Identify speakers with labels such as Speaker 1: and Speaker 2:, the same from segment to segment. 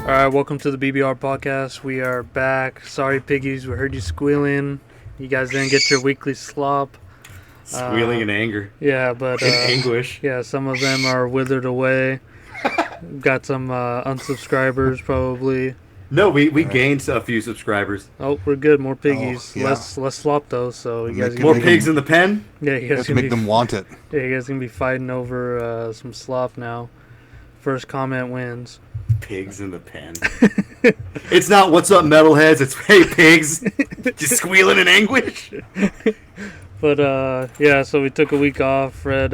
Speaker 1: Alright, welcome to the BBR podcast. We are back. Sorry, Piggies, we heard you squealing. You guys didn't get your weekly slop.
Speaker 2: Squealing in anger.
Speaker 1: Yeah, but...
Speaker 2: in anguish.
Speaker 1: Yeah, some of them are withered away. Got some unsubscribers, probably.
Speaker 2: No, we gained a few subscribers.
Speaker 1: Oh, we're good. More Piggies.
Speaker 3: Oh, yeah.
Speaker 1: Less slop, though, so you guys...
Speaker 2: More pigs in the pen?
Speaker 1: Yeah, you guys
Speaker 3: to make them want it.
Speaker 1: Yeah, you guys gonna be fighting over some slop now. First comment wins.
Speaker 2: Pigs in the pen. It's not what's up, metalheads. It's hey pigs, just squealing in anguish.
Speaker 1: But yeah, so we took a week off. Fred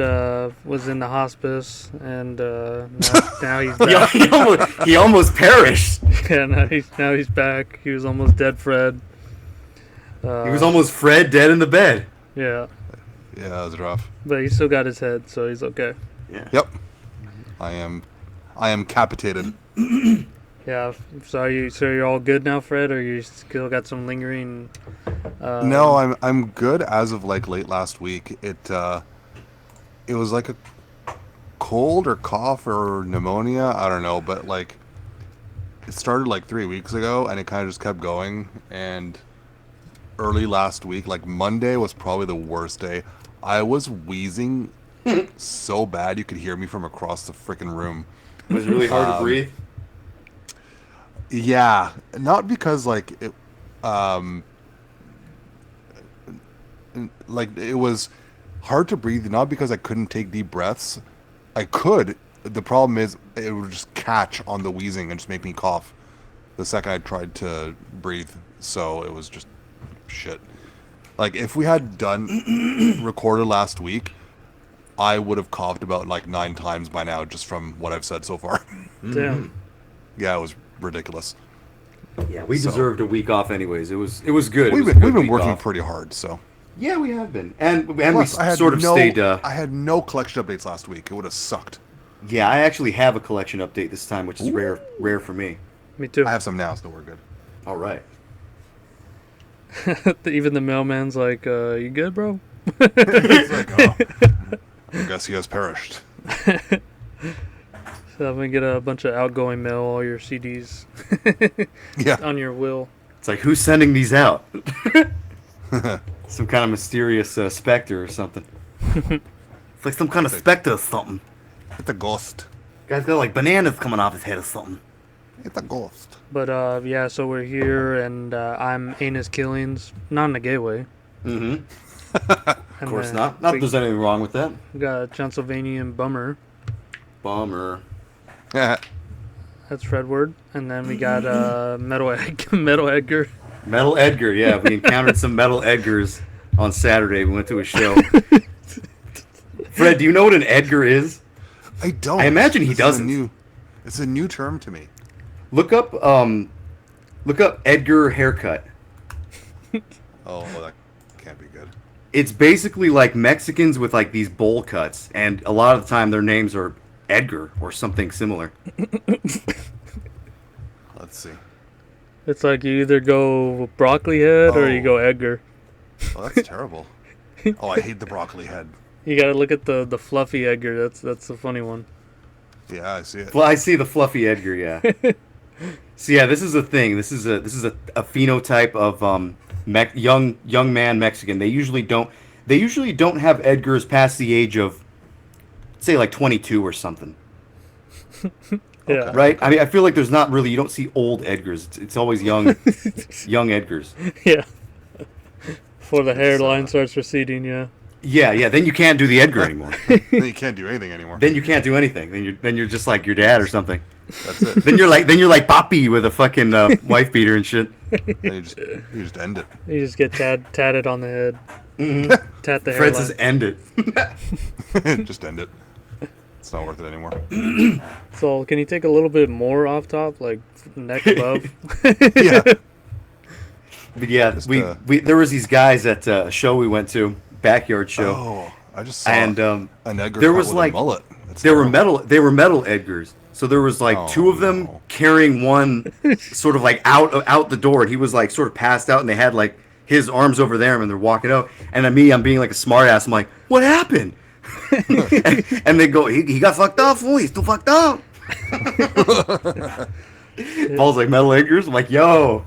Speaker 1: was in the hospice, and now he's back.
Speaker 2: he almost perished.
Speaker 1: Yeah, now he's back. He was almost dead, Fred.
Speaker 2: He was almost Fred dead in the bed.
Speaker 1: Yeah.
Speaker 3: Yeah, that was rough.
Speaker 1: But he still got his head, so he's okay.
Speaker 2: Yeah.
Speaker 3: Yep. I am capitated.
Speaker 1: Yeah. So you're all good now, Fred, or you still got some lingering?
Speaker 3: No, I'm good as of like late last week. It was like a cold or cough or pneumonia. I don't know, but like it started like 3 weeks ago, and it kind of just kept going. And early last week, like Monday, was probably the worst day. I was wheezing so bad you could hear me from across the freaking room.
Speaker 2: It was really hard to breathe.
Speaker 3: Yeah, not because like it, like it was hard to breathe. Not because I couldn't take deep breaths. I could. The problem is it would just catch on the wheezing and just make me cough the second I tried to breathe. So it was just shit. Like if we had recorded last week, I would have coughed about like 9 times by now just from what I've said so far.
Speaker 1: Damn.
Speaker 3: Yeah, it was ridiculous.
Speaker 2: Yeah, we deserved a week off anyways. It was good.
Speaker 3: We've been working pretty hard, so.
Speaker 2: Yeah, we have been, and
Speaker 3: Plus,
Speaker 2: we sort of stayed.
Speaker 3: I had no collection updates last week. It would have sucked.
Speaker 2: Yeah, I actually have a collection update this time, which is rare for me.
Speaker 1: Me too.
Speaker 3: I have some now, so we're good.
Speaker 2: All right.
Speaker 1: Even the mailman's like, "You good, bro?"
Speaker 3: It's like, oh, I guess he has perished.
Speaker 1: So I'm gonna get a bunch of outgoing mail, all your CDs.
Speaker 3: Yeah.
Speaker 1: On your will.
Speaker 2: It's like, who's sending these out? Some kind of mysterious specter or something. It's like some kind of specter or something.
Speaker 3: It's a ghost.
Speaker 2: Guy's got like bananas coming off his head or something.
Speaker 3: It's a ghost.
Speaker 1: But yeah, so we're here, and I'm Anus Killings, not in a gay way.
Speaker 2: Mm-hmm. Of course not. Not that
Speaker 1: We
Speaker 2: there's anything wrong with that.
Speaker 1: got Transylvanian Bummer.
Speaker 2: Bummer.
Speaker 3: Yeah.
Speaker 1: That's Fredward. And then we got Metal Edgar.
Speaker 2: Metal Edgar, yeah. We encountered some Metal Edgars on Saturday. We went to a show. Fred, do you know what an Edgar is?
Speaker 3: I don't.
Speaker 2: I imagine he doesn't.
Speaker 3: It's a new term to me.
Speaker 2: Look up Edgar haircut.
Speaker 3: Oh, well, that can't be good.
Speaker 2: It's basically like Mexicans with like these bowl cuts, and a lot of the time their names are Edgar or something similar.
Speaker 3: Let's see.
Speaker 1: It's like you either go broccoli head or you go Edgar.
Speaker 3: Oh, that's terrible. Oh, I hate the broccoli head.
Speaker 1: You gotta look at the fluffy Edgar. That's the funny one.
Speaker 3: Yeah, I see it.
Speaker 2: Well, I see the fluffy Edgar, yeah. So yeah, this is a thing. This is a phenotype of young man Mexican. They usually don't have Edgars past the age of, say, like 22 or something.
Speaker 1: Yeah.
Speaker 2: Right? I mean, I feel like there's not really, you don't see old Edgars. It's always young Edgars.
Speaker 1: Yeah. Before the hairline starts receding, yeah.
Speaker 2: Yeah. Then you can't do the Edgar anymore.
Speaker 3: Then you can't do anything anymore.
Speaker 2: Then you can't do anything. Then you're just like your dad or something.
Speaker 3: That's it.
Speaker 2: Then you're like Papi with a fucking wife beater and shit.
Speaker 3: Then you just end it.
Speaker 1: You just get tatted on the head.
Speaker 2: Mm-hmm.
Speaker 1: Tat the
Speaker 2: Fred
Speaker 1: hairline.
Speaker 2: says end it.
Speaker 3: Just end it. It's not worth it anymore.
Speaker 1: So can you take a little bit more off top, like neck above?
Speaker 3: Yeah.
Speaker 2: But yeah,
Speaker 3: Just,
Speaker 2: we there was these guys at a show we went to, backyard show.
Speaker 3: Oh, I just saw
Speaker 2: And
Speaker 3: an Edgar
Speaker 2: there
Speaker 3: cut
Speaker 2: was
Speaker 3: with
Speaker 2: like
Speaker 3: a mullet. That's
Speaker 2: they were
Speaker 3: terrible.
Speaker 2: metal Edgars. So there was like two of them carrying one sort of like out the door, and he was like sort of passed out, and they had like his arms over there, and they're walking out. And then I'm being like a smart ass. I'm like, what happened? and they go, he got fucked up, fool. He's still fucked up. Paul's like, metal Edgars? I'm like, yo.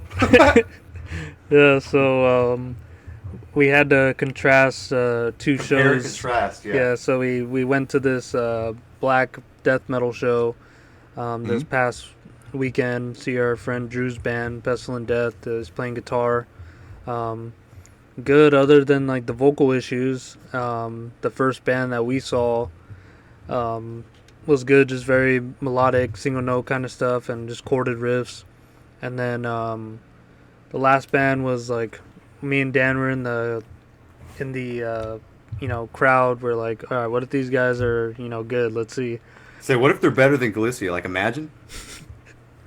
Speaker 1: Yeah, so we had to contrast two
Speaker 2: Compare and
Speaker 1: shows.
Speaker 2: contrast, yeah.
Speaker 1: Yeah, so we went to this black death metal show this past weekend. See our friend Drew's band, Pestilent Death, is playing guitar. Good, other than like the vocal issues. The first band that we saw was good, just very melodic, single note kind of stuff, and just chorded riffs. And then the last band was like me and Dan were in the crowd. We're like, all right, what if these guys are good? Let's see.
Speaker 2: Say, what if they're better than Galicia? Like, imagine.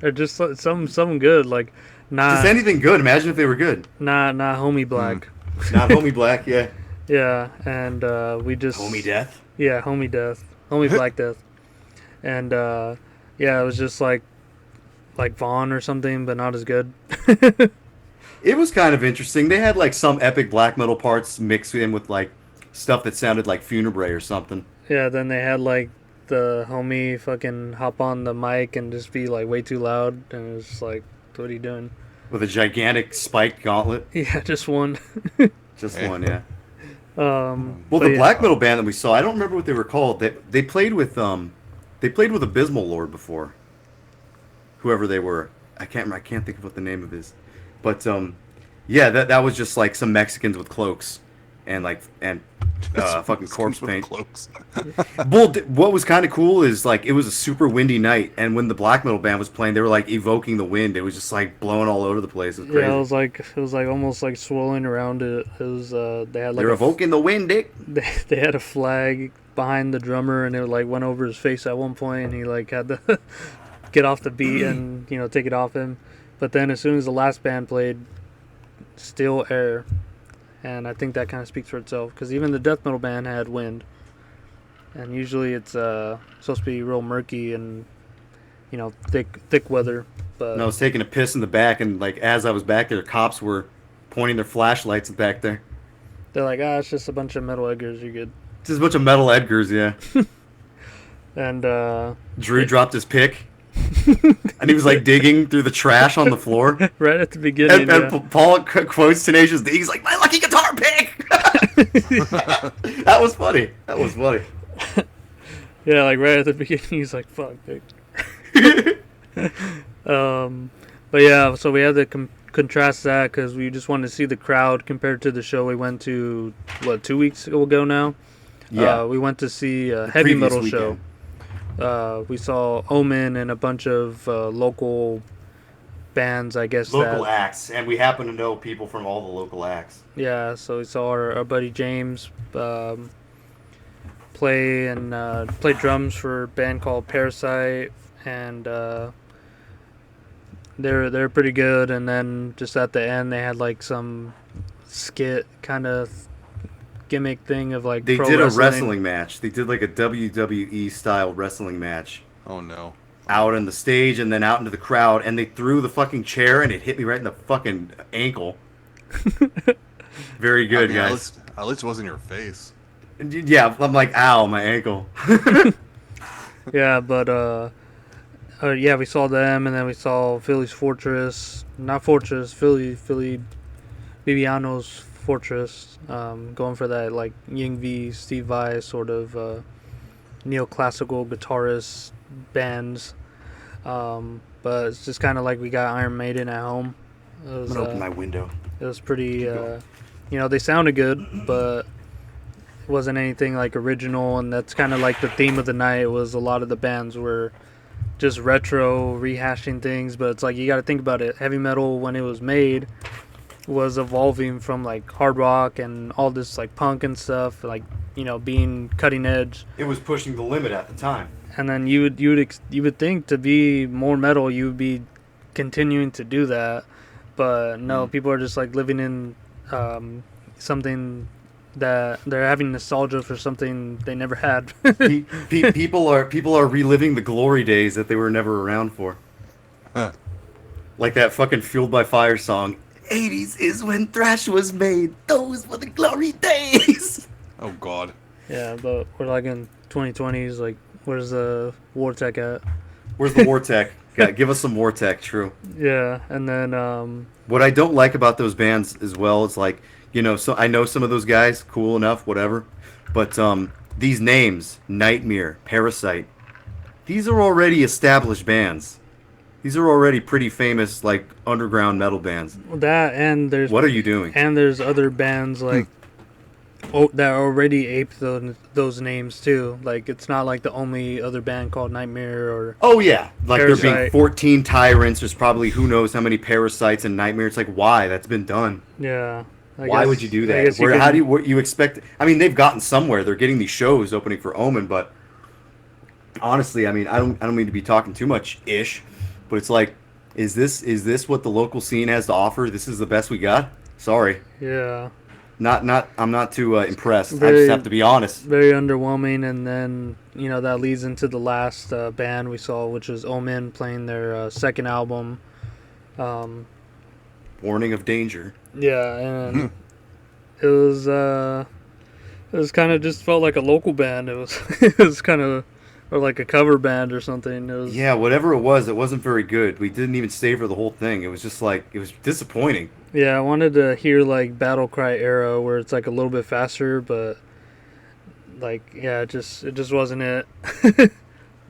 Speaker 1: Or just some good, like
Speaker 2: Just anything good. Imagine if they were good.
Speaker 1: Not Homie Black.
Speaker 2: Not Homie Black, yeah.
Speaker 1: Yeah, and we just
Speaker 2: Homie Death.
Speaker 1: Yeah, Homie Death, Homie Black Death, and yeah, it was just like Vaughn or something, but not as good.
Speaker 2: It was kind of interesting. They had like some epic black metal parts mixed in with like stuff that sounded like Funebre or something.
Speaker 1: Yeah, then they had like the homie fucking hop on the mic and just be like way too loud, and it was just like, what are you doing?
Speaker 2: With a gigantic spiked gauntlet.
Speaker 1: Yeah, just one.
Speaker 2: Just one, yeah.
Speaker 1: Well,
Speaker 2: the black metal band that we saw, I don't remember what they were called. They played with Abysmal Lord before. Whoever they were, I can't think of what the name of is, but yeah, that was just like some Mexicans with cloaks and fucking corpse paint.
Speaker 3: Cloaks.
Speaker 2: Well, what was kind of cool is like it was a super windy night, and when the black metal band was playing, they were like evoking the wind. It was just like blowing all over the place. It was crazy.
Speaker 1: Yeah, it was like almost like swirling around it. It was they had like
Speaker 2: they're evoking the wind, Dick.
Speaker 1: They had a flag behind the drummer, and it like went over his face at one point, and he like had to get off the beat and take it off him. But then as soon as the last band played, still air. And I think that kind of speaks for itself, because even the death metal band had wind, and usually it's supposed to be real murky and thick weather. But
Speaker 2: and I was taking a piss in the back, and like as I was back there, cops were pointing their flashlights back there.
Speaker 1: They're like, it's just a bunch of metal Edgars. You're good.
Speaker 2: Just a bunch of metal Edgars, yeah.
Speaker 1: And
Speaker 2: Drew dropped his pick. And he was like digging through the trash on the floor
Speaker 1: right at the beginning.
Speaker 2: And Paul quotes Tenacious D. He's like, "My lucky guitar pick." That was funny.
Speaker 1: Yeah, like right at the beginning, he's like, "Fuck, pick." But yeah, so we had to contrast that because we just wanted to see the crowd compared to the show we went to 2 weeks ago now.
Speaker 2: Yeah,
Speaker 1: we went to see a heavy metal show. We saw Omen and a bunch of local bands, I guess.
Speaker 2: Local acts, and we happen to know people from all the local acts.
Speaker 1: Yeah, so we saw our buddy James play drums for a band called Parasite, and they're pretty good. And then just at the end, they had like some skit kind of gimmick thing of like
Speaker 2: they
Speaker 1: pro
Speaker 2: did
Speaker 1: wrestling.
Speaker 2: A wrestling match. They did like a WWE style wrestling match.
Speaker 3: Oh no!
Speaker 2: Out on the stage and then out into the crowd, and they threw the fucking chair and it hit me right in the fucking ankle. Very good, guys.
Speaker 3: At least it wasn't your face.
Speaker 2: Yeah, I'm like, ow, my ankle.
Speaker 1: Yeah, but yeah, we saw them, and then we saw Philly Viviano's Fortress, going for that like Yngwie, Steve Vai sort of neoclassical guitarist bands, but it's just kind of like we got Iron Maiden at home.
Speaker 2: I'm gonna open my window.
Speaker 1: It was pretty, they sounded good, but it wasn't anything like original, and that's kind of like the theme of the night. Was a lot of the bands were just retro, rehashing things, but it's like you got to think about it. Heavy metal, when it was made, was evolving from like hard rock and all this like punk and stuff, like being cutting edge.
Speaker 2: It was pushing the limit at the time.
Speaker 1: And then you would think to be more metal, you would be continuing to do that, but no, people are just like living in something that they're having nostalgia for something they never had.
Speaker 2: People are reliving the glory days that they were never around for.
Speaker 3: Huh.
Speaker 2: Like that fucking Fueled by Fire song. 80s is when thrash was made. Those were the glory days.
Speaker 3: Oh God.
Speaker 1: Yeah, but we're like in 2020s. Like, where's the war tech at?
Speaker 2: Where's the war tech? Give us some war tech. True.
Speaker 1: Yeah, and then
Speaker 2: What I don't like about those bands as well is like, so I know some of those guys, cool enough, whatever, but these names, Nightmare, Parasite, these are already established bands. These are already pretty famous, like, underground metal bands.
Speaker 1: that, and there's
Speaker 2: What are you doing?
Speaker 1: and there's other bands like that already ape those names too. Like it's not like the only other band called Nightmare or
Speaker 2: Oh yeah, like there being
Speaker 1: Parasite.
Speaker 2: 14 tyrants. There's probably who knows how many parasites and Nightmare. It's like, why? That's been done.
Speaker 1: yeah.
Speaker 2: Why would you do
Speaker 1: I
Speaker 2: that?
Speaker 1: guess
Speaker 2: Where,
Speaker 1: could-
Speaker 2: how do you what you expect? I mean, they've gotten somewhere. They're getting these shows opening for Omen, but honestly, I mean, I don't mean to be talking too much ish, but it's like, is this what the local scene has to offer? This is the best we got. Sorry,
Speaker 1: Yeah,
Speaker 2: I'm not too impressed. I
Speaker 1: Very-
Speaker 2: just have to be honest.
Speaker 1: very underwhelming. And then that leads into the last band we saw, which was Omen playing their second album.
Speaker 2: Warning of danger.
Speaker 1: Yeah, and it was kind of just felt like a local band. It was it was kind of or like a cover band or something. It was
Speaker 2: Yeah, whatever it wasn't very good. We didn't even savor the whole thing. It was just like, it was disappointing.
Speaker 1: Yeah, I wanted to hear like Battle Cry era where it's like a little bit faster, but like yeah, it just wasn't it.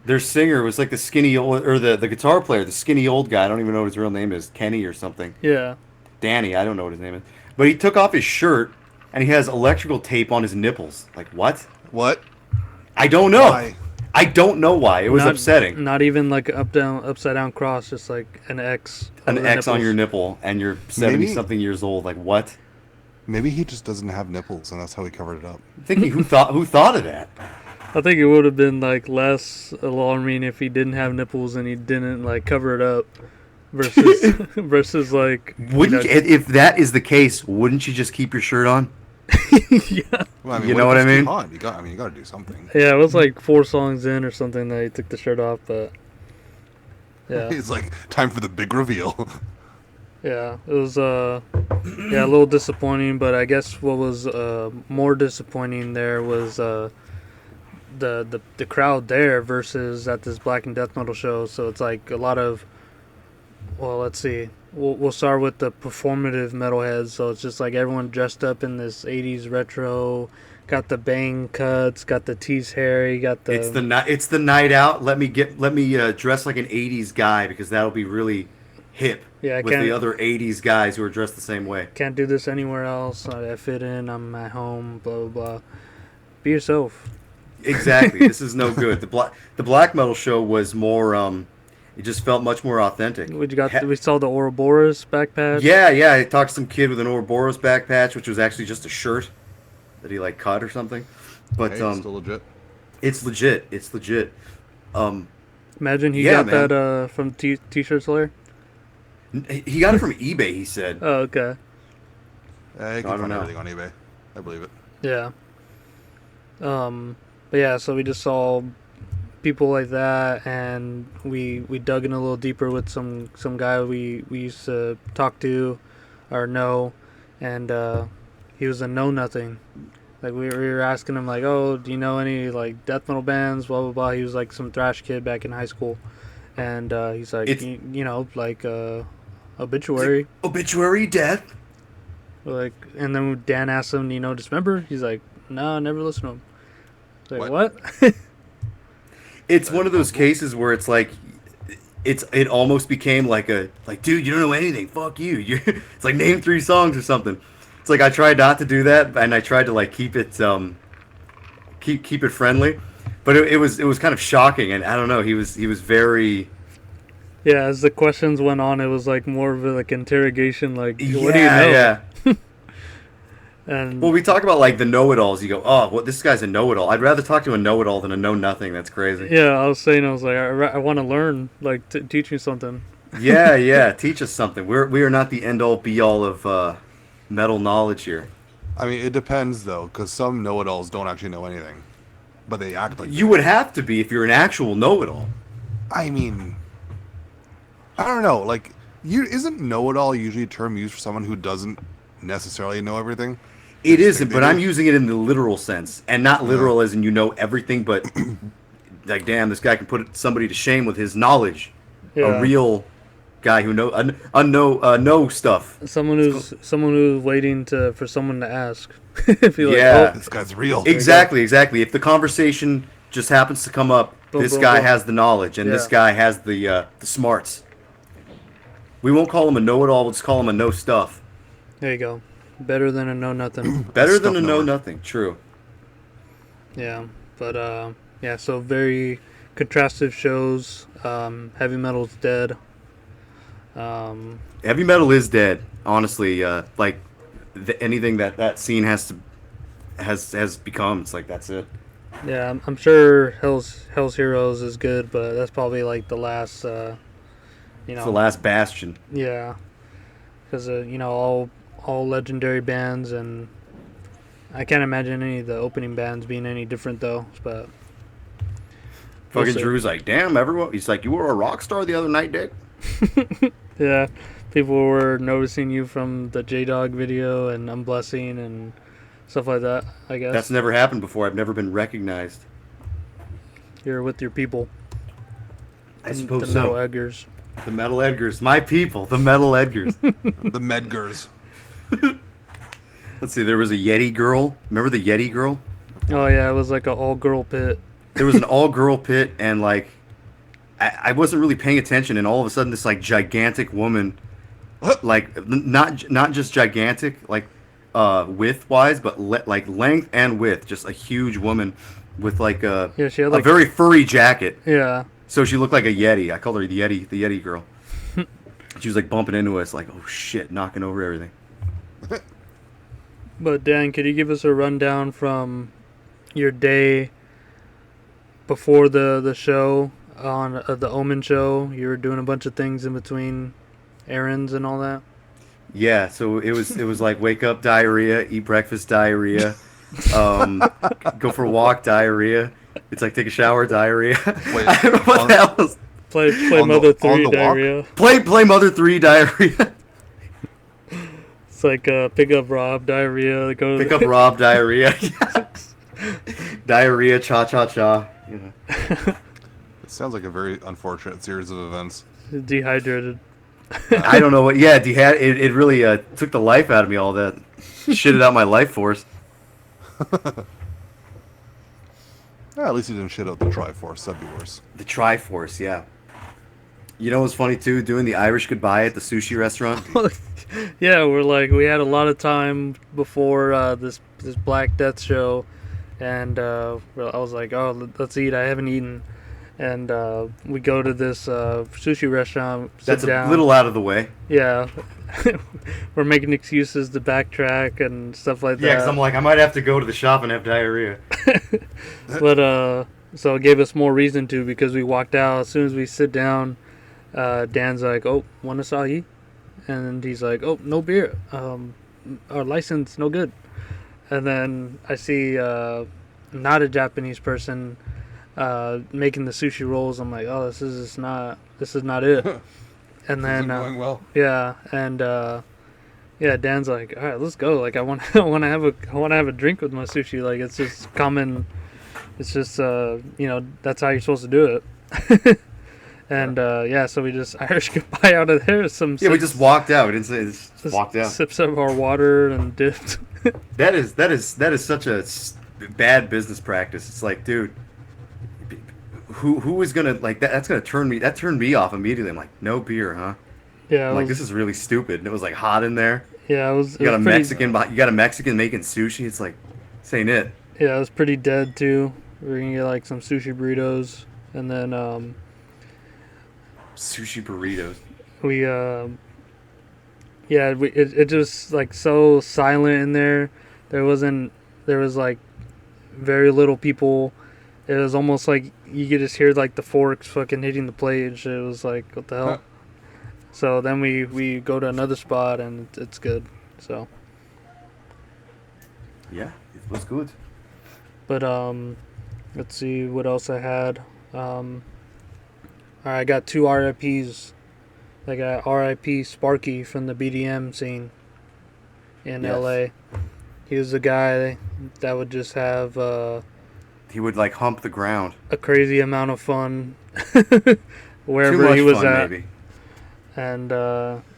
Speaker 2: Their singer was like the skinny old, or the guitar player, the skinny old guy. I don't even know what his real name is, Kenny or something.
Speaker 1: Yeah.
Speaker 2: Danny, I don't know what his name is. But he took off his shirt and he has electrical tape on his nipples. Like, what?
Speaker 3: What?
Speaker 2: I don't know.
Speaker 3: Why?
Speaker 2: I don't know why. It was
Speaker 1: Not-
Speaker 2: upsetting.
Speaker 1: Not even like upside down cross, just like an X.
Speaker 2: An
Speaker 1: over the
Speaker 2: X on
Speaker 1: nipples.
Speaker 2: your nipple and you're 70 something years old. Like, what?
Speaker 3: Maybe he just doesn't have nipples, and that's how he covered it up.
Speaker 2: I'm thinking, who thought of that?
Speaker 1: I think it would have been like less alarming if he didn't have nipples and he didn't like cover it up, versus versus like
Speaker 2: Wouldn't you, if that is the case, wouldn't you just keep your shirt on?
Speaker 1: yeah.
Speaker 3: Well, I mean,
Speaker 2: You know what I
Speaker 3: if it's
Speaker 2: mean?
Speaker 3: too hot? You got to do something.
Speaker 1: Yeah, it was like 4 songs in or something that he took the shirt off, but yeah.
Speaker 3: It's like time for the big reveal.
Speaker 1: Yeah, it was a little disappointing, but I guess what was more disappointing there was the crowd there versus at this Black and Death Metal show. So it's like a lot of, well, let's see, we'll start with the performative metalheads. So it's just like everyone dressed up in this 80s retro, got the bang cuts, got the tease hair, got the
Speaker 2: It's the night out. Let me dress like an '80s guy because that'll be really hip.
Speaker 1: Yeah, I
Speaker 2: with
Speaker 1: can't-
Speaker 2: the other '80s guys who are dressed the same way.
Speaker 1: can't do this anywhere else. I fit in. I'm at home. Blah blah blah. Be yourself.
Speaker 2: Exactly. This is no good. The black metal show was more. It just felt much more authentic.
Speaker 1: We saw the Ouroboros back patch.
Speaker 2: Yeah. I talked to some kid with an Ouroboros back patch, which was actually just a shirt that he like cut or something. But
Speaker 3: Hey, it's still legit.
Speaker 2: it's legit. It's legit.
Speaker 1: Imagine he
Speaker 2: Yeah,
Speaker 1: got
Speaker 2: man.
Speaker 1: that from T-shirt Slayer.
Speaker 2: He got it from eBay. He said.
Speaker 1: Oh, okay.
Speaker 3: You
Speaker 2: I
Speaker 3: can
Speaker 2: don't
Speaker 3: find
Speaker 2: know.
Speaker 3: everything on eBay. I believe it.
Speaker 1: Yeah. But yeah, so we just saw people like that, and we dug in a little deeper with some guy we used to talk to or know, and he was a know nothing. Like we were asking him like, oh, do you know any like death metal bands? Blah blah blah. He was like some thrash kid back in high school, and he's like, like Obituary.
Speaker 2: Obituary death.
Speaker 1: Like, and then Dan asked him, Dismember? He's like, no, I never listened to him. Like, what?
Speaker 2: It's one of those cases where it's like, it almost became like dude, you don't know anything. Fuck you. It's like name 3 songs or something. It's like I tried not to do that, and I tried to like keep it keep it friendly, but it was kind of shocking, and I don't know. He was very.
Speaker 1: Yeah, as the questions went on, it was like more of a like interrogation. Like, what do you know?
Speaker 2: Yeah.
Speaker 1: And
Speaker 2: Well, we talk about like the know-it-alls. You go, oh, well, this guy's a know-it-all. I'd rather talk to a know-it-all than a know-nothing. That's crazy.
Speaker 1: yeah, I was like, I want to learn. Like, teach me something.
Speaker 2: Yeah. Teach us something. We are not the end-all, be-all of metal knowledge here.
Speaker 3: I mean, it depends though, because some know-it-alls don't actually know anything, but they act like.
Speaker 2: You would have to be if you're an actual know-it-all.
Speaker 3: I mean, I don't know. Like, isn't know-it-all usually a term used for someone who doesn't necessarily know everything?
Speaker 2: It
Speaker 3: They
Speaker 2: isn't, but
Speaker 3: do.
Speaker 2: I'm using it in the literal sense, and not literal as in you know everything, but like, damn, this guy can put somebody to shame with his knowledge.
Speaker 1: Yeah.
Speaker 2: A real guy who know stuff.
Speaker 1: Someone who's waiting for someone to ask. If you're
Speaker 2: Yeah.
Speaker 1: like,
Speaker 3: This guy's real.
Speaker 2: Exactly. If the conversation just happens to come up,
Speaker 1: Boom,
Speaker 2: this
Speaker 1: boom,
Speaker 2: guy
Speaker 1: boom.
Speaker 2: has the knowledge, and this
Speaker 1: Yeah.
Speaker 2: guy has the smarts. We won't call him a know-it-all. We'll just call him a know stuff.
Speaker 1: there you go. Better than a know nothing.
Speaker 2: Better than
Speaker 3: Stuff
Speaker 2: a know
Speaker 3: knower.
Speaker 2: nothing. True.
Speaker 1: Yeah, but yeah. So very contrastive shows. Heavy metal's dead.
Speaker 2: Heavy metal is dead. Honestly, like anything that scene has become, it's like that's it.
Speaker 1: Yeah, I'm sure Hell's Heroes is good, but that's probably like the last.
Speaker 2: It's the last bastion.
Speaker 1: Yeah, because all legendary bands, and I can't imagine any of the opening bands being any different though. But
Speaker 2: Fucking
Speaker 1: see.
Speaker 2: Drew's like, damn, everyone. He's like, you were a rock star the other night, Dick.
Speaker 1: yeah, people were noticing you from the J Dog video and Unblessing and stuff like that. I guess
Speaker 2: That's never happened before. I've never been recognized.
Speaker 1: you're with your people.
Speaker 2: I
Speaker 1: the
Speaker 2: suppose
Speaker 1: Metal
Speaker 2: so.
Speaker 1: Edgars.
Speaker 2: The Metal Edgars, my people, the Metal Edgars.
Speaker 3: The Medgars.
Speaker 2: Let's see, there was a Yeti girl. Remember the Yeti girl?
Speaker 1: Oh yeah, it was like an all-girl pit.
Speaker 2: There was an all-girl pit, and like, I wasn't really paying attention, and all of a sudden, this like gigantic woman, like not just gigantic, like width-wise, but like length and width, just a huge woman with like
Speaker 1: Yeah, she had
Speaker 2: a
Speaker 1: like
Speaker 2: very furry jacket.
Speaker 1: yeah.
Speaker 2: So she looked like a Yeti. I called her the Yeti girl. She was like bumping into us, like, oh shit, knocking over everything.
Speaker 1: But Dan, could you give us a rundown from your day before the show on the Omen show? You were doing a bunch of things in between errands and all that.
Speaker 2: Yeah, so it was like wake up diarrhea, eat breakfast diarrhea, go for a walk diarrhea. It's like take a shower diarrhea.
Speaker 3: Wait,
Speaker 2: I don't know what the hell was.
Speaker 1: Play
Speaker 3: On the-
Speaker 1: Mother
Speaker 3: on
Speaker 1: 3
Speaker 3: the walk?
Speaker 1: diarrhea.
Speaker 2: Play Mother 3 diarrhea.
Speaker 1: It's like pick up Rob diarrhea. Go
Speaker 2: Pick up Rob diarrhea. Diarrhea, cha cha cha. You know.
Speaker 3: It sounds like a very unfortunate series of events.
Speaker 1: dehydrated.
Speaker 2: I don't know what. Yeah, it really took the life out of me. All that shitted out my life force.
Speaker 3: Yeah, at least you didn't shit out the Triforce. That'd be worse.
Speaker 2: The Triforce, yeah. You know what's funny too? Doing the Irish goodbye at the sushi restaurant.
Speaker 1: Yeah, we had a lot of time before this Black Death show, and I was like, oh, let's eat. I haven't eaten, and we go to this sushi restaurant. Sit
Speaker 2: That's
Speaker 1: down.
Speaker 2: a little out of the way.
Speaker 1: Yeah, we're making excuses to backtrack and stuff like
Speaker 2: Yeah,
Speaker 1: that.
Speaker 2: because I'm like, I might have to go to the shop and have diarrhea.
Speaker 1: But so it gave us more reason to, because we walked out. As soon as we sit down, Dan's like, "Oh, want acai?" And he's like, "Oh, no beer. Our license no good." And then I see not a Japanese person making the sushi rolls. I'm like, "Oh, this is not it." And then
Speaker 3: going well.
Speaker 1: yeah, and yeah, Dan's like, "All right, let's go. Like, I want to have a drink with my sushi. Like, it's just common. It's just that's how you're supposed to do it." And yeah, so we just Irish goodbye out of there.
Speaker 2: Yeah, we just walked out. We didn't say just walked out.
Speaker 1: Sips of our water and dipped.
Speaker 2: That is such a bad business practice. It's like, dude, who is gonna like that? That's gonna turn me. That turned me off immediately. I'm like, no beer, huh?
Speaker 1: Yeah,
Speaker 2: I'm like, this is really stupid. And it was like hot in there.
Speaker 1: Yeah, it was.
Speaker 2: You got
Speaker 1: it
Speaker 2: a
Speaker 1: was pretty,
Speaker 2: Mexican. You got a Mexican making sushi. It's like, this ain't it.
Speaker 1: Yeah, it was pretty dead too. We're gonna get like some sushi burritos, and then
Speaker 2: Sushi burritos.
Speaker 1: we yeah, it just like so silent in there. There was like very little people. It was almost like you could just hear like the forks fucking hitting the plate. It was like, what the hell?
Speaker 3: Huh.
Speaker 1: So then we go to another spot and it's good. So,
Speaker 2: Yeah, it was good.
Speaker 1: but let's see what else I had. Alright, I got 2 RIPs. I got RIP Sparky from the BDM scene in
Speaker 2: Yes.
Speaker 1: LA. He was the guy that would just have
Speaker 2: He would like hump the ground.
Speaker 1: a crazy amount of fun
Speaker 2: Too
Speaker 1: wherever
Speaker 2: much
Speaker 1: he was
Speaker 2: fun,
Speaker 1: at.
Speaker 2: maybe.
Speaker 1: And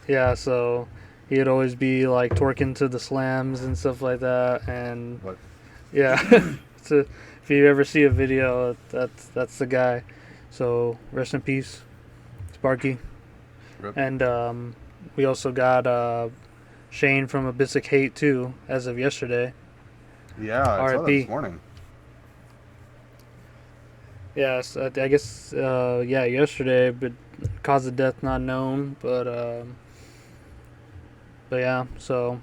Speaker 1: yeah, so he'd always be like twerking to the slams and stuff like that. And
Speaker 3: What?
Speaker 1: yeah, so if you ever see a video, that's the guy. So rest in peace, Sparky.
Speaker 3: Rip.
Speaker 1: And we also got Shane from Abyssic Hate too, as of yesterday.
Speaker 3: Yeah, I saw that
Speaker 1: R.I.P.
Speaker 3: this morning.
Speaker 1: Yes, I guess yeah, yesterday, but cause of death not known. But yeah, so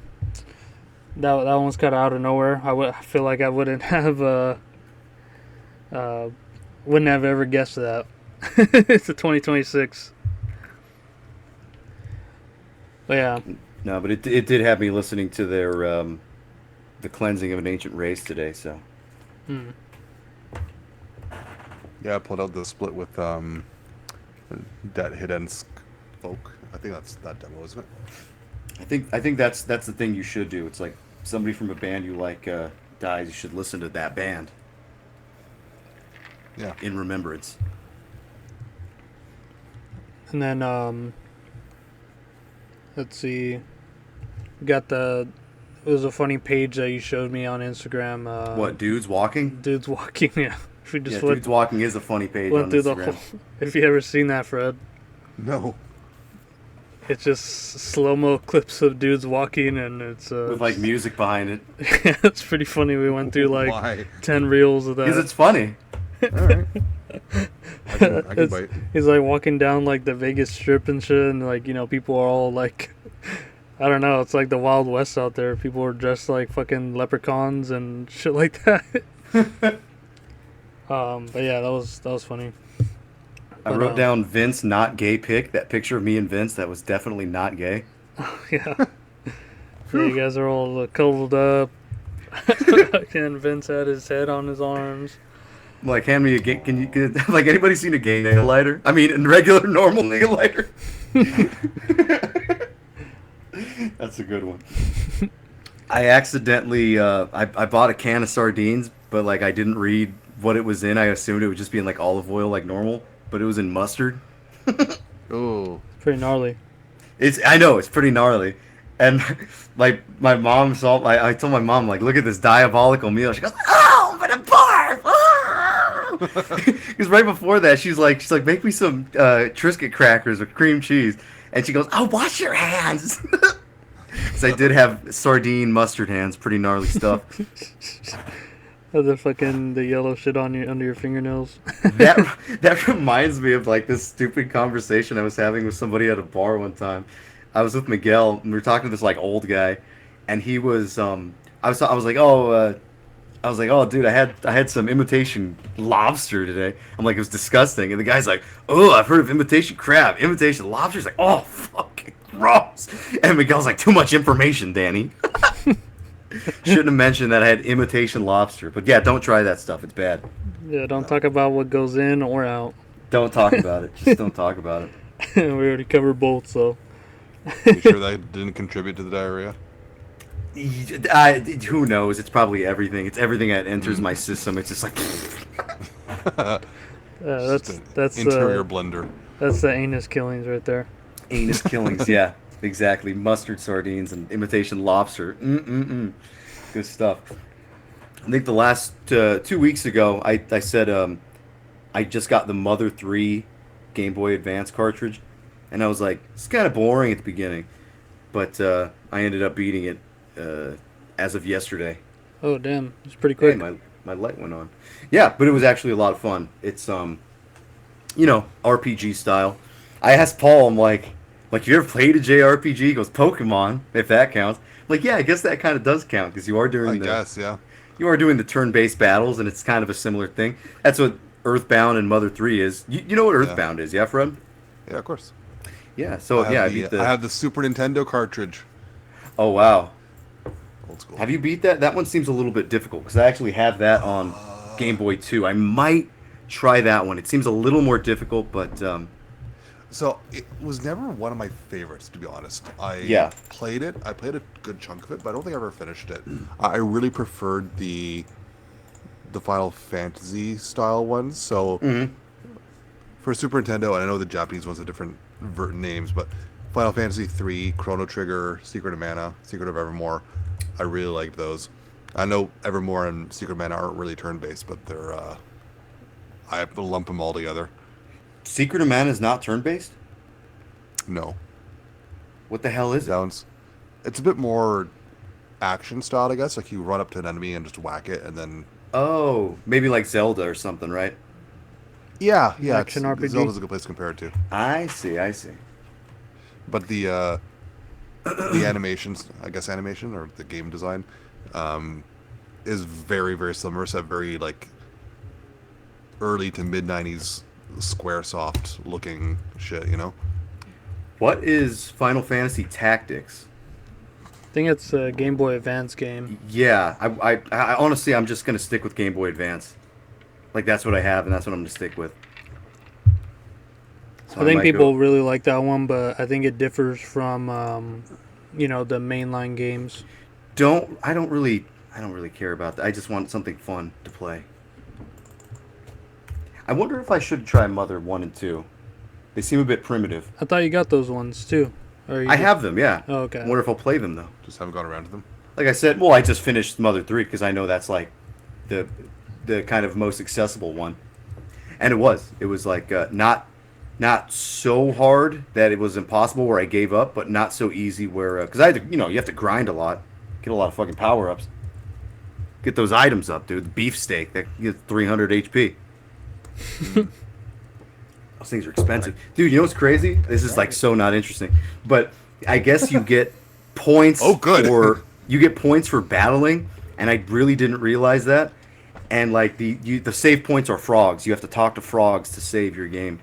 Speaker 1: that one was kind of out of nowhere. I feel like I wouldn't have ever guessed that. It's a 2026. But yeah,
Speaker 2: No, but it did have me listening to their the cleansing of an ancient race today. So
Speaker 1: hmm.
Speaker 3: Yeah, I pulled out the split with Dat Hiddensk Folk. I think that's that demo, isn't it?
Speaker 2: I think that's the thing you should do. It's like somebody from a band you like dies. You should listen to that band
Speaker 3: Yeah.
Speaker 2: in remembrance.
Speaker 1: And then let's see, we got it was a funny page that you showed me on Instagram.
Speaker 2: What, dudes walking?
Speaker 1: Dudes walking? Yeah, we just
Speaker 2: Yeah, dudes walking is a funny page
Speaker 1: went
Speaker 2: on
Speaker 1: through
Speaker 2: Instagram.
Speaker 1: the whole. If you ever seen that, Fred,
Speaker 3: No.
Speaker 1: it's just slow mo clips of dudes walking, and it's
Speaker 2: With like music behind it.
Speaker 1: yeah, it's pretty funny. We went through like
Speaker 3: Why?
Speaker 1: 10 reels of that.
Speaker 2: Because it's funny.
Speaker 3: All right. I can
Speaker 1: It's-
Speaker 3: bite.
Speaker 1: He's like walking down like the Vegas Strip and shit, and like, you know, people are all like, I don't know, it's like the Wild West out there. People are dressed like fucking leprechauns and shit like that. But yeah, that was funny.
Speaker 2: I
Speaker 1: But,
Speaker 2: wrote down Vince not gay pic. That picture of me and Vince, that was definitely not gay.
Speaker 1: Yeah. Yeah, you guys are all cuddled up. And Vince had his head on his arms.
Speaker 2: I'm like, hand me a gay. Like, anybody seen a gay nail lighter? I mean, a regular, normal nail lighter. That's a good one. I accidentally, I bought a can of sardines, but like I didn't read what it was in. I assumed it would just be in like olive oil, like normal, but it was in mustard.
Speaker 3: Oh.
Speaker 1: Pretty gnarly.
Speaker 2: I know it's pretty gnarly, and like my mom saw. I told my mom, like, look at this diabolical meal. She goes, "Oh, but a barf!" Because right before that, she's like, make me some Triscuit crackers with cream cheese, and she goes, "Oh, wash your hands." Because I did have sardine mustard hands, pretty gnarly stuff.
Speaker 1: The yellow shit on under your fingernails.
Speaker 2: That reminds me of like this stupid conversation I was having with somebody at a bar one time. I was with Miguel and we were talking to this like old guy, and he was I was like, oh dude, I had some imitation lobster today. I'm like, it was disgusting, and the guy's like, oh, I've heard of imitation crab, imitation lobster. He's like, oh, fucking gross. And Miguel's like, too much information, Danny. Shouldn't have mentioned that I had imitation lobster. But yeah, don't try that stuff. It's bad.
Speaker 1: Yeah, don't talk about what goes in or out.
Speaker 2: Don't talk about it. Just don't talk about it.
Speaker 1: We already covered both, so.
Speaker 3: You sure that didn't contribute to the diarrhea?
Speaker 2: Who knows? It's probably everything. It's everything that enters my system. It's just like...
Speaker 1: That's
Speaker 3: interior blender.
Speaker 1: That's the anus killings right there.
Speaker 2: Anus killings, yeah. Exactly. Mustard sardines and imitation lobster. Good stuff. I think the last 2 weeks ago, I said I just got the Mother 3 Game Boy Advance cartridge, and I was like, it's kind of boring at the beginning, but I ended up beating it as of yesterday.
Speaker 1: Oh damn, it's pretty quick.
Speaker 2: Hey, my light went on. Yeah, but it was actually a lot of fun. It's RPG style. I asked Paul, I'm like, you ever played a JRPG? He goes, Pokemon, if that counts. I'm like, yeah, I guess that kind of does count because you are doing you are doing the turn-based battles, and it's kind of a similar thing. That's what Earthbound and Mother 3 is. You know what Earthbound is, yeah, Fred?
Speaker 3: Yeah, of course.
Speaker 2: Yeah, so I beat
Speaker 3: I have the Super Nintendo cartridge.
Speaker 2: Oh wow.
Speaker 3: Old school.
Speaker 2: Have you beat that? That one seems a little bit difficult because I actually have that on Game Boy 2. I might try that one. It seems a little more difficult, but
Speaker 3: So it was never one of my favorites, to be honest. I played it. I played a good chunk of it, but I don't think I ever finished it. I really preferred the the Final Fantasy style ones. So
Speaker 2: Mhm.
Speaker 3: for Super Nintendo, and I know the Japanese ones have different names, but Final Fantasy 3, Chrono Trigger, Secret of Mana, Secret of Evermore, I really liked those. I know Evermore and Secret of Mana aren't really turn-based, but they're I lump them all together.
Speaker 2: Secret of Mana is not turn-based?
Speaker 3: No,
Speaker 2: What the hell is it?
Speaker 3: sounds. It's a bit more action style, I guess. Like you run up to an enemy and just whack it, and then
Speaker 2: Oh, maybe like Zelda or something, right?
Speaker 3: yeah,
Speaker 1: Action RPG.
Speaker 3: Zelda's a good place to compare it to.
Speaker 2: I see, I see.
Speaker 3: But the animations, I guess animation or the game design, is very very similar. It's a very like early to mid '90s SquareSoft looking shit, you know.
Speaker 2: What is Final Fantasy Tactics?
Speaker 1: I think it's a Game Boy Advance game.
Speaker 2: Yeah, I honestly, I'm just gonna stick with Game Boy Advance. Like that's what I have, and that's what I'm gonna stick with. So
Speaker 1: I think
Speaker 2: might
Speaker 1: people
Speaker 2: go-
Speaker 1: really like that one, but I think it differs from, the mainline games.
Speaker 2: I don't really care about that. I just want something fun to play. I wonder if I should try Mother 1 and 2. They seem a bit primitive.
Speaker 1: I thought you got those ones too. Or you
Speaker 2: I have them, yeah.
Speaker 1: Oh, okay.
Speaker 2: I wonder if I'll play them though.
Speaker 3: Just haven't gone around to them.
Speaker 2: Like I said, well, I just finished Mother 3 because I know that's like the kind of most accessible one. And it was like not so hard that it was impossible where I gave up, but not so easy where because I had to, you have to grind a lot, get a lot of fucking power ups, get those items up, dude. The beefsteak that gets 300 HP. Those things are expensive, dude. You know what's crazy? This is like so not interesting, but I guess you get points.
Speaker 3: Oh, good.
Speaker 2: For you get points for battling, and I really didn't realize that. And like the save points are frogs. You have to talk to frogs to save your game,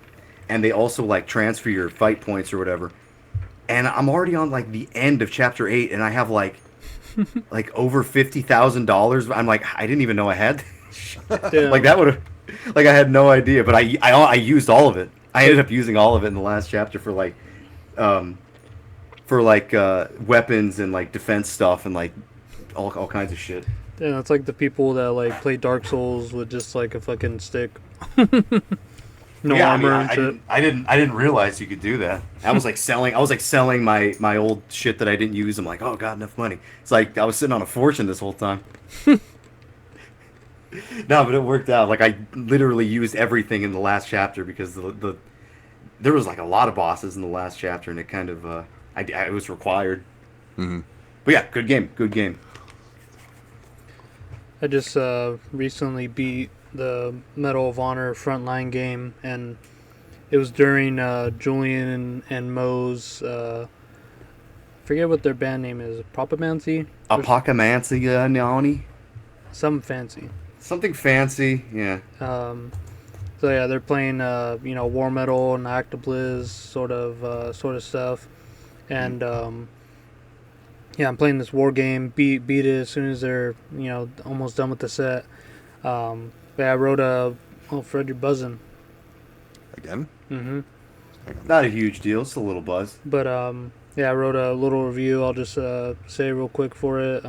Speaker 2: and they also like transfer your fight points or whatever. And I'm already on like the end of chapter 8, and I have like over $50,000. I'm like, I didn't even know I had.
Speaker 1: Damn.
Speaker 2: Like that would have, like I had no idea, but I used all of it. I ended up using all of it in the last chapter for weapons and like defense stuff and like all kinds of shit.
Speaker 1: Yeah, it's like the people that like play Dark Souls with just like a fucking stick. No
Speaker 2: Yeah,
Speaker 1: armor
Speaker 2: I
Speaker 1: and
Speaker 2: mean,
Speaker 1: shit.
Speaker 2: I didn't realize you could do that. I was like selling my old shit that I didn't use. I'm like, oh god, enough money. It's like I was sitting on a fortune this whole time. No, but it worked out. Like I literally used everything in the last chapter because there was like a lot of bosses in the last chapter, and it kind of it was required.
Speaker 3: Mm-hmm.
Speaker 2: But yeah, good game, good game.
Speaker 1: I just recently beat the Medal of Honor frontline game, and it was during Julian and Mo's. Forget what their band name is. Propamancy?
Speaker 2: Apocamancy, Nani?
Speaker 1: Some fancy.
Speaker 2: Something fancy, yeah.
Speaker 1: So yeah, they're playing war metal and Octobliz sort of stuff, and yeah, I'm playing this war game. Beat it as soon as they're almost done with the set. But yeah, I wrote Fred, you're buzzing.
Speaker 3: Again?
Speaker 1: Mm-hmm.
Speaker 2: Not a huge deal, it's a little buzz.
Speaker 1: But yeah, I wrote a little review. I'll just say real quick for it.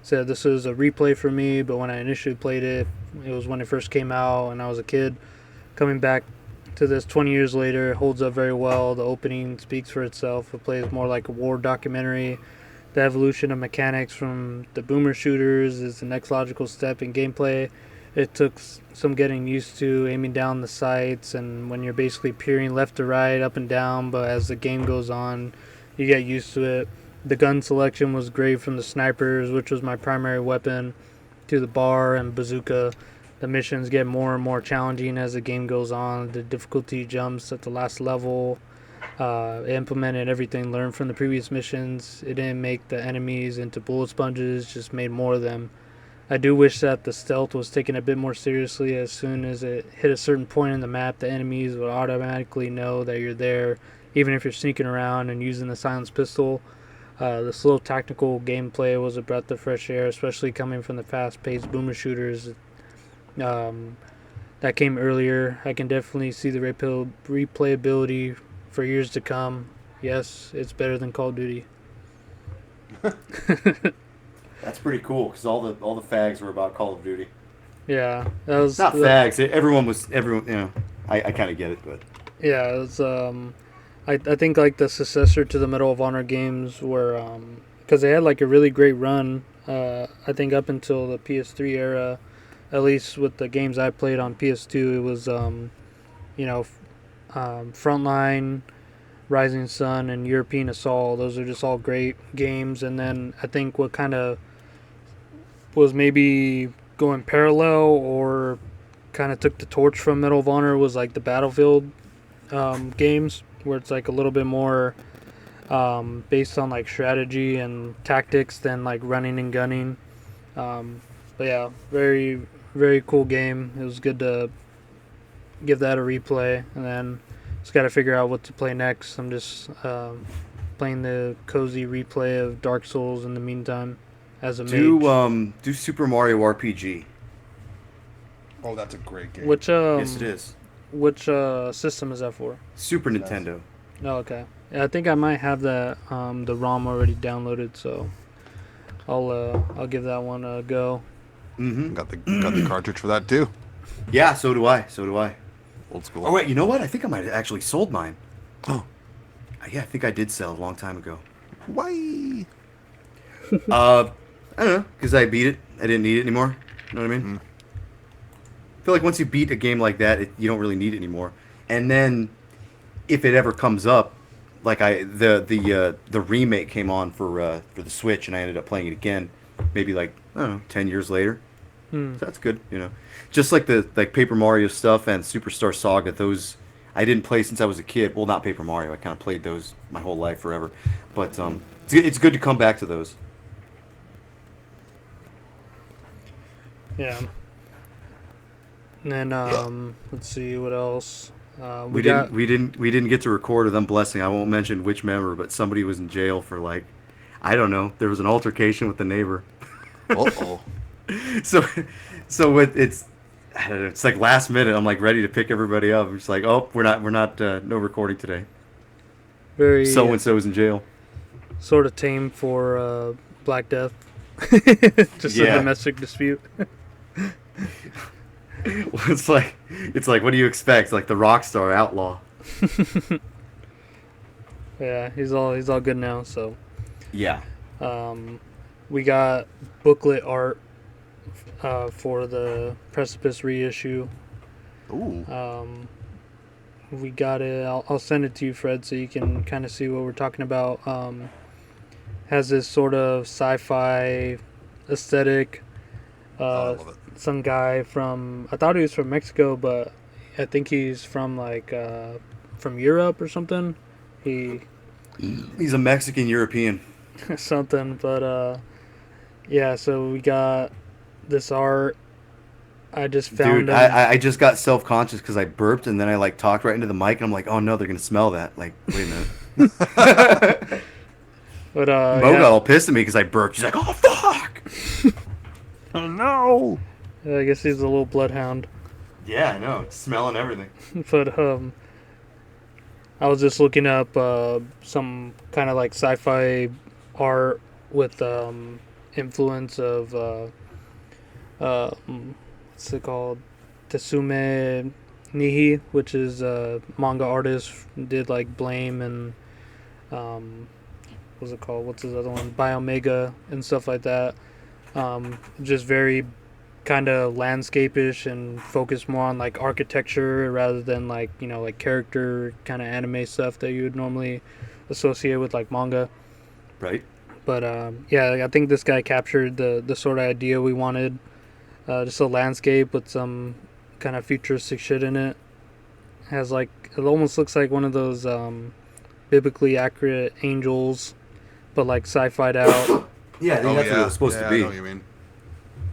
Speaker 1: Said this is a replay for me, but when I initially played it, it was when it first came out and I was a kid. Coming back to this 20 years later, it holds up very well. The opening speaks for itself. It plays more like a war documentary. The evolution of mechanics from the boomer shooters is the next logical step in gameplay. It took some getting used to aiming down the sights, and when you're basically peering left to right, up and down, but as the game goes on, you get used to it. The gun selection was great, from the snipers, which was my primary weapon, to the bar and bazooka. The missions get more and more challenging as the game goes on. The difficulty jumps at the last level. It implemented everything learned from the previous missions. It didn't make the enemies into bullet sponges, just made more of them. I do wish that the stealth was taken a bit more seriously. As soon as it hit a certain point in the map, the enemies would automatically know that you're there, even if you're sneaking around and using the silenced pistol. The slow tactical gameplay was a breath of fresh air, especially coming from the fast-paced boomer shooters that came earlier. I can definitely see the replayability for years to come. Yes, it's better than Call of Duty.
Speaker 2: That's pretty cool because all the fags were about Call of Duty.
Speaker 1: Yeah, that was
Speaker 2: Not fags. Everyone. You know, I kind of get it, but
Speaker 1: yeah, it was I think like the successor to the Medal of Honor games were because they had like a really great run. I think up until the PS3 era, at least with the games I played on PS2, it was you know, Frontline, Rising Sun, and European Assault. Those are just all great games. And then I think what kind of was maybe going parallel or kind of took the torch from Medal of Honor was like the Battlefield games, where it's like a little bit more based on like strategy and tactics than like running and gunning. But yeah, very very cool game. It was good to give that a replay, and then just got to figure out what to play next. I'm just playing the cozy replay of Dark Souls in the meantime as a mage.
Speaker 2: do Super Mario RPG.
Speaker 3: Oh, that's a great game.
Speaker 1: Which
Speaker 2: Yes, it is.
Speaker 1: which system is that for?
Speaker 2: Super Nintendo.
Speaker 1: Oh, okay. Yeah, I think I might have that the ROM already downloaded, so I'll give that one a go.
Speaker 2: Mm-hmm.
Speaker 3: Got the cartridge for that too.
Speaker 2: Yeah, so do I. So do I.
Speaker 3: Old school.
Speaker 2: Oh wait, you know what? I think I might have actually sold mine.
Speaker 3: Oh,
Speaker 2: Yeah, I think I did sell a long time ago.
Speaker 3: why?
Speaker 2: I don't know, because I beat it. I didn't need it anymore. You know what I mean? I feel like once you beat a game like that, you don't really need it anymore. And then, if it ever comes up, like the remake came on for the Switch, and I ended up playing it again, maybe like I don't know, 10 years later. So that's good, you know. Just like the Paper Mario stuff and Superstar Saga, those I didn't play since I was a kid. Well, not Paper Mario. I kind of played those my whole life forever. But it's good to come back to those.
Speaker 1: Yeah. And then let's see what else.
Speaker 2: We didn't get to record with them blessing. I won't mention which member, but somebody was in jail for like, I don't know. There was an altercation with the neighbor.
Speaker 3: Uh-oh.
Speaker 2: So it's I don't know, it's like last minute. I'm like ready to pick everybody up. I'm just like, oh, we're not no recording today.
Speaker 1: Very
Speaker 2: So and so's in jail.
Speaker 1: sort of tame for Black Death. Just a
Speaker 2: Yeah.
Speaker 1: domestic dispute.
Speaker 2: It's like what do you expect? Like the rock star outlaw.
Speaker 1: Yeah, he's all good now. So
Speaker 2: Yeah.
Speaker 1: we got booklet art for the Precipice reissue.
Speaker 3: Ooh.
Speaker 1: We got it. I'll send it to you, Fred, so you can kind of see what we're talking about. Has this sort of sci-fi aesthetic.
Speaker 3: I love it.
Speaker 1: Some guy from, I thought he was from Mexico, but I think he's from like from Europe or something.
Speaker 2: He's a Mexican European.
Speaker 1: Something, but yeah. So we got this art. I just found
Speaker 2: Dude,
Speaker 1: him.
Speaker 2: I just got self-conscious because I burped and then I like talked right into the mic and I'm like, oh no, they're gonna smell that. Like, wait a minute.
Speaker 1: But
Speaker 2: Mo got
Speaker 1: yeah,
Speaker 2: all pissed at me because I burped. He's like, oh fuck.
Speaker 3: Oh no!
Speaker 1: I guess he's a little bloodhound.
Speaker 2: Yeah, I know. It's smelling everything.
Speaker 1: But I was just looking up some kind of like sci-fi art with influence of what's it called, Tsume Nihi, which is a manga artist, did like Blame and what's it called? What's his other one? Biomega and stuff like that. Just very kind of landscape-ish and focused more on like architecture rather than like, you know, like character kind of anime stuff that you would normally associate with like manga.
Speaker 2: Right?
Speaker 1: But yeah, I think this guy captured the sort of idea we wanted. Just a landscape with some kind of futuristic shit in it. Has like, it almost looks like one of those biblically accurate angels, but like sci-fi'd out.
Speaker 2: Yeah, I think that's what it was supposed to
Speaker 3: I
Speaker 2: be.
Speaker 3: know what you mean.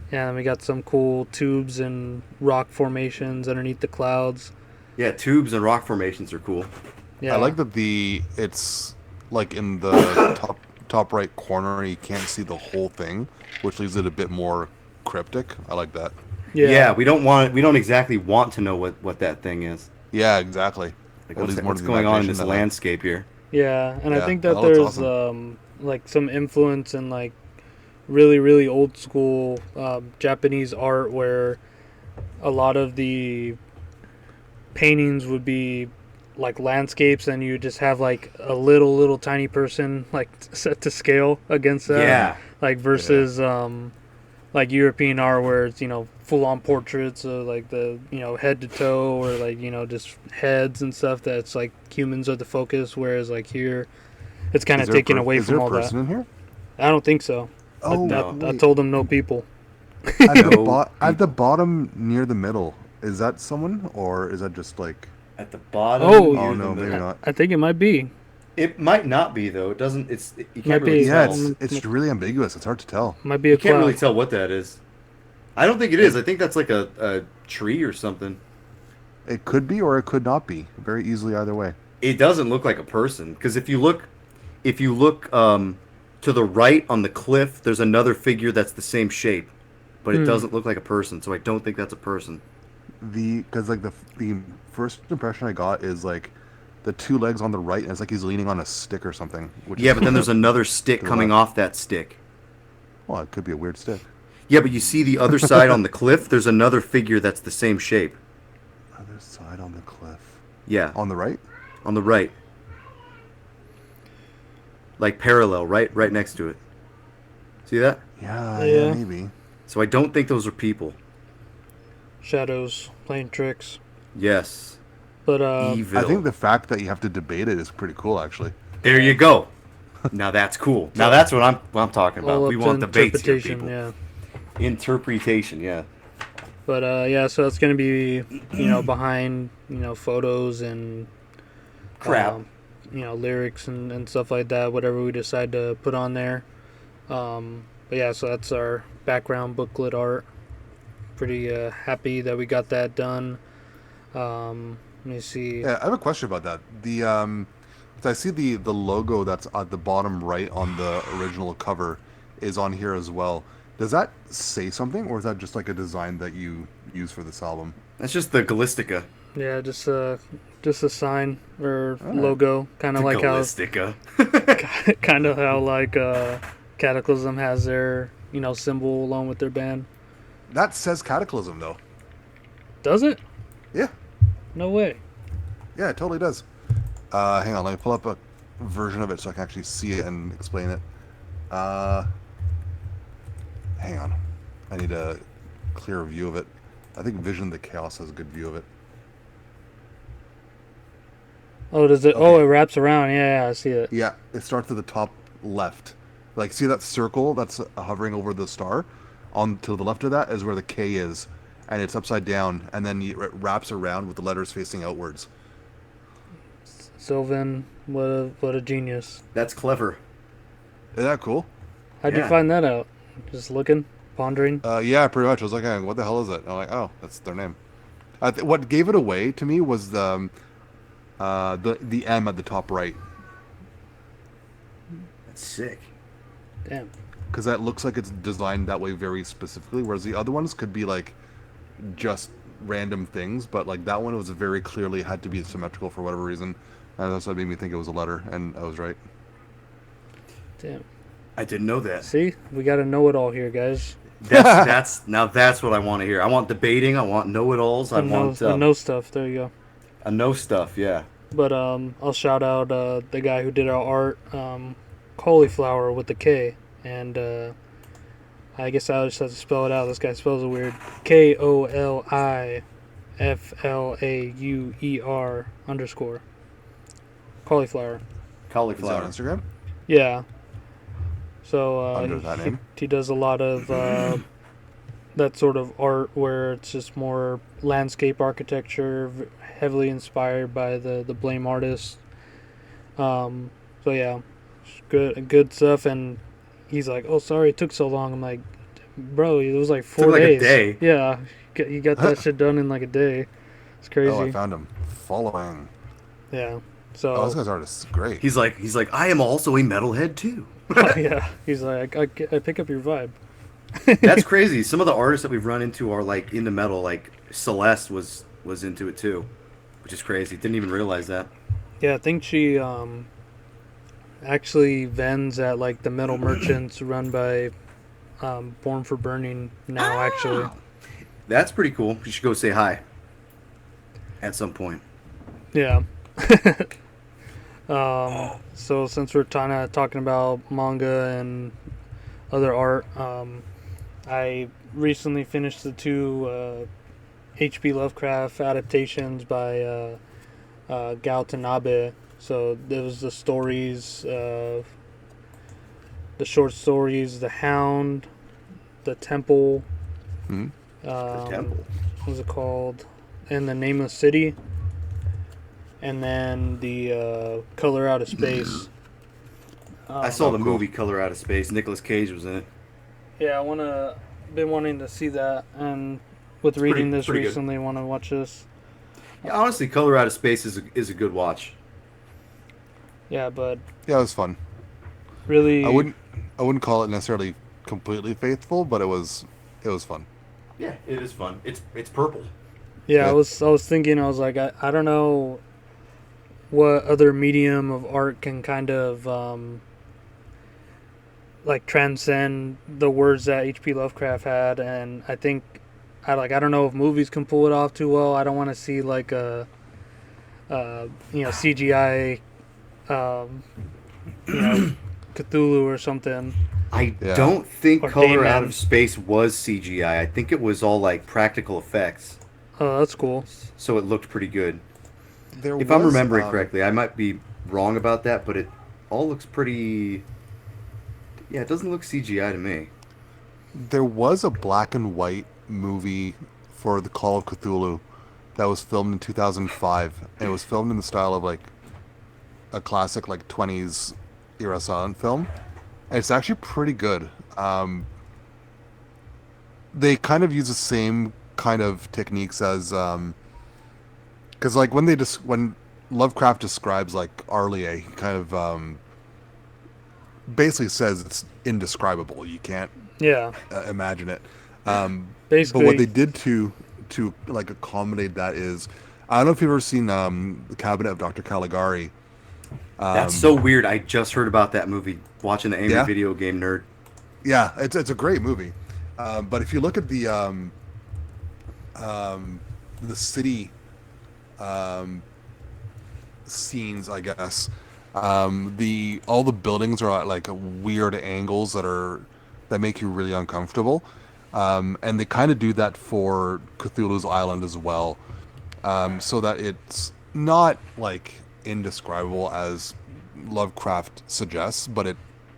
Speaker 1: Yeah, and we got some cool tubes and rock formations underneath the clouds.
Speaker 2: Yeah, tubes and rock formations are cool.
Speaker 1: Yeah,
Speaker 3: I like that it's like in the top right corner you can't see the whole thing, which leaves it a bit more cryptic. I like that.
Speaker 2: Yeah, we don't exactly want to know what that thing is.
Speaker 3: Yeah, exactly.
Speaker 2: Like
Speaker 3: It leaves more
Speaker 2: what's
Speaker 3: to the
Speaker 2: going on in
Speaker 3: imagination
Speaker 2: this
Speaker 3: than
Speaker 2: landscape here.
Speaker 1: Yeah, and I
Speaker 3: Yeah,
Speaker 1: think that
Speaker 3: that looks
Speaker 1: there's
Speaker 3: awesome.
Speaker 1: like some influence in like really really old school Japanese art where a lot of the paintings would be like landscapes, and you just have like a little tiny person like set to scale against that.
Speaker 2: Yeah.
Speaker 1: Like versus like European art where it's, you know, full on portraits of like the, you know, head to toe, or like, you know, just heads and stuff that's like humans are the focus, whereas like here it's kind of taken away from all that.
Speaker 3: Is there a person in here?
Speaker 1: I don't think so.
Speaker 3: Oh,
Speaker 1: I told them no people.
Speaker 3: At the bottom near the middle, is that someone, or is that just like...
Speaker 2: At the bottom.
Speaker 3: Oh no, maybe not.
Speaker 1: I think it might be.
Speaker 2: It might not be though. It doesn't. You
Speaker 1: Might
Speaker 2: can't
Speaker 1: be.
Speaker 2: really
Speaker 3: Yeah,
Speaker 2: tell.
Speaker 3: it's really ambiguous. It's hard to tell.
Speaker 1: Might be a
Speaker 2: You can't
Speaker 1: cloud.
Speaker 2: really tell what that is. I don't think it is. I think that's like a tree or something.
Speaker 3: It could be, or it could not be. Very easily either way.
Speaker 2: It doesn't look like a person, because if you look to the right on the cliff, there's another figure that's the same shape, but it doesn't look like a person. So I don't think that's a person.
Speaker 3: Because like the first impression I got is like the two legs on the right, and it's like he's leaning on a stick or something.
Speaker 2: Yeah, but then there's another stick coming off that stick.
Speaker 3: Well, it could be a weird stick.
Speaker 2: Yeah, but you see the other side on the cliff. There's another figure that's the same shape.
Speaker 3: Other side on the cliff.
Speaker 2: Yeah,
Speaker 3: On the right?
Speaker 2: on the right, like parallel, right next to it. See that?
Speaker 3: Yeah, maybe.
Speaker 2: So I don't think those are people.
Speaker 1: Shadows playing tricks.
Speaker 2: Yes.
Speaker 1: But
Speaker 2: Evil.
Speaker 3: I think the fact that you have to debate it is pretty cool, actually.
Speaker 2: There you go. Now that's cool. Now that's what I'm talking about.
Speaker 1: all
Speaker 2: We
Speaker 1: up
Speaker 2: want
Speaker 1: to
Speaker 2: debates here,
Speaker 1: interpretation,
Speaker 2: people.
Speaker 1: yeah.
Speaker 2: Interpretation, yeah.
Speaker 1: But yeah, so it's gonna be, you know, behind, you know, photos and
Speaker 2: Crap.
Speaker 1: you know, lyrics and stuff like that, whatever we decide to put on there. But yeah, so that's our background booklet art. Pretty happy that we got that done. Let me see.
Speaker 3: Yeah, I have a question about that. I see the logo that's at the bottom right on the original cover is on here as well. Does that say something, or is that just like a design that you use for this album?
Speaker 2: That's just the Gallistica.
Speaker 1: Yeah, just a sign or logo, kind of like
Speaker 2: Gallistica.
Speaker 1: how, kind of how like Cataclysm has their, you know, symbol along with their band.
Speaker 3: That says Cataclysm, though.
Speaker 1: Does it?
Speaker 3: Yeah.
Speaker 1: No way.
Speaker 3: Yeah, it totally does. Hang on, let me pull up a version of it so I can actually see it and explain it. Hang on. I need a clearer view of it. I think Vision of the Chaos has a good view of it.
Speaker 1: Oh, does it?
Speaker 3: Okay.
Speaker 1: Oh, it wraps around. Yeah, I see it.
Speaker 3: Yeah, it starts at the top left. Like, see that circle that's hovering over the star? On to the left of that is where the K is, and it's upside down, and then it wraps around with the letters facing outwards.
Speaker 1: Sylvan, what a genius.
Speaker 2: That's clever.
Speaker 3: Isn't that cool?
Speaker 1: How'd you
Speaker 2: Yeah.
Speaker 1: find that out? Just looking, pondering.
Speaker 3: Yeah, pretty much. I was like, hey, what the hell is it? And I'm like, oh, that's their name. What gave it away to me was the M at the top right,
Speaker 2: That's sick.
Speaker 1: Damn.
Speaker 3: because that looks like it's designed that way very specifically, whereas the other ones could be like just random things, but like that one was very clearly had to be symmetrical for whatever reason, and that's what made me think it was a letter, and I was right.
Speaker 1: Damn.
Speaker 2: I didn't know that.
Speaker 1: See, we got to know it all here, guys.
Speaker 2: That's what I want to hear. I want debating. I want know-it-alls. I want
Speaker 1: know stuff. There you go.
Speaker 2: a know stuff. Yeah.
Speaker 1: But I'll shout out the guy who did our art, cauliflower with the K, and I guess I just have to spell it out. This guy spells it weird. KOLIFLAUER _ cauliflower.
Speaker 3: Is that
Speaker 2: Cauliflower.
Speaker 3: on Instagram?
Speaker 1: Yeah. So
Speaker 3: Under that name?
Speaker 1: he does a lot of that sort of art where it's just more landscape architecture, heavily inspired by the Blame artist. So yeah, good stuff. And he's like, "Oh, sorry it took so long." I'm like, "Bro, it was like 4
Speaker 2: Took like a
Speaker 1: days."
Speaker 2: day.
Speaker 1: Yeah, you got that shit done in like a day. It's crazy.
Speaker 3: Oh, I found him. Following.
Speaker 1: Yeah. So
Speaker 3: Oh, this guy's artist is great.
Speaker 2: He's like, I am also a metalhead too.
Speaker 1: yeah, he's like, I pick up your vibe.
Speaker 2: That's crazy. Some of the artists that we've run into are like into metal. Like Celeste was into it too, which is crazy. Didn't even realize that.
Speaker 1: Yeah, I think she actually vends at like the metal merchants run by Born for Burning now. Actually,
Speaker 2: That's pretty cool. You should go say hi at some point.
Speaker 1: Yeah. So since we're kind of talking about manga and other art, I recently finished the two H.P. Lovecraft adaptations by Tanabe. So there was the stories, the short stories, The Hound, The Temple.
Speaker 3: Hmm?
Speaker 2: The Temple.
Speaker 1: What was it called? And The Nameless City. And then the Color Out of Space.
Speaker 2: I saw the
Speaker 3: cool.
Speaker 2: movie Color Out of Space. Nicolas Cage was in it.
Speaker 1: Yeah, been wanting to see that, and with reading this
Speaker 2: pretty good.
Speaker 1: recently, want to watch this.
Speaker 2: Yeah, honestly, Color Out of Space is a good watch.
Speaker 1: Yeah, but
Speaker 3: Yeah, it was fun.
Speaker 1: really,
Speaker 3: I wouldn't call it necessarily completely faithful, but it was fun.
Speaker 2: Yeah, it is fun. It's purple.
Speaker 1: yeah,
Speaker 3: Yeah.
Speaker 1: I was thinking, I was like, I don't know what other medium of art can kind of like transcend the words that H.P. Lovecraft had, and I think I don't know if movies can pull it off too well. I don't want to see like a CGI Cthulhu or something.
Speaker 2: I
Speaker 3: Yeah.
Speaker 2: don't think
Speaker 1: Or
Speaker 2: Color Out
Speaker 1: Dayman.
Speaker 2: of Space was CGI. I think it was all like practical effects.
Speaker 1: Oh, that's cool.
Speaker 2: So it looked pretty good.
Speaker 3: There
Speaker 2: If I'm
Speaker 3: was,
Speaker 2: remembering correctly, I might be wrong about that, but it all looks pretty. Yeah, it doesn't look CGI to me.
Speaker 3: There was a black and white movie for The Call of Cthulhu that was filmed in 2005, and it was filmed in the style of like a classic like 20s era silent film. And it's actually pretty good. They kind of use the same kind of techniques as because like when Lovecraft describes like Arlie, he kind of basically says it's indescribable. You can't
Speaker 1: Yeah,
Speaker 3: imagine it. But
Speaker 1: basically.
Speaker 3: what they did to like accommodate that is, I don't know if you've ever seen the Cabinet of Dr. Caligari.
Speaker 2: That's so weird. I just heard about that movie watching the Angry
Speaker 3: Yeah?
Speaker 2: Video Game Nerd.
Speaker 3: Yeah, it's a great movie. But if you look at the city scenes, I guess all the buildings are at like weird angles that make you really uncomfortable, and they kind of do that for Cthulhu's Island as well, so that it's not like indescribable as Lovecraft suggests, but it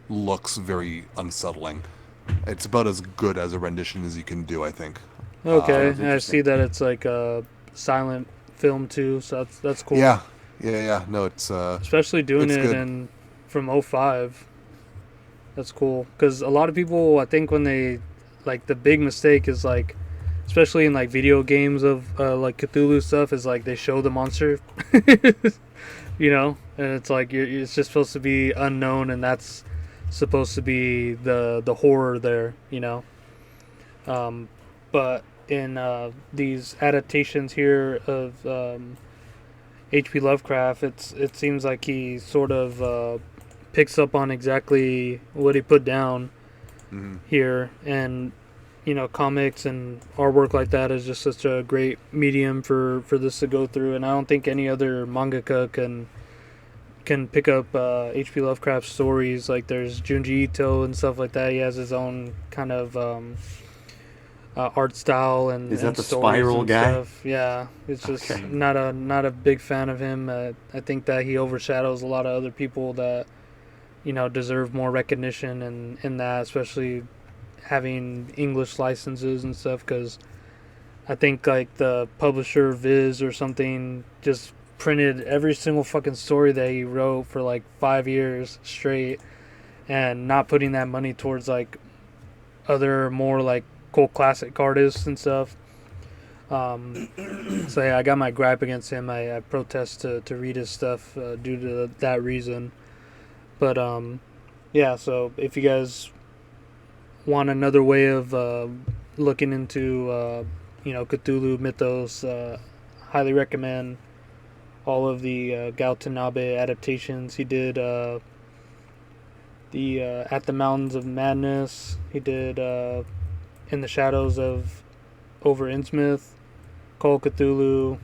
Speaker 3: looks very unsettling. It's about as good as a rendition as you can do, I think.
Speaker 1: Okay,
Speaker 2: Sounds
Speaker 1: and I see
Speaker 2: interesting.
Speaker 1: that it's like a silent film too, so that's cool.
Speaker 3: Yeah, yeah. No, it's
Speaker 1: Especially doing
Speaker 3: It's
Speaker 1: it
Speaker 3: good.
Speaker 1: from '05. That's cool, because a lot of people, I think, when they like, the big mistake is like, especially in like video games of like Cthulhu stuff, is like they show the monster, and it's like it's just supposed to be unknown, and that's supposed to be the horror there. But in these adaptations here of H.P. Lovecraft, it seems like he sort of picks up on exactly what he put down
Speaker 3: mhm.
Speaker 1: here, and comics and artwork like that is just such a great medium for this to go through, and I don't think any other mangaka can pick up H.P. Lovecraft stories. Like there's Junji Ito and stuff like that. He has his own kind of art style and
Speaker 2: Is that
Speaker 1: and
Speaker 2: the
Speaker 1: stories
Speaker 2: Spiral
Speaker 1: and
Speaker 2: guy?
Speaker 1: stuff. Yeah, it's just
Speaker 2: Okay.
Speaker 1: not a big fan of him. I think that he overshadows a lot of other people that deserve more recognition in that, especially having English licenses and stuff, because I think like the publisher Viz or something just printed every single fucking story that he wrote for like 5 years straight, and not putting that money towards like other more like cult classic artists and stuff. So yeah, I got my gripe against him. I protest to read his stuff due to that reason. But yeah, so if you guys want another way of looking into Cthulhu mythos, highly recommend all of the Tanabe adaptations. He did the At the Mountains of Madness. He did In the Shadows of Over Innsmouth, Call of Cthulhu,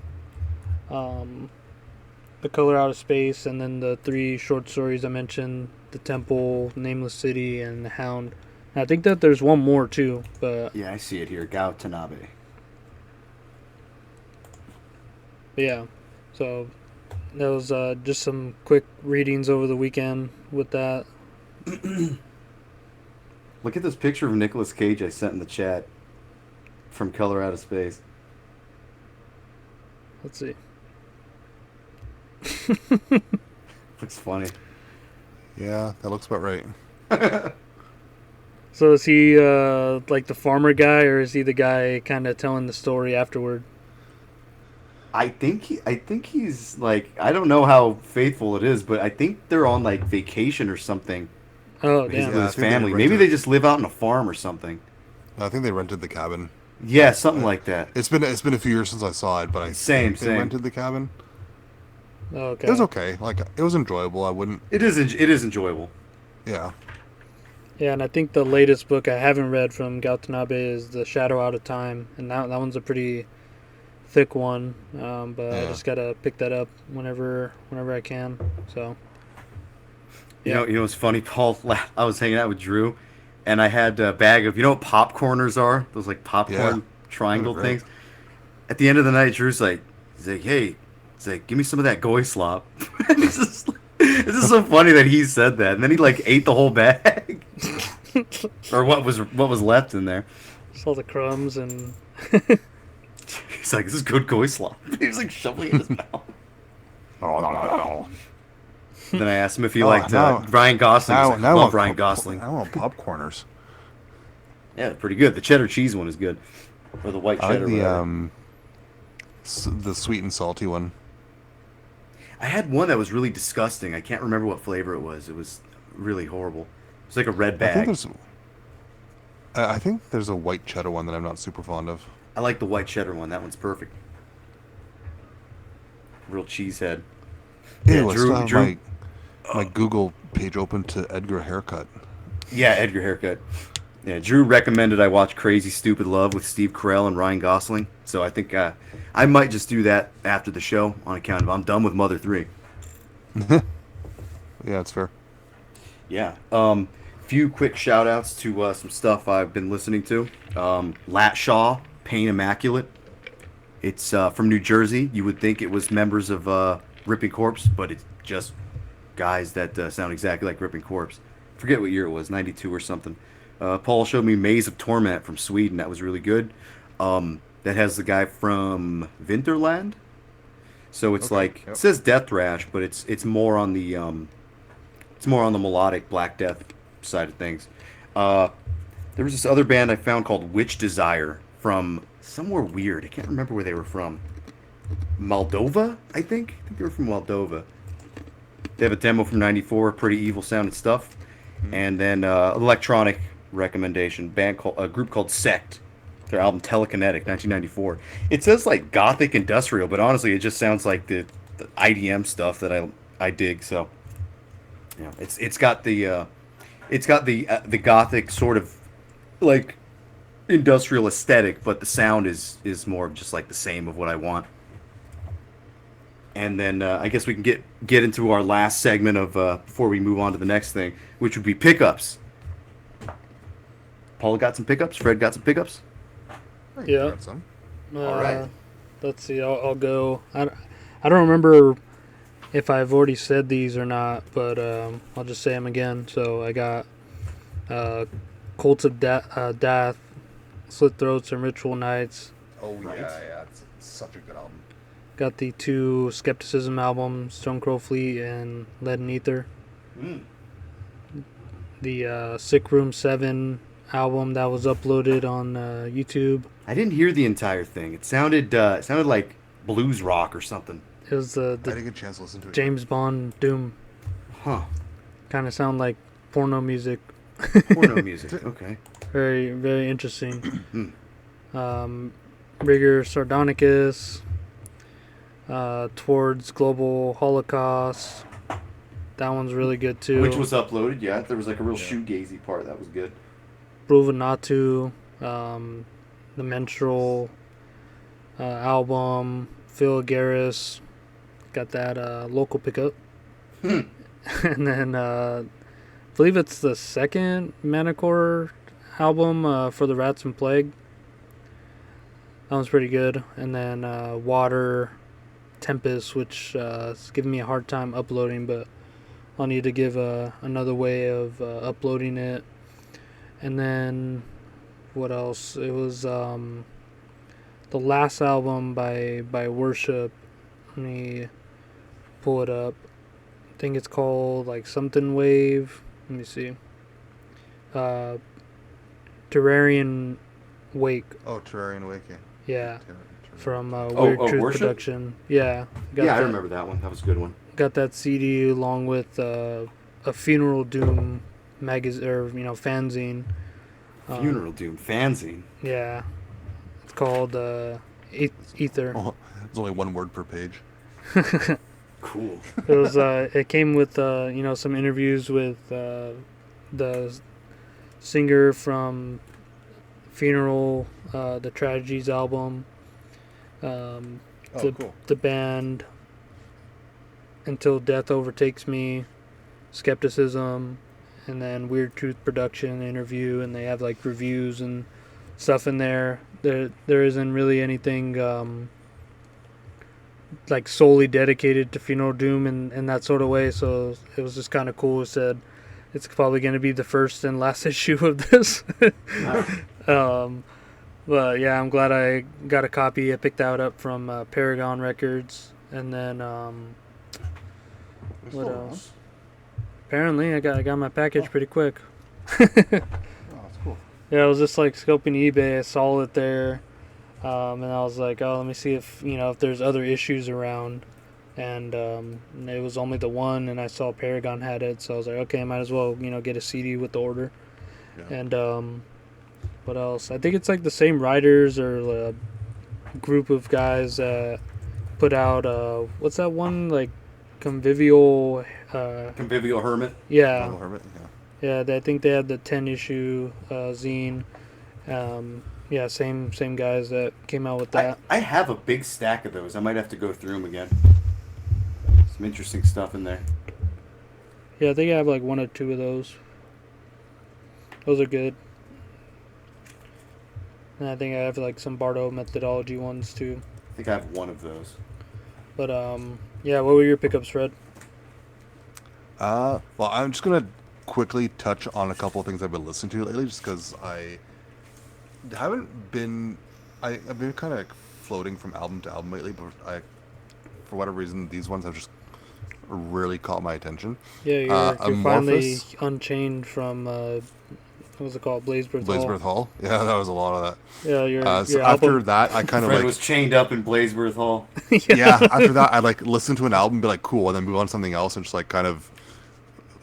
Speaker 1: The Color Out of Space, and then the 3 short stories I mentioned, The Temple, Nameless City, and The Hound. And I think that there's one more too, but
Speaker 2: Yeah, I see it here. Gautanabe.
Speaker 1: yeah. So that was just some quick readings over the weekend with that.
Speaker 2: Look at this picture of Nicolas Cage I sent in the chat from Color Out of Space.
Speaker 1: Let's see.
Speaker 2: Looks funny.
Speaker 3: Yeah, that looks about right.
Speaker 1: So is he like the farmer guy, or is he the guy kind of telling the story afterward?
Speaker 2: I think he's like, I don't know how faithful it is, but I think they're on like vacation or something.
Speaker 1: Oh,
Speaker 2: With
Speaker 1: damn.
Speaker 2: his
Speaker 3: Yeah, I think they
Speaker 2: family.
Speaker 3: rented
Speaker 2: Maybe
Speaker 3: it.
Speaker 2: they just live out on a farm or something.
Speaker 3: I think they rented the cabin.
Speaker 2: Yeah, something like that.
Speaker 3: It's been a few years since I saw it, but I
Speaker 2: Same,
Speaker 3: think they
Speaker 2: same.
Speaker 3: rented the cabin.
Speaker 1: Okay.
Speaker 3: It was okay. Like, it was enjoyable. I wouldn't.
Speaker 2: It is enjoyable.
Speaker 3: Yeah.
Speaker 1: Yeah, and I think the latest book I haven't read from Gautanabe is The Shadow Out of Time, and that one's a pretty thick one. But I
Speaker 3: Yeah.
Speaker 1: just gotta pick that up whenever I can. So
Speaker 2: You know what's funny, Paul? I was hanging out with Drew, and I had a bag of, you know what popcorners are? Those like popcorn
Speaker 3: Yeah.
Speaker 2: triangle
Speaker 3: They're great.
Speaker 2: things. At the end of the night, Drew's like, hey, give me some of that goy slop. This is so funny that he said that, and then he like ate the whole bag, or what was left in there.
Speaker 1: just all the crumbs and
Speaker 2: He's like, this is good goy slop. He was like shoveling it in his mouth. Then I asked him if he liked Ryan Gosling. He's like, I love Ryan Gosling.
Speaker 3: I want popcorners.
Speaker 2: Yeah, pretty good. The cheddar cheese one is good, or the white
Speaker 3: I
Speaker 2: cheddar.
Speaker 3: like
Speaker 2: whatever.
Speaker 3: the sweet and salty one.
Speaker 2: I had one that was really disgusting. I can't remember what flavor it was. It was really horrible. It's like a red bag.
Speaker 3: I think there's a white cheddar one that I'm not super fond of.
Speaker 2: I like the white cheddar one. That one's perfect. Real cheesehead.
Speaker 3: Ew, I
Speaker 2: Drew-
Speaker 3: still have
Speaker 2: Drew-
Speaker 3: my Google page open to Edgar haircut.
Speaker 2: Yeah, Edgar haircut. Yeah, Drew recommended I watch Crazy Stupid Love with Steve Carell and Ryan Gosling. So I think I might just do that after the show on account of I'm done with Mother 3.
Speaker 3: Yeah, it's fair.
Speaker 2: Yeah. Few quick shout outs to some stuff I've been listening to. Lat Shaw, Pain Immaculate. It's from New Jersey. You would think it was members of Ripping Corpse, but it's just guys that sound exactly like Ripping Corpse. Forget what year it was, 92 or something. Paul showed me Maze of Torment from Sweden. That was really good. That has the guy from Vinterland. So it's like,
Speaker 3: yep.
Speaker 2: it says Death Thrash, but it's more on the melodic Black Death side of things. There was this other band I found called Witch Desire from somewhere weird. I can't remember where they were from. Moldova, I think they were from Moldova. They have a demo from '94, pretty evil sounding stuff. And then electronic recommendation, a group called Sect. Their album Telekinetic, 1994. It says like gothic industrial, but honestly, it just sounds like the IDM stuff that I dig. So, yeah, it's got the gothic sort of like industrial aesthetic, but the sound is more of just like the same of what I want. And then I guess we can get into our last segment of before we move on to the next thing, which would be pickups. Paul got some pickups. Fred got some pickups.
Speaker 1: Yeah.
Speaker 3: Got some.
Speaker 2: All right.
Speaker 1: Let's see. I'll go. I don't remember if I've already said these or not, but I'll just say them again. So I got Cults of Death, Slit Throats, and Ritual Nights.
Speaker 3: Oh
Speaker 2: Right.
Speaker 3: yeah, it's such a good album.
Speaker 1: Got the 2 Skepticism albums, Stone Crow Fleet and Lead and Ether.
Speaker 2: Mm.
Speaker 1: The Sick Room 7 album that was uploaded on YouTube.
Speaker 2: I didn't hear the entire thing. It sounded like blues rock or something.
Speaker 1: It was
Speaker 3: I
Speaker 1: the
Speaker 3: didn't get a chance to listen to it.
Speaker 1: James Bond Doom.
Speaker 2: Huh.
Speaker 1: Kind of sound like porno music.
Speaker 2: Porno music. Okay.
Speaker 1: Very, very interesting. Rigor Sardonicus. Towards Global Holocaust. That one's really good too.
Speaker 2: Which was uploaded, yeah. There was like a real shoegazy part that was good.
Speaker 1: Bruvanatu. the Menstrual album. Phil Garris got that local pickup. And then I believe it's the second Manicore album for the Rats and Plague. That one's pretty good. And then Water Tempest, which is giving me a hard time uploading, but I'll need to give another way of uploading it. And then what else? It was the last album by Worship. Let me pull it up. I think it's called like something Wave. Let me see. Terrarian Wake.
Speaker 3: Oh, Terrarian Waking.
Speaker 1: Yeah. From
Speaker 2: Oh,
Speaker 1: Weird Truth
Speaker 2: Worship?
Speaker 1: Production. Yeah.
Speaker 2: Yeah, I remember that one. That was a good one.
Speaker 1: Got that CD along with a Funeral Doom magazine or fanzine.
Speaker 2: Funeral Doom fanzine.
Speaker 1: Yeah. It's called Ether.
Speaker 3: Oh, there's only one word per page.
Speaker 2: Cool.
Speaker 1: It was it came with some interviews with the singer from Funeral, the Tragedies album,
Speaker 3: Cool.
Speaker 1: the band Until Death Overtakes Me, Skepticism, and then Weird Truth Production interview, and they have like reviews and stuff in there. There isn't really anything like solely dedicated to Funeral Doom in that sort of way, so it was just kind of cool. It said it's probably going to be the first and last issue of this. But yeah, I'm glad I got a copy. I picked that up from Paragon Records, and then what else? Apparently, I got my package pretty quick.
Speaker 3: Oh, that's cool.
Speaker 1: Yeah, I was just like scoping eBay. I saw it there, and I was like, oh, let me see if if there's other issues around. And it was only the one, and I saw Paragon had it, so I was like, okay, I might as well get a CD with the order.
Speaker 3: Yeah.
Speaker 1: And what else? I think it's like the same writers or a group of guys that put out what's that one, like Convivial
Speaker 2: Convivial Hermit.
Speaker 1: yeah.
Speaker 3: Little Hermit, yeah.
Speaker 1: Yeah, I think they had the 10-issue zine. Yeah, same guys that came out with that.
Speaker 2: I have a big stack of those. I might have to go through them again. Some interesting stuff in there.
Speaker 1: Yeah, I think I have like one or two of those. Those are good. And I think I have like some Bardo methodology ones too.
Speaker 2: I think I have one of those.
Speaker 1: But yeah, what were your pickups, Fred?
Speaker 3: Well, I'm just gonna quickly touch on a couple of things I've been listening to lately, just because I've been kind of floating from album to album lately, but for whatever reason, these ones have just really caught my attention.
Speaker 1: Yeah, you're finally
Speaker 3: Amorphous.
Speaker 1: unchained from what was it called, Blazebirth Hall.
Speaker 3: Blazebirth Hall. Yeah, that was a lot of that.
Speaker 1: Yeah, your
Speaker 3: So
Speaker 1: your
Speaker 3: after
Speaker 1: album.
Speaker 3: that, I kind of
Speaker 2: Fred
Speaker 3: like
Speaker 2: was chained up in Blazebirth Hall.
Speaker 3: yeah. After that, I like listen to an album, and be like cool, and then move on to something else, and just like kind of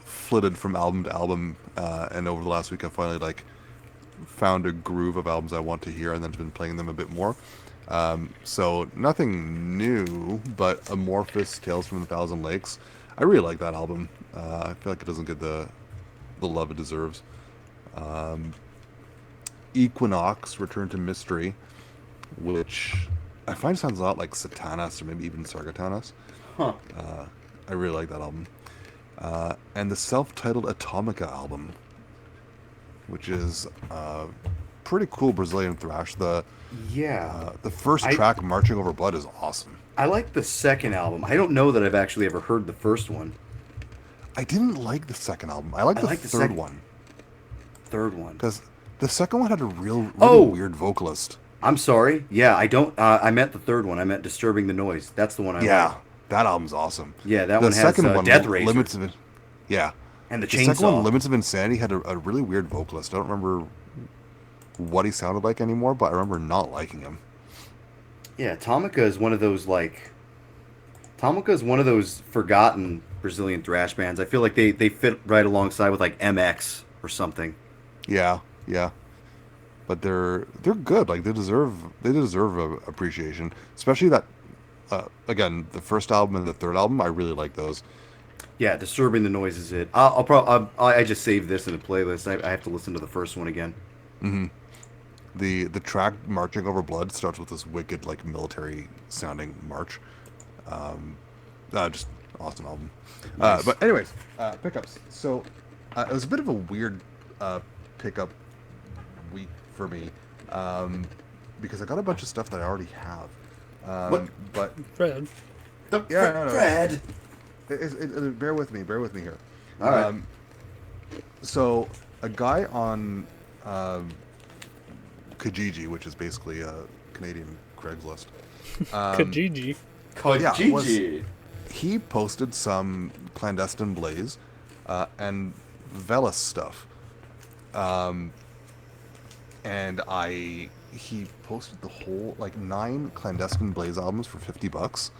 Speaker 3: flitted from album to album. And over the last week, I finally like found a groove of albums I want to hear, and then been playing them a bit more. So nothing new, but Amorphous Tales from the Thousand Lakes. I really like that album. I feel like it doesn't get the love it deserves. Equinox Return to Mystery, which I find sounds a lot like Satanas or maybe even Sargatanas.
Speaker 2: Huh.
Speaker 3: I really like that album. And the self-titled Atomica album, which is pretty cool Brazilian thrash. The first track, Marching Over Blood, is awesome.
Speaker 2: I like the second album. I don't know that I've actually ever heard the first one.
Speaker 3: I didn't like the second album. I like the third one.
Speaker 2: Third one.
Speaker 3: Because the second one had a really
Speaker 2: Oh!
Speaker 3: weird vocalist.
Speaker 2: I'm sorry. Yeah, I don't. I meant the third one. I meant Disturbing the Noise. That's the one I
Speaker 3: Yeah,
Speaker 2: like.
Speaker 3: that album's awesome.
Speaker 2: Yeah, that
Speaker 3: The
Speaker 2: one has
Speaker 3: second one,
Speaker 2: Death Razor.
Speaker 3: Limits of yeah.
Speaker 2: And the
Speaker 3: The second one,
Speaker 2: chainsaw.
Speaker 3: Limits of Insanity, had a really weird vocalist. I don't remember what he sounded like anymore, but I remember not liking him.
Speaker 2: Yeah, Atomica is one of those forgotten Brazilian thrash bands. I feel like they fit right alongside with like MX or something.
Speaker 3: Yeah. But they're good. Like they deserve appreciation, especially that. Again, the first album and the third album, I really like those.
Speaker 2: Yeah, Disturbing the Noise is it. I just saved this in a playlist. I have to listen to the first one again.
Speaker 3: Mm-hmm. The track "Marching Over Blood" starts with this wicked, like, military sounding march. Just awesome album.
Speaker 2: Nice.
Speaker 3: But anyways, pickups. So it was a bit of a weird pickup week for me, because I got a bunch of stuff that I already have.
Speaker 2: What?
Speaker 3: But
Speaker 1: Fred.
Speaker 3: no.
Speaker 2: Fred.
Speaker 3: Bear with me here.
Speaker 2: All right.
Speaker 3: So a guy on Kijiji, which is basically a Canadian Craigslist.
Speaker 1: Kijiji.
Speaker 2: Kijiji.
Speaker 3: He posted some clandestine blaze and Velas stuff. And he posted the whole, like, 9 clandestine blaze albums for $50.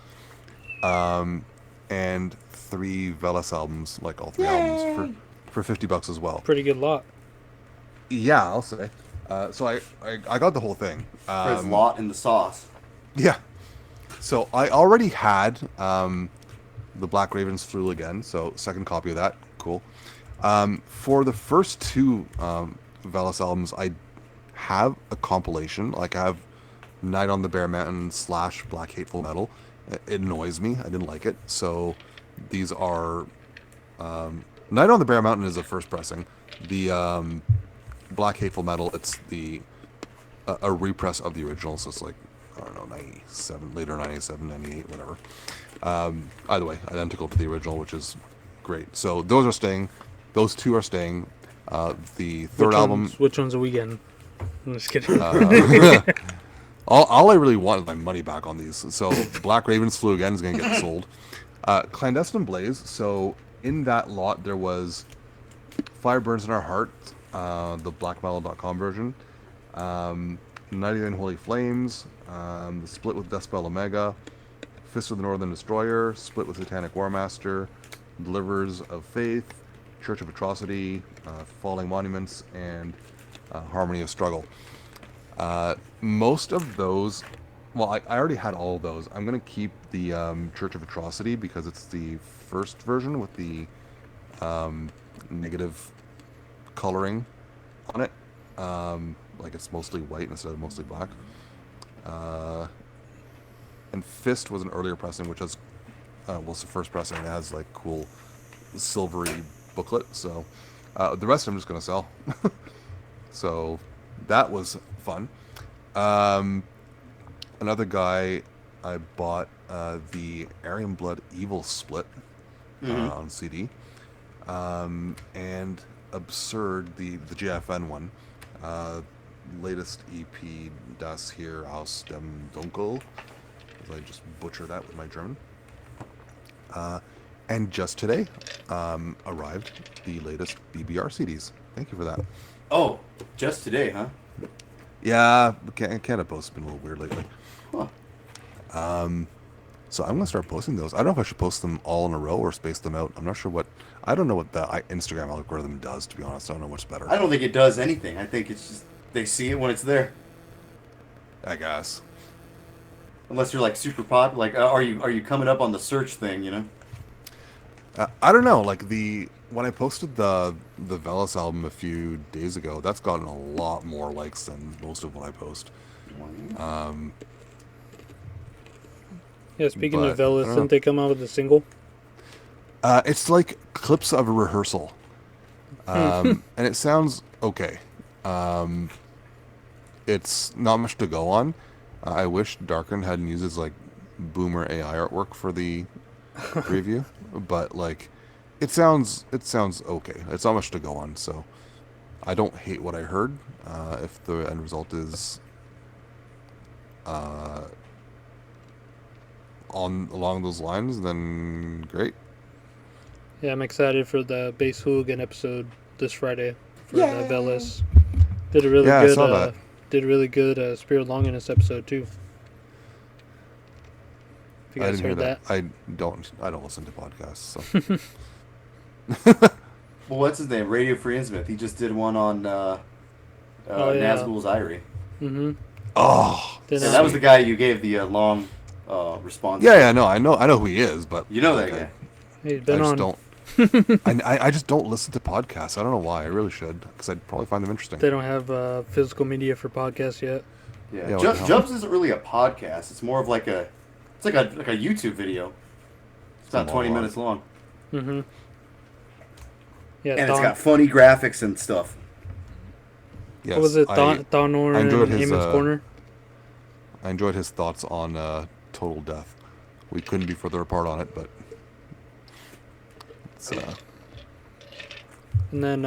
Speaker 3: And 3 Velas albums, like all 3 albums for $50 as well.
Speaker 1: Pretty good lot.
Speaker 3: Yeah, I'll say. So I got the whole thing.
Speaker 2: For his lot in the sauce.
Speaker 3: Yeah. So I already had the Black Ravens Flew Again, so second copy of that. Cool. For the first 2 Velas albums, I have a compilation. Like, I have Night on the Bear Mountain / Black Hateful Metal. It annoys me. I didn't like it. So these are... Night on the Bear Mountain is the first pressing. The Black Hateful Metal, it's a repress of the original, so it's like, I don't know, 97, later 97, 98, whatever. Either way, identical to the original, which is great. So those are staying. Those 2 are staying. The third album...
Speaker 1: Which ones are we getting? I'm just kidding.
Speaker 3: All I really want is my money back on these. So Black Ravens Flew Again is going to get sold. Clandestine Blaze. So in that lot, there was Fire Burns in Our Heart, the blackmetal.com version. 99 Holy Flames, the split with Deathspell Omega, Fist of the Northern Destroyer, split with Satanic Warmaster, Deliverers of Faith, Church of Atrocity, Falling Monuments, and Harmony of Struggle. Most of those, well, I already had all of those. I'm going to keep the Church of Atrocity because it's the first version with the negative coloring on it. Like, it's mostly white instead of mostly black. And Fist was an earlier pressing, which has, well, it's the first pressing. It has, like, cool silvery booklet. So the rest I'm just going to sell. So that was fun. Another guy, I bought the Aryan Blood Evil split on CD. And Absurd, the GFN one. Latest EP, Das hier aus dem Dunkel. I just butchered that with my German. And just today arrived the latest BBR CDs. Thank you for that.
Speaker 2: Oh, just today, huh?
Speaker 3: Yeah, Canada Post's been a little weird lately.
Speaker 2: Huh.
Speaker 3: So I'm going to start posting those. I don't know if I should post them all in a row or space them out. I'm not sure I don't know what the Instagram algorithm does, to be honest. I don't know what's better.
Speaker 2: I don't think it does anything. I think it's just, they see it when it's there.
Speaker 3: I guess.
Speaker 2: Unless you're, like, super pop. Like, are you coming up on the search thing, you know?
Speaker 3: I don't know. Like, when I posted the Velas album a few days ago, that's gotten a lot more likes than most of what I post.
Speaker 1: Yeah, speaking of Velas, didn't they come out with a single?
Speaker 3: It's like clips of a rehearsal. And it sounds okay. It's not much to go on. I wish Darken hadn't used his, like, boomer AI artwork for the preview, but, like, it sounds okay. It's not much to go on, so I don't hate what I heard. If the end result is along those lines, then great.
Speaker 1: Yeah, I'm excited for the Bass Hooligan episode this Friday for the Velas. Did a really good.
Speaker 3: I saw that.
Speaker 1: Did a really good Spirit Longinus episode too. If you guys heard that.
Speaker 3: I don't listen to podcasts. So.
Speaker 2: Well, what's his name? Radio Free Innsmouth. He just did one on Nazgul's Irie.
Speaker 1: Mm-hmm.
Speaker 3: Oh,
Speaker 2: yeah, that was the guy you gave the long response.
Speaker 3: Yeah, no, I know who he is, but
Speaker 2: you know that guy.
Speaker 1: He's been on
Speaker 3: I just don't listen to podcasts. I don't know why. I really should, because I'd probably find them interesting.
Speaker 1: They don't have physical media for podcasts yet.
Speaker 2: Yeah,
Speaker 3: Yeah, what the hell?
Speaker 2: Jubs isn't really a podcast. It's more of like a YouTube video. It's about 20
Speaker 3: Long.
Speaker 2: minutes long,
Speaker 1: Mm-hmm. Yeah,
Speaker 2: and it's got funny graphics and stuff.
Speaker 3: Yes,
Speaker 1: what was it?
Speaker 3: I
Speaker 1: Donor and
Speaker 3: enjoyed his,
Speaker 1: Eamon's Corner?
Speaker 3: I enjoyed his thoughts on Total Death. We couldn't be further apart on it, but it's,
Speaker 1: And then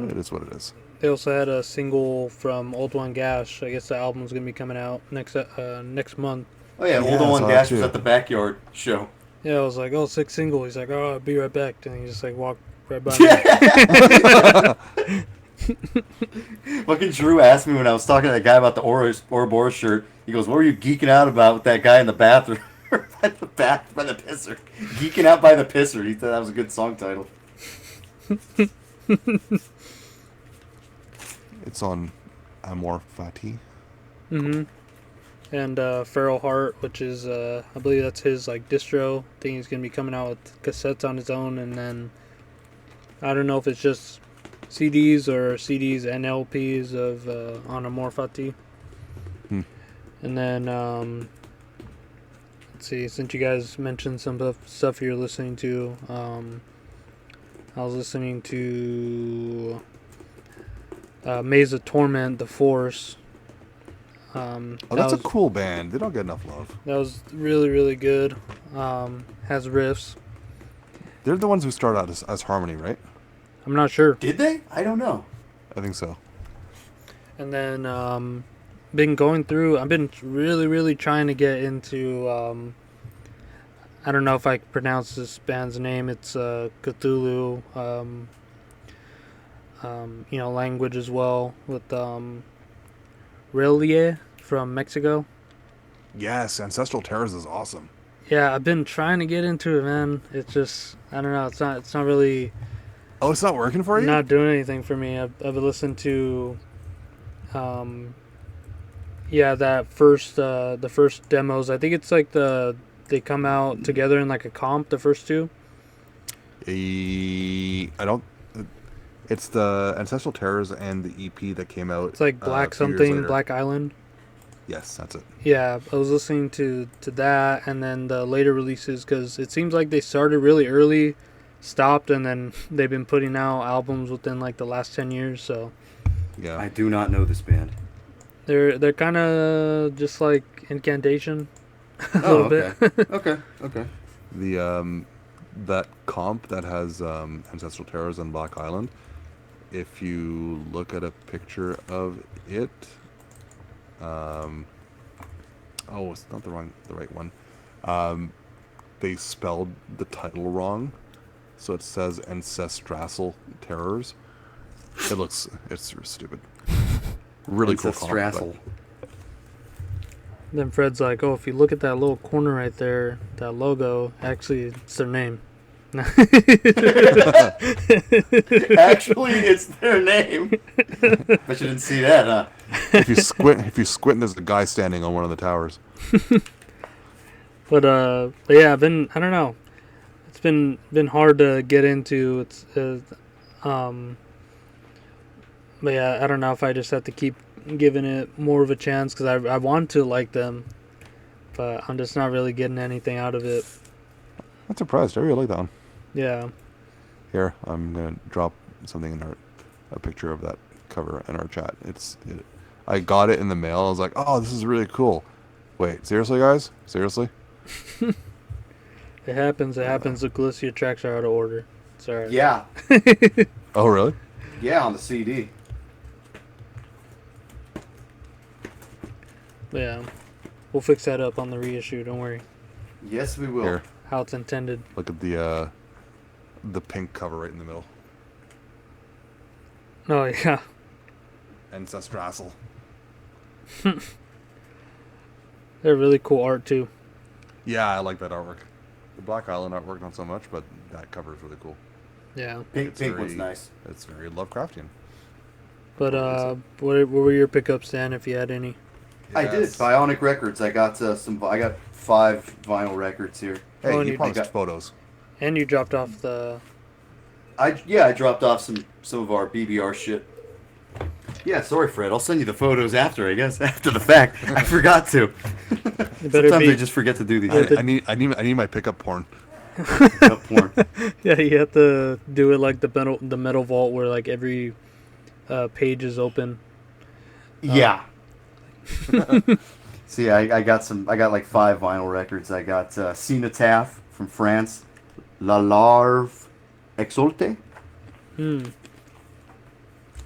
Speaker 3: it is what it is.
Speaker 1: they also had a single from Old One Gash. I guess the album's gonna be coming out next month.
Speaker 2: Oh yeah,
Speaker 3: Yeah,
Speaker 2: Old
Speaker 3: I
Speaker 2: One
Speaker 3: saw that
Speaker 2: Dash was
Speaker 3: too.
Speaker 2: at the backyard show.
Speaker 1: Yeah, I was like, oh, sick single. He's like, oh, I'll be right back. And he just like walked right by me.
Speaker 2: Fucking Drew asked me when I was talking to that guy about the Ouroboros shirt. He goes, "What were you geeking out about with that guy in the bathroom by the pisser? Geeking out by the pisser." He thought that was a good song title.
Speaker 3: It's on Amor Fati.
Speaker 1: Mm-hmm. And Feral Heart, which is I believe that's his like distro thing. He's gonna be coming out with cassettes on his own, and then I don't know if it's just CDs and LPs of on Amor Fati.
Speaker 3: Hmm.
Speaker 1: And then let's see, since you guys mentioned some stuff you're listening to, I was listening to Maze of Torment, The Force.
Speaker 3: Oh, that's a cool band. They don't get enough love.
Speaker 1: That was really, really good. Has riffs.
Speaker 3: They're the ones who start out as Harmony, right?
Speaker 1: I'm not sure.
Speaker 2: Did they? I don't know.
Speaker 3: I think so.
Speaker 1: And then been going through. I've been really, really trying to get into. I don't know if I can pronounce this band's name. It's Cthulhu. Language as well with Relie from Mexico.
Speaker 3: Yes, Ancestral Terrors is awesome.
Speaker 1: Yeah, I've been trying to get into it, man. It's just I don't know. It's not really
Speaker 3: Oh, it's not working for you?
Speaker 1: not doing anything for me. I've listened to, that first the first demos. I think it's like they come out together in like a comp. The first two.
Speaker 3: I don't. It's the Ancestral Terrors and the EP that came out.
Speaker 1: It's like Black
Speaker 3: a few years
Speaker 1: something,
Speaker 3: later.
Speaker 1: Black Island.
Speaker 3: Yes, that's it.
Speaker 1: Yeah, I was listening to that, and then the later releases, because it seems like they started really early, stopped, and then they've been putting out albums within like the last 10 years. So
Speaker 3: Yeah.
Speaker 2: I do not know this band.
Speaker 1: they're kind of just like Incantation a
Speaker 2: Oh,
Speaker 1: little bit.
Speaker 2: Okay.
Speaker 3: The that comp that has Ancestral Terrors and Black Island, if you look at a picture of it, it's not the right one. They spelled the title wrong, so it says Ancestrassal Terrors. It's stupid. Really cool comp.
Speaker 2: Ancestrassal.
Speaker 1: Then Fred's like, oh, if you look at that little corner right there, that logo, actually, it's their name.
Speaker 2: Actually, it's their name. Bet you didn't see that, huh?
Speaker 3: If you squint, there's a guy standing on one of the towers.
Speaker 1: But yeah, I don't know. It's been hard to get into. But yeah, I don't know if I just have to keep giving it more of a chance, because I want to like them, but I'm just not really getting anything out of it.
Speaker 3: I'm surprised. I really like that one.
Speaker 1: Yeah.
Speaker 3: Here, I'm gonna drop something in a picture of that cover in our chat. I got it in the mail. I was like, oh, this is really cool. Wait, seriously, guys? Seriously?
Speaker 1: It happens. The Galicia tracks are out of order. It's alright.
Speaker 2: Yeah.
Speaker 3: Oh, really?
Speaker 2: Yeah, on the CD.
Speaker 1: Yeah. We'll fix that up on the reissue. Don't worry.
Speaker 2: Yes, we will.
Speaker 3: Here,
Speaker 1: How it's intended.
Speaker 3: look at the pink cover right in the middle.
Speaker 1: Oh yeah.
Speaker 3: Ancestrassal.
Speaker 1: They're really cool art too.
Speaker 3: Yeah, I like that artwork. The Black Island artwork, not so much, but that cover is really cool.
Speaker 1: Yeah.
Speaker 2: Pink
Speaker 3: It's
Speaker 2: one's
Speaker 3: very-
Speaker 2: nice.
Speaker 3: It's very Lovecraftian.
Speaker 1: But what were your pickups, Dan, if you had any?
Speaker 2: I did.
Speaker 3: Yes.
Speaker 2: Bionic Records. I got I got 5 vinyl records here.
Speaker 3: Hey,
Speaker 1: Oh, and
Speaker 3: you
Speaker 1: you
Speaker 3: promised
Speaker 2: got-
Speaker 3: photos.
Speaker 1: And you dropped off the
Speaker 2: I dropped off some of our BBR shit. Yeah, sorry, Fred. I'll send you the photos after, I guess, after the fact. I forgot to. Sometimes I just forget to do these.
Speaker 3: I need my pickup porn.
Speaker 2: Pickup porn.
Speaker 1: Yeah, you have to do it like the metal vault where like every page is open.
Speaker 2: Yeah. See, I got like 5 vinyl records. I got Cenotaph from France, La Larve Exulte.
Speaker 1: Hmm.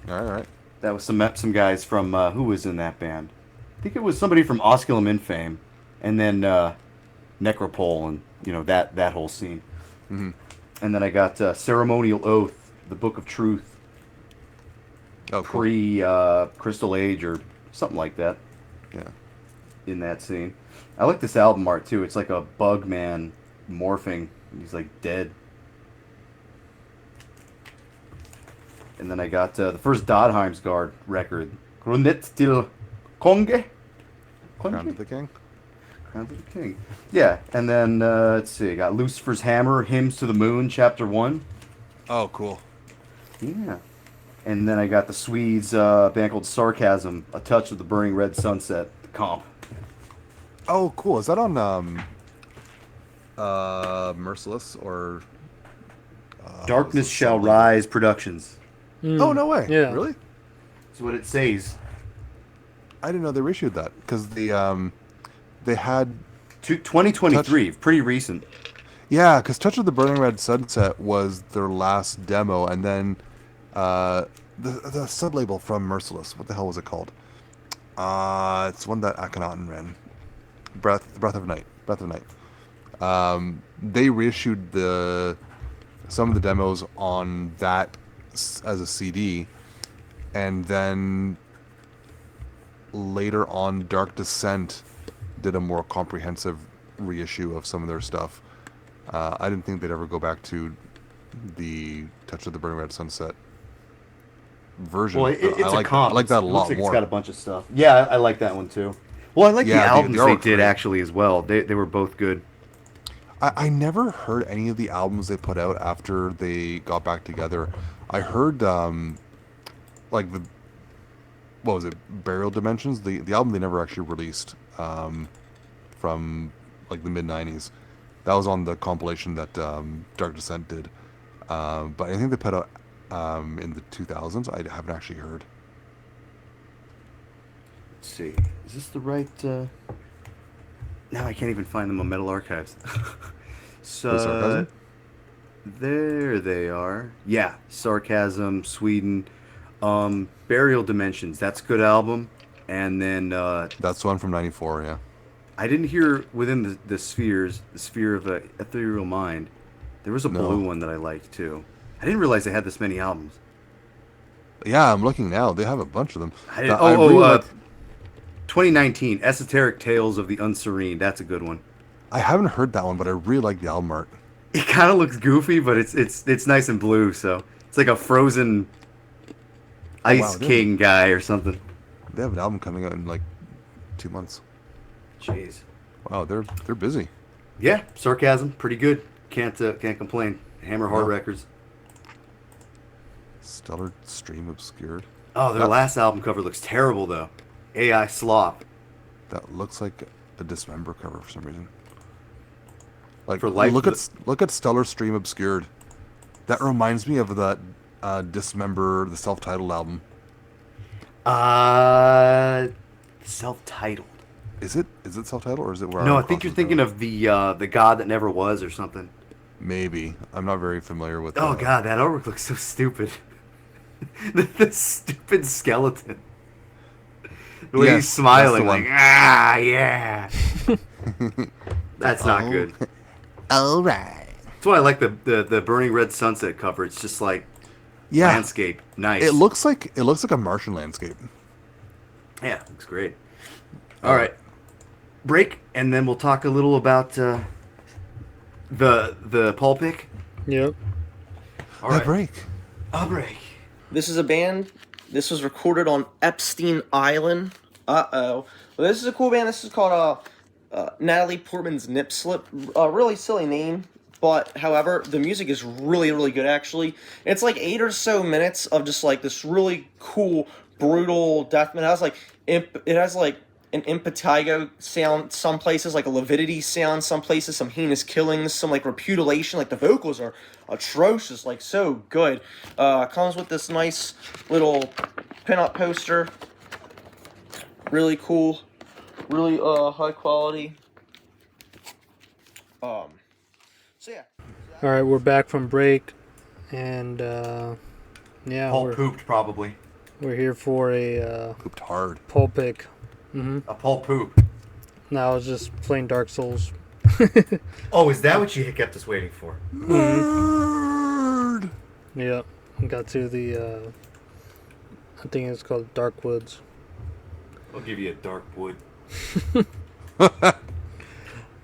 Speaker 3: All right.
Speaker 2: That was some guys from who was in that band? I think it was somebody from Osculum in Fame, and then Necropole, and that whole scene.
Speaker 3: Mm-hmm.
Speaker 2: And then I got Ceremonial Oath, the Book of Truth,
Speaker 3: Oh, cool.
Speaker 2: pre Crystal Age or something like that.
Speaker 3: Yeah.
Speaker 2: In that scene, I like this album art too. It's like a bug man morphing. He's like dead. And then I got the first Dodheimsgard record, Grundet til Konge.
Speaker 3: Crown of the King.
Speaker 2: Crown of the King. Yeah, and then let's see, I got Lucifer's Hammer, Hymns to the Moon, Chapter 1.
Speaker 3: Oh, cool.
Speaker 2: Yeah. And then I got the Swedes band called Sarcasm, A Touch of the Burning Red Sunset, comp.
Speaker 3: Oh, cool. Is that on Merciless or
Speaker 2: Darkness Shall Rise Productions.
Speaker 3: Oh, no way.
Speaker 1: Yeah.
Speaker 3: Really?
Speaker 2: That's what it says.
Speaker 3: I didn't know they reissued that because they had
Speaker 2: 2023, pretty recent.
Speaker 3: Yeah, because Touch of the Burning Red Sunset was their last demo, and then the sub-label from Merciless, what the hell was it called? It's one that Akhenaten ran. Breath of Night. They reissued some of the demos on that as a CD, and then later on Dark Descent did a more comprehensive reissue of some of their stuff. I didn't think they'd ever go back to the Touch of the Burning Red Sunset version.
Speaker 2: Well, it's a comp.
Speaker 3: I like that a
Speaker 2: It
Speaker 3: lot
Speaker 2: looks like
Speaker 3: more.
Speaker 2: It's got a bunch of stuff. Yeah, I like that one too. Well, I like the albums they did actually as well. They were both good.
Speaker 3: I never heard any of the albums they put out after they got back together. I heard like what was it, Burial Dimensions, the album they never actually released from like the mid-90s. That was on the compilation that Dark Descent did. But anything they put out in the 2000s, I haven't actually heard.
Speaker 2: Let's see. Is this the right... Now I can't even find them on Metal Archives. So,
Speaker 3: Sarcasm?
Speaker 2: There they are. Yeah, Sarcasm, Sweden. Burial Dimensions, that's a good album. And then...
Speaker 3: That's the one from 94, yeah.
Speaker 2: I didn't hear within the spheres, the sphere of ethereal mind. There was a blue one that I liked too. I didn't realize they had this many albums.
Speaker 3: Yeah, I'm looking now. They have a bunch of them.
Speaker 2: 2019, Esoteric Tales of the Unserene. That's a good one.
Speaker 3: I haven't heard that one, but I really like the album art.
Speaker 2: It kind of looks goofy, but it's nice and blue. So it's like a frozen Ice King guy or something.
Speaker 3: They have an album coming out in like 2 months.
Speaker 2: Jeez.
Speaker 3: Wow, they're busy.
Speaker 2: Yeah, Sarcasm, pretty good. Can't complain. Hammer Hard Records.
Speaker 3: Stellar Stream Obscured.
Speaker 2: Oh, their last album cover looks terrible though. AI Slop.
Speaker 3: That looks like a Dismember cover for some reason. Like
Speaker 2: For life,
Speaker 3: look at Stellar Stream Obscured. That reminds me of that Dismember, the self-titled album.
Speaker 2: Self-titled.
Speaker 3: Is it self-titled or is it where?
Speaker 2: No, I think you're thinking of the God That Never Was or something.
Speaker 3: Maybe. I'm not very familiar with.
Speaker 2: Oh God, that artwork looks so stupid. the stupid skeleton. The way he's smiling, like yeah. That's not good.
Speaker 3: All right.
Speaker 2: That's why I like the Burning Red Sunset cover. It's just like landscape, nice.
Speaker 3: It looks like a Martian landscape.
Speaker 2: Yeah, looks great. All right, break, and then we'll talk a little about the Paul pick.
Speaker 1: Yep.
Speaker 2: All right,
Speaker 3: break.
Speaker 2: A break.
Speaker 4: This is a band. This was recorded on Epstein Island. Well, this is a cool band. This is called Natalie Portman's Nip Slip. Really silly name, But however, the music is really, really good actually. It's like 8 or so minutes of just like this really cool, brutal death metal. It has like an impetigo sound some places, like a lividity sound some places, some heinous killings, some like repudiation. Like the vocals are atrocious, like so good. Comes with this nice little pin-up poster. Really cool, really high quality. So yeah.
Speaker 1: All right, we're back from break, and yeah,
Speaker 2: Paul pooped probably.
Speaker 1: we're here for a
Speaker 3: Pooped hard.
Speaker 1: poll pick.
Speaker 2: A Paul poop.
Speaker 1: No, I was just playing Dark Souls.
Speaker 2: Oh, is that what you kept us waiting for?
Speaker 3: Nerd.
Speaker 1: Yeah, got to the I think it's called Dark Woods.
Speaker 2: I'll give you a dark wood.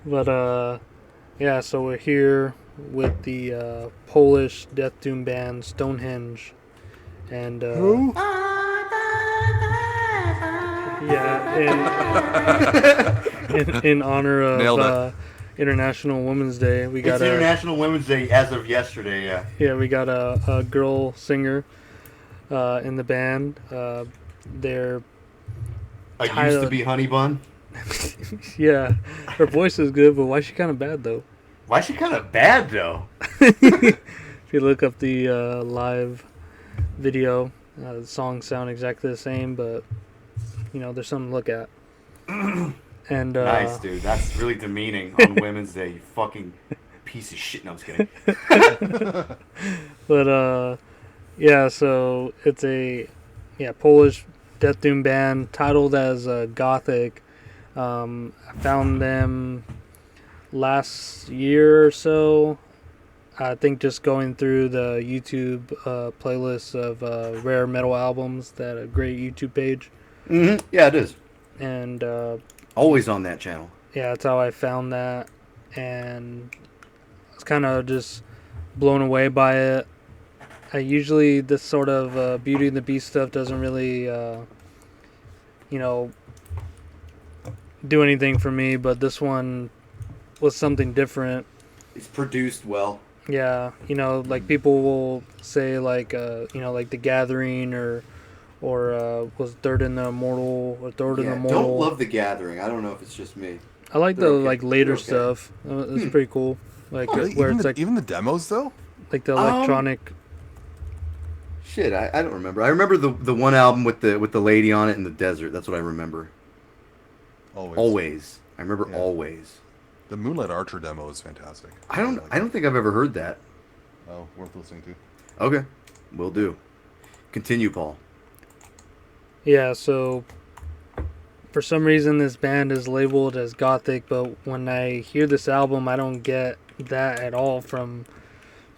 Speaker 1: But yeah, so we're here with the Polish death doom band Stonehenge, and
Speaker 3: Who?
Speaker 1: yeah, in honor
Speaker 3: Nailed
Speaker 1: of International Women's Day, we got
Speaker 2: It's International Women's Day as of yesterday. Yeah.
Speaker 1: we got a girl singer in the band. They're
Speaker 2: I used to be Honey Bun.
Speaker 1: yeah, her voice is good, but why is she kind of bad though?
Speaker 2: Why is she kind of bad though?
Speaker 1: If you look up the live video, the songs sound exactly the same, but you know there's something to look at. And
Speaker 2: Nice, dude. That's really demeaning on Women's Day. You fucking piece of shit. No, I'm just kidding.
Speaker 1: But yeah, so it's a Polish death doom band titled as Gothic. I found them last year or so. I think just going through the YouTube playlist of rare metal albums, that a great YouTube page.
Speaker 2: Mm-hmm. Yeah, it is.
Speaker 1: And
Speaker 2: Always on that channel.
Speaker 1: yeah, that's how I found that, and I was kind of just blown away by it. I usually this sort of Beauty and the Beast stuff doesn't really, do anything for me, but this one was something different.
Speaker 2: It's produced well.
Speaker 1: Yeah, like people will say like like The Gathering or was Third in the Immortal or Third in the Immortal.
Speaker 2: Don't love The Gathering. I don't know if it's just me.
Speaker 1: I like
Speaker 2: They're
Speaker 1: the
Speaker 2: okay.
Speaker 1: like later
Speaker 2: They're okay.
Speaker 1: stuff. It's pretty cool. Like where it's like
Speaker 3: Even the demos though.
Speaker 1: like the electronic.
Speaker 2: Shit, I don't remember. I remember the one album with the lady on it in the desert. That's what I remember. Always. I remember
Speaker 3: Yeah.
Speaker 2: Always.
Speaker 3: The Moonlight Archer demo is fantastic.
Speaker 2: I don't think I've ever heard that.
Speaker 3: Oh, worth listening to.
Speaker 2: Okay, will do. Continue, Paul.
Speaker 1: Yeah, so for some reason this band is labeled as Gothic, but when I hear this album, I don't get that at all from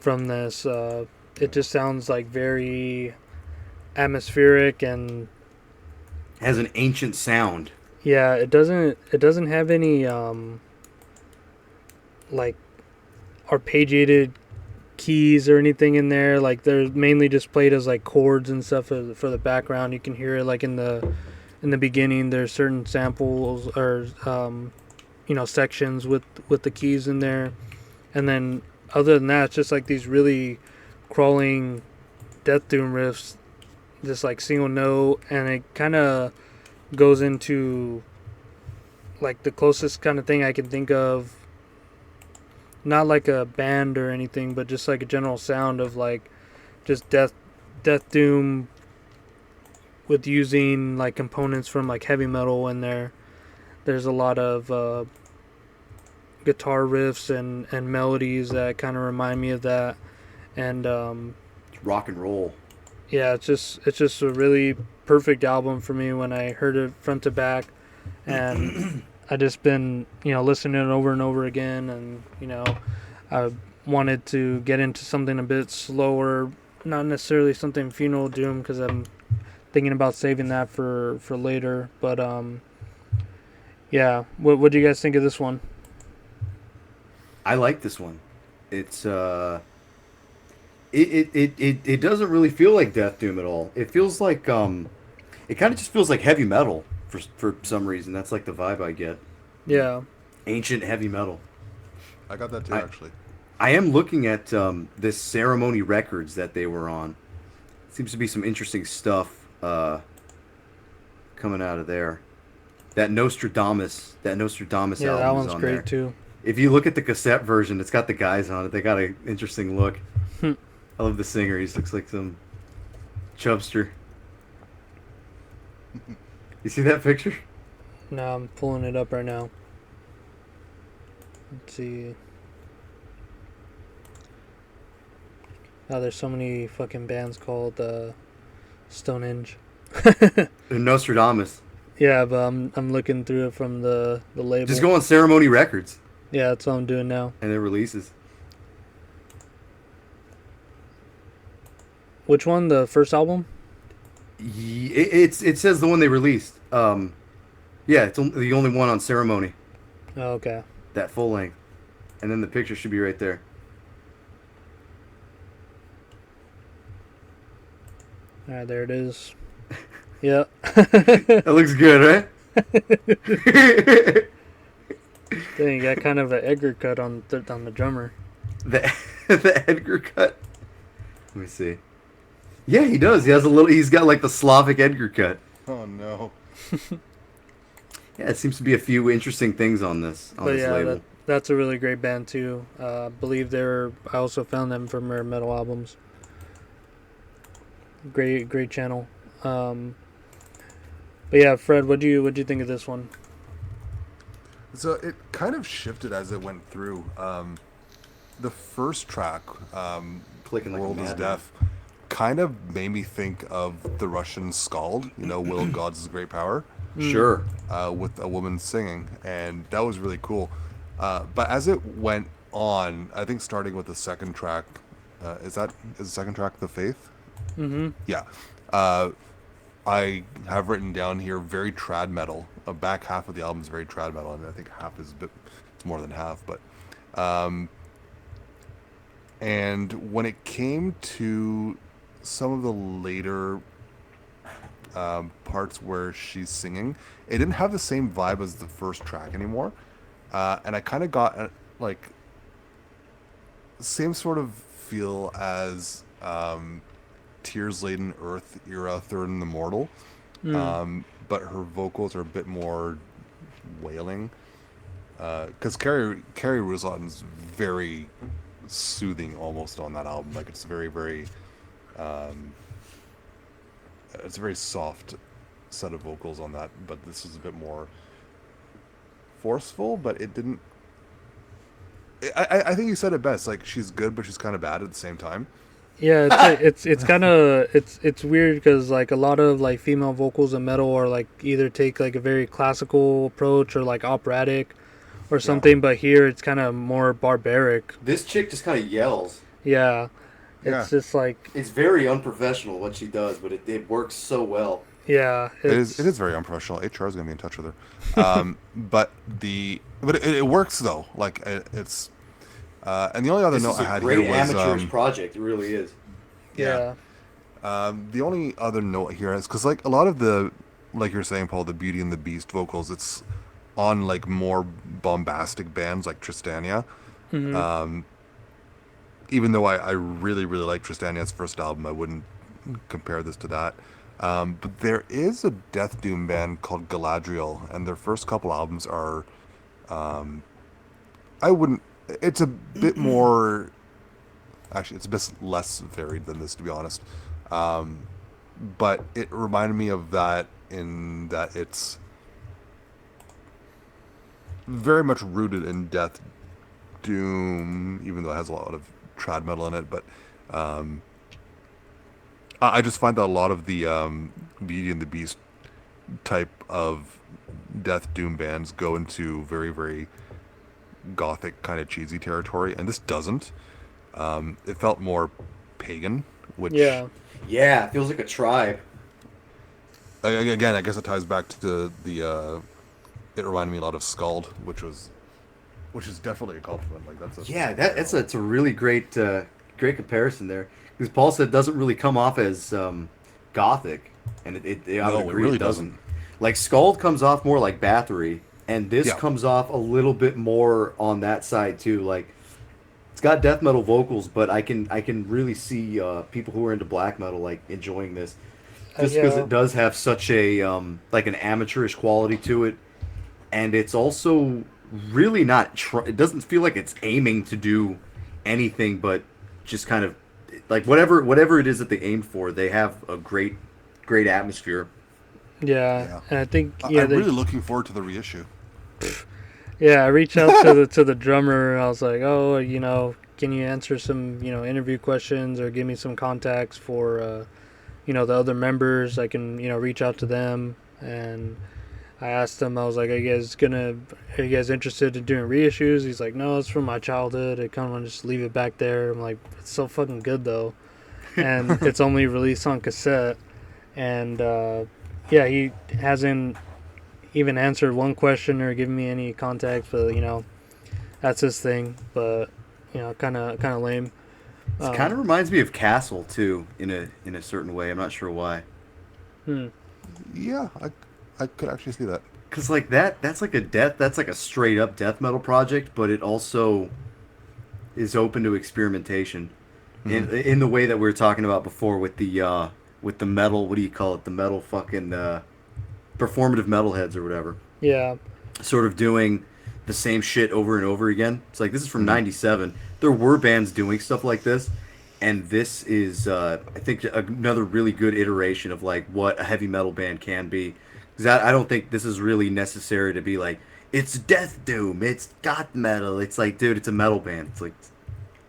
Speaker 1: this. It just sounds like very atmospheric, and
Speaker 2: It has an ancient sound.
Speaker 1: yeah, it doesn't have any like arpeggiated keys or anything in there. Like they're mainly just played as like chords and stuff for the background. You can hear it like in the beginning. There's certain samples or sections with the keys in there, and then other than that, it's just like these really crawling death doom riffs, just like single note, and it kind of goes into like the closest kind of thing I can think of. Not like a band or anything, but just like a general sound of like just death doom with using like components from like heavy metal in there. There's a lot of guitar riffs and melodies that kind of remind me of that, and
Speaker 2: Rock and roll.
Speaker 1: yeah, it's just a really perfect album for me when I heard it front to back, and I just been listening to it over and over again, and I wanted to get into something a bit slower, not necessarily something funeral doom because I'm thinking about saving that for later. But yeah, what do you guys think of this one?
Speaker 2: I like this one. It's it doesn't really feel like death doom at all. It feels like it kind of just feels like heavy metal for some reason. That's like the vibe I get.
Speaker 1: Yeah.
Speaker 2: Ancient heavy metal.
Speaker 3: I got that too, actually.
Speaker 2: I am looking at this Ceremony Records that they were on. Seems to be some interesting stuff coming out of there. That Nostradamus
Speaker 1: Yeah,
Speaker 2: album
Speaker 1: that
Speaker 2: is
Speaker 1: one's
Speaker 2: on
Speaker 1: great
Speaker 2: there.
Speaker 1: too.
Speaker 2: If you look at the cassette version, it's got the guys on it. They got an interesting look.
Speaker 1: Hmm.
Speaker 2: I love the singer. He looks like some chubster. You see that picture?
Speaker 1: No, I'm pulling it up right now. Let's see. Oh, there's so many fucking bands called Stonehenge.
Speaker 2: Nostradamus.
Speaker 1: Yeah, but I'm looking through it from the label.
Speaker 2: Just go on Ceremony Records
Speaker 1: Yeah, that's what I'm doing now.
Speaker 2: and their releases.
Speaker 1: Which one? The first album?
Speaker 2: It says the one they released. Yeah, it's the only one on Ceremony.
Speaker 1: Oh, okay.
Speaker 2: That full length. And then the picture should be right there.
Speaker 1: All right, there it is. Yep.
Speaker 2: That looks good, right?
Speaker 1: Dang, you got kind of an Edgar cut on the drummer.
Speaker 2: The Edgar cut. Let me see. Yeah, he does. He has a little. He's got like the Slavic Edgar cut.
Speaker 3: Oh no.
Speaker 2: Yeah, it seems to be a few interesting things on this
Speaker 1: But yeah,
Speaker 2: label.
Speaker 1: that's a really great band too. I believe I also found them from their metal albums. Great channel. But yeah, Fred, what do you think of this one?
Speaker 3: So it kind of shifted as it went through. The first track,
Speaker 2: Clicking like a
Speaker 3: World is
Speaker 2: madman.
Speaker 3: Deaf, kind of made me think of the Russian Skald, Will of Gods is Great Power,
Speaker 2: Sure.
Speaker 3: with a woman singing, and that was really cool. But as it went on, I think starting with the second track, is the second track The Faith?
Speaker 1: Mm-hmm.
Speaker 3: Yeah. I have written down here very trad metal. The back half of the album is very trad metal, and I think half is it's more than half. But and when it came to some of the later parts where she's singing, it didn't have the same vibe as the first track anymore, and I kind of got like same sort of feel as Tears Laden Earth era Third and Immortal, but her vocals are a bit more wailing. Because Carrie Ruslan's very soothing almost on that album. Like it's very it's a very soft set of vocals on that, but this is a bit more forceful. But it didn't. I think you said it best. Like she's good, but she's kind of bad at the same time.
Speaker 1: Yeah, it's kind of it's weird because like a lot of like female vocals in metal are like either take like a very classical approach or like operatic or something, but here it's kind of more barbaric.
Speaker 2: This chick just kind of yells.
Speaker 1: Yeah, it's just like
Speaker 2: It's very unprofessional what she does, but it works so well.
Speaker 1: yeah,
Speaker 3: It is very unprofessional. HR is gonna be in touch with her, but it works though. Like it's and the only other
Speaker 2: This
Speaker 3: note
Speaker 2: is
Speaker 3: I
Speaker 2: a
Speaker 3: had
Speaker 2: great
Speaker 3: here was
Speaker 2: amateurish project. It really is.
Speaker 1: yeah.
Speaker 3: the only other note here is because like a lot of the, like you're saying, Paul, the Beauty and the Beast vocals, it's on like more bombastic bands like Tristania. Even though I really like Tristania's first album, I wouldn't compare this to that. But there is a death doom band called Galadriel, and their first couple albums are I wouldn't. It's a bit more. Actually, it's a bit less varied than this, to be honest. But it reminded me of that in that it's very much rooted in death doom, even though it has a lot of trad metal in it. But I just find that a lot of the Beauty and the Beast type of death doom bands go into very gothic kind of cheesy territory, and this doesn't. It felt more pagan, which
Speaker 1: Yeah,
Speaker 2: Yeah, it feels like a tribe.
Speaker 3: again, I guess it ties back to the it reminded me a lot of Skald, which is definitely a compliment. Like that's
Speaker 2: It's a really great great comparison there. Because Paul said it doesn't really come off as gothic, and I would agree
Speaker 3: really
Speaker 2: it doesn't. Like Skald comes off more like Bathory, and this
Speaker 3: Yeah.
Speaker 2: comes off a little bit more on that side too. Like it's got death metal vocals, but I can really see people who are into black metal like enjoying this, just because
Speaker 1: Yeah,
Speaker 2: it does have such a like an amateurish quality to it, and it's also really not. It doesn't feel like it's aiming to do anything, but just kind of like whatever it is that they aimed for. They have a great atmosphere.
Speaker 1: yeah,
Speaker 3: Yeah.
Speaker 1: and I think
Speaker 3: I'm really looking forward to the reissue.
Speaker 1: yeah, I reached out to the drummer. I was like, oh, can you answer some interview questions or give me some contacts for the other members? I can reach out to them. And I asked him, I was like, are you guys interested in doing reissues? He's like, no, it's from my childhood. I kind of want to just leave it back there. I'm like, it's so fucking good though, and it's only released on cassette. And yeah, he hasn't even answered one question or given me any contacts, but that's his thing. But kind of lame.
Speaker 2: It kind of reminds me of Castle too, in a certain way. I'm not sure why.
Speaker 1: Hmm.
Speaker 3: Yeah, I could actually see that.
Speaker 2: Cause like that's like a straight up death metal project, but it also is open to experimentation, in the way that we were talking about before with the metal. What do you call it? The metal fucking performative metalheads or whatever.
Speaker 1: Yeah.
Speaker 2: Sort of doing the same shit over and over again. It's like this is from '97. There were bands doing stuff like this, and this is I think another really good iteration of like what a heavy metal band can be. Because I don't think this is really necessary to be like it's death doom, it's goth metal. It's like, dude, it's a metal band. It's like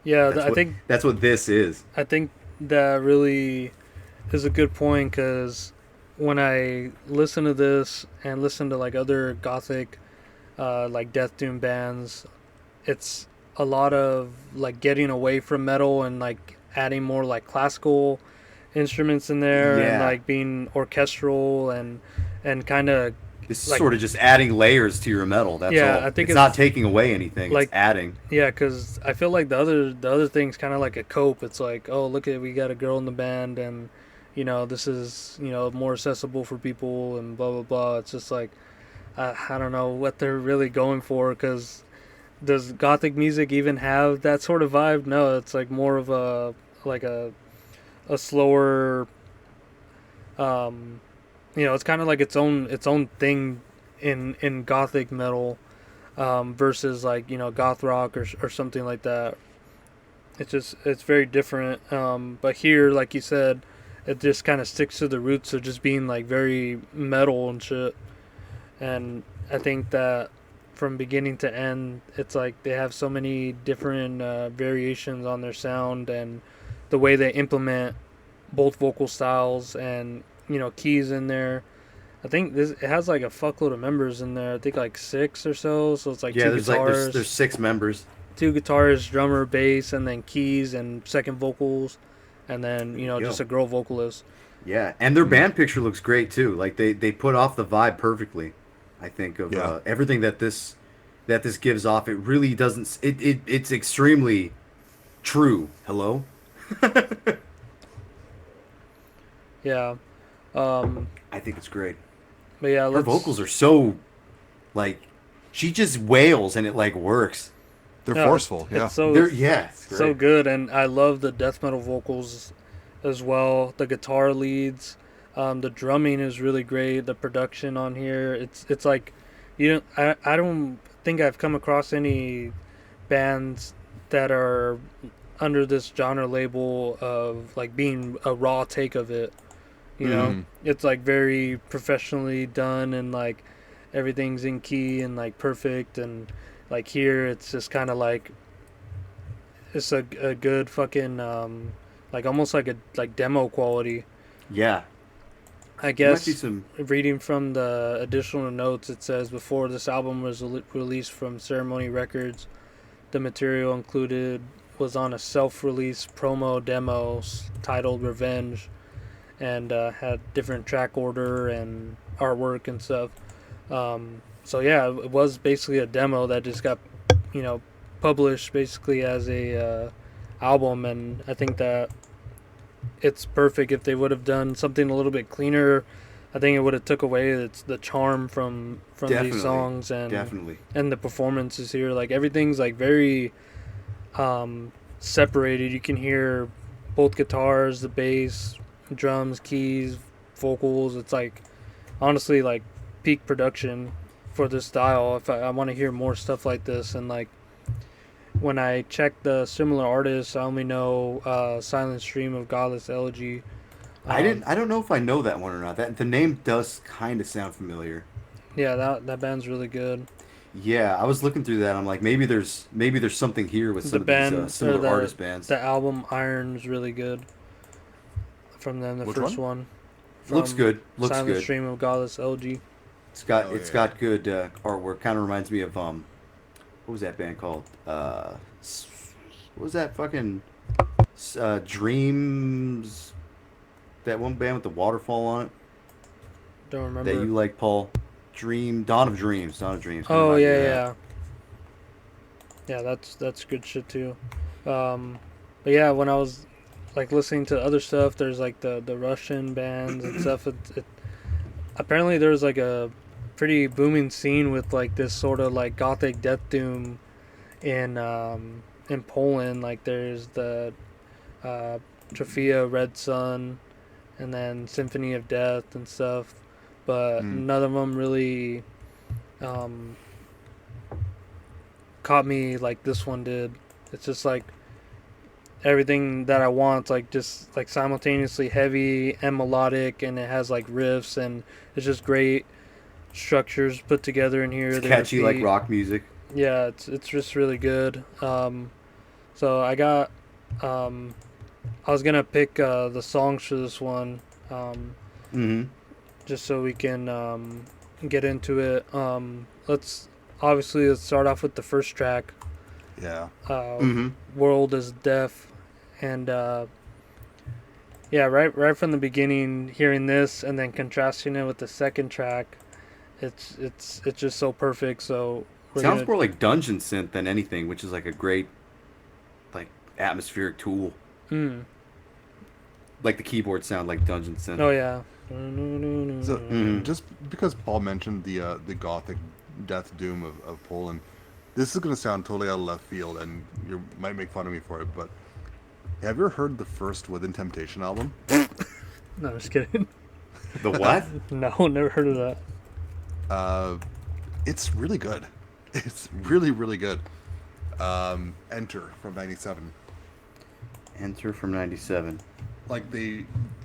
Speaker 1: Yeah,
Speaker 2: think that's what this is.
Speaker 1: I think that really is a good point, because when I listen to this and listen to like other gothic, like death doom bands, it's a lot of like getting away from metal and like adding more like classical instruments in there, and
Speaker 2: Yeah.
Speaker 1: like being orchestral and kind of
Speaker 2: This is
Speaker 1: like,
Speaker 2: sort of just adding layers to your metal. That's
Speaker 1: Yeah,
Speaker 2: all.
Speaker 1: I think
Speaker 2: it's not taking away anything.
Speaker 1: like-
Speaker 2: It's adding.
Speaker 1: yeah, because I feel like the other thing's kind of like a cope. It's like, oh, look at, we got a girl in the band, and this is more accessible for people, and blah blah blah. It's just like I don't know what they're really going for, because does gothic music even have that sort of vibe? No, it's like more of a slower, it's kind of like its own thing in gothic metal, versus like goth rock or something like that. It's very different. But here, like you said, it just kind of sticks to the roots of just being like very metal and shit. And I think that from beginning to end, it's like they have so many different variations on their sound, and the way they implement both vocal styles and keys in there. I think it has like a fuckload of members in there. I think like 6 or so. So it's like
Speaker 2: Yeah,
Speaker 1: two
Speaker 2: there's
Speaker 1: guitars,
Speaker 2: there's 6 members.
Speaker 1: 2 guitars, drummer, bass, and then keys and second vocals, and then
Speaker 2: you
Speaker 1: just
Speaker 2: go.
Speaker 1: a girl vocalist.
Speaker 2: Yeah, and their band picture looks great too. Like they put off the vibe perfectly. I think of
Speaker 3: Yeah.
Speaker 2: everything that this gives off. It really doesn't. It's extremely true. Hello.
Speaker 1: Yeah.
Speaker 2: I think it's great.
Speaker 1: But yeah,
Speaker 2: Her vocals are so like she just wails and it like works.
Speaker 3: They're
Speaker 1: No,
Speaker 3: forceful. Yeah.
Speaker 1: It's so
Speaker 2: It's great.
Speaker 1: so good, and I love the death metal vocals as well. The guitar leads, the drumming is really great. The production on here, it's like I don't think I've come across any bands that are under this genre label of like being a raw take of it. It's like very professionally done, and like everything's in key and like perfect, and like here it's just kind of like it's a good fucking like almost like a demo quality.
Speaker 2: Yeah.
Speaker 1: I
Speaker 2: There might
Speaker 1: guess
Speaker 2: be some.
Speaker 1: reading from the additional notes, it says before this album was released from Ceremony Records, the material included was on a self-release promo demo titled Revenge, and had different track order and artwork and stuff. So yeah, it was basically a demo that just got published basically as a album, and I think that it's perfect. If they would have done something a little bit cleaner, I think it would have took away the charm from
Speaker 2: Definitely.
Speaker 1: these songs, and
Speaker 2: Definitely.
Speaker 1: and the performances here. Like everything's like very separated. You can hear both guitars, the bass, drums, keys, vocals. It's like honestly like peak production for this style. If I want to hear more stuff like this, and like when I check the similar artists, I only know Silent Stream of Godless Elegy.
Speaker 2: I don't know if I know that one or not. That the name does kind of sound familiar.
Speaker 1: Yeah, that band's really good.
Speaker 2: Yeah, I was looking through that. I'm like, maybe there's something here with some of these similar artist bands.
Speaker 1: The album Iron's really good. From them, the
Speaker 3: Which
Speaker 1: first one.
Speaker 2: Looks good. Looks
Speaker 1: Silent
Speaker 2: good.
Speaker 1: Stream of Godless LG.
Speaker 2: It's got got good artwork. Kind of reminds me of what was that band called? What was that fucking Dreams? That one band with the waterfall on it
Speaker 1: Don't remember.
Speaker 2: that you like, Paul. Dawn of Dreams.
Speaker 1: Oh yeah. Yeah, that's good shit too. But yeah, when I was like listening to other stuff, there's like the Russian bands and stuff. Apparently there's like a pretty booming scene with like this sort of like gothic death doom in Poland. Like there's the Trofia Red Sun, and then Symphony of Death and stuff. But none of them really caught me like this one did. It's just like everything that I want, like just like simultaneously heavy and melodic, and it has like riffs, and it's just great structures put together in here.
Speaker 2: It's catchy like rock music.
Speaker 1: Yeah, it's just really good. So I got I was gonna pick the songs for this one. Just so we can get into it. Let's start off with the first track.
Speaker 3: Yeah.
Speaker 1: World is Deaf, and yeah, right from the beginning, hearing this and then contrasting it with the second track, it's just so perfect. So
Speaker 2: sounds more like dungeon synth than anything, which is like a great like atmospheric tool. Like the keyboard sound like dungeon synth.
Speaker 1: Oh yeah.
Speaker 3: So, just because Paul mentioned the gothic death doom of Poland, this is going to sound totally out of left field, and you might make fun of me for it, but have you ever heard the first Within Temptation album?
Speaker 1: No, just kidding.
Speaker 2: The what?
Speaker 1: No, never heard of that.
Speaker 3: It's really good. It's really, really good. Enter from 97.
Speaker 2: Enter from 97.
Speaker 3: Like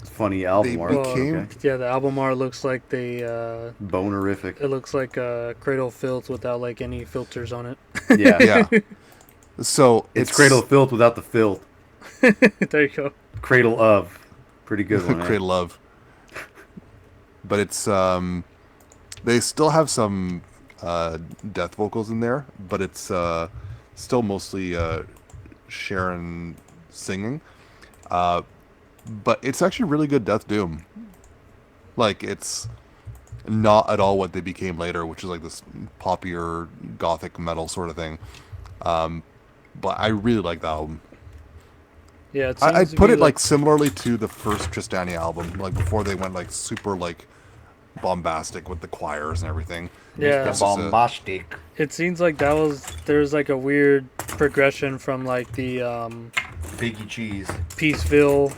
Speaker 2: funny album art.
Speaker 3: became-
Speaker 1: Yeah, the album art looks like
Speaker 2: bonerific.
Speaker 1: it looks like Cradle Filth without like any filters on it.
Speaker 2: Yeah.
Speaker 3: Yeah. So
Speaker 2: It's Cradle of Filth without the filth.
Speaker 1: There you go.
Speaker 2: Cradle of. Pretty good one.
Speaker 3: Cradle of. But it's they still have some death vocals in there, but it's still mostly Sharon singing. But it's actually really good death doom. Like, it's not at all what they became later, which is like this poppier gothic metal sort of thing. But I really like the album.
Speaker 1: Yeah,
Speaker 3: I'd put it like similarly to the first Tristania album, like before they went like super like bombastic with the choirs and everything.
Speaker 1: Yeah.
Speaker 3: This is a-
Speaker 2: Bombastic.
Speaker 1: It seems like there's like a weird progression from like the
Speaker 2: Biggie cheese.
Speaker 1: Peaceville,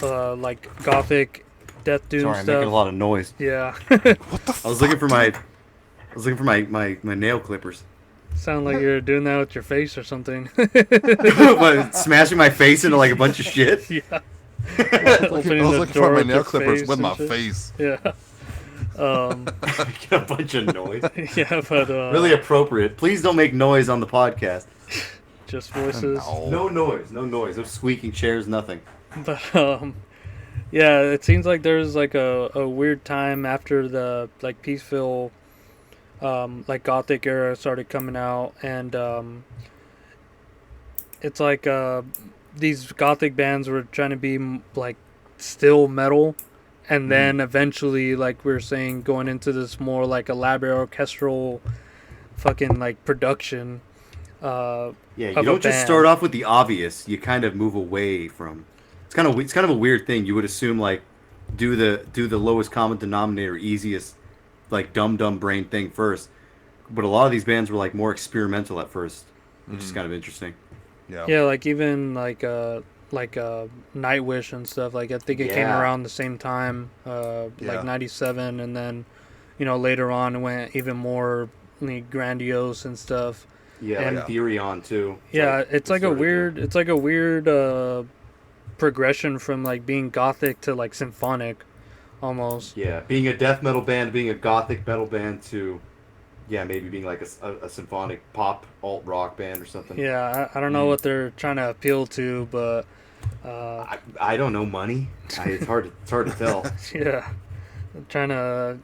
Speaker 1: like gothic death doom
Speaker 2: Sorry, I'm
Speaker 1: stuff.
Speaker 2: making a lot of noise.
Speaker 1: Yeah.
Speaker 2: I was looking for my nail clippers.
Speaker 1: Sound like you're doing that with your face or something.
Speaker 2: What, smashing my face into like a bunch of shit.
Speaker 1: Yeah.
Speaker 3: I
Speaker 1: Opening
Speaker 3: was
Speaker 1: the
Speaker 3: looking
Speaker 1: door
Speaker 3: for my
Speaker 1: with
Speaker 3: nail
Speaker 1: your
Speaker 3: clippers
Speaker 1: face
Speaker 3: with my
Speaker 1: and shit.
Speaker 3: face.
Speaker 1: Yeah.
Speaker 2: Get a bunch of noise.
Speaker 1: Yeah, but
Speaker 2: Really appropriate. Please don't make noise on the podcast.
Speaker 1: just voices.
Speaker 2: No noise. No squeaking chairs. Nothing.
Speaker 1: But yeah, it seems like there's like a weird time after the like Peaceville like gothic era started coming out, and it's like these gothic bands were trying to be like still metal, and then eventually, like we were saying, going into this more like elaborate orchestral fucking like production.
Speaker 2: Yeah, you
Speaker 1: Of a
Speaker 2: don't just
Speaker 1: band.
Speaker 2: start off with the obvious. You kind of move away from. It's kind of a weird thing. You would assume like do the lowest common denominator, easiest, like dumb brain thing first. But a lot of these bands were like more experimental at first. which is kind of interesting.
Speaker 3: Yeah.
Speaker 1: Yeah, like even like Nightwish and stuff. Like I think it came
Speaker 2: Yeah.
Speaker 1: around the same time,
Speaker 3: Yeah.
Speaker 1: like '97, and then later on it went even more grandiose and stuff.
Speaker 2: Yeah,
Speaker 1: And-
Speaker 2: like Therion too.
Speaker 1: Yeah, it's like a
Speaker 2: started
Speaker 1: weird, it's like a weird progression from like being gothic to like symphonic, almost.
Speaker 2: Yeah, being a death metal band, being a gothic metal band to, maybe being like a symphonic pop alt rock band or something.
Speaker 1: Yeah, I don't know what they're trying to appeal to, but
Speaker 2: I don't know, money. It's hard to tell.
Speaker 1: yeah, trying to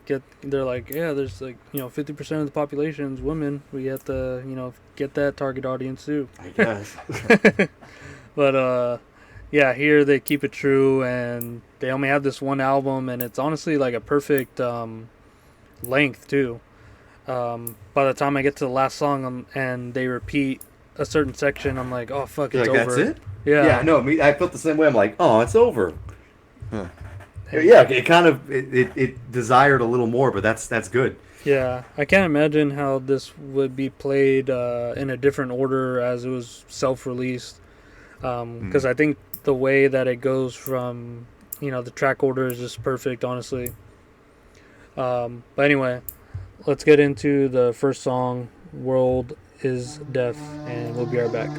Speaker 1: get. They're like, there's like 50% of the population's women. We have to get that target audience too.
Speaker 2: I guess.
Speaker 1: But here they keep it true, and they only have this one album, and it's honestly like a perfect length too. By the time I get to the last song and they repeat a certain section, I'm like, oh fuck,
Speaker 2: You're
Speaker 1: it's
Speaker 2: like,
Speaker 1: over.
Speaker 2: that's it?
Speaker 1: Yeah.
Speaker 2: Yeah, no, I felt the same way. I'm like, oh, it's over.
Speaker 3: Huh.
Speaker 2: Yeah, it kind of it desired a little more, but that's good.
Speaker 1: Yeah, I can't imagine how this would be played in a different order as it was self-released. Because I think the way that it goes from, the track order is just perfect, honestly. But anyway, let's get into the first song, World is Deaf, and we'll be right back.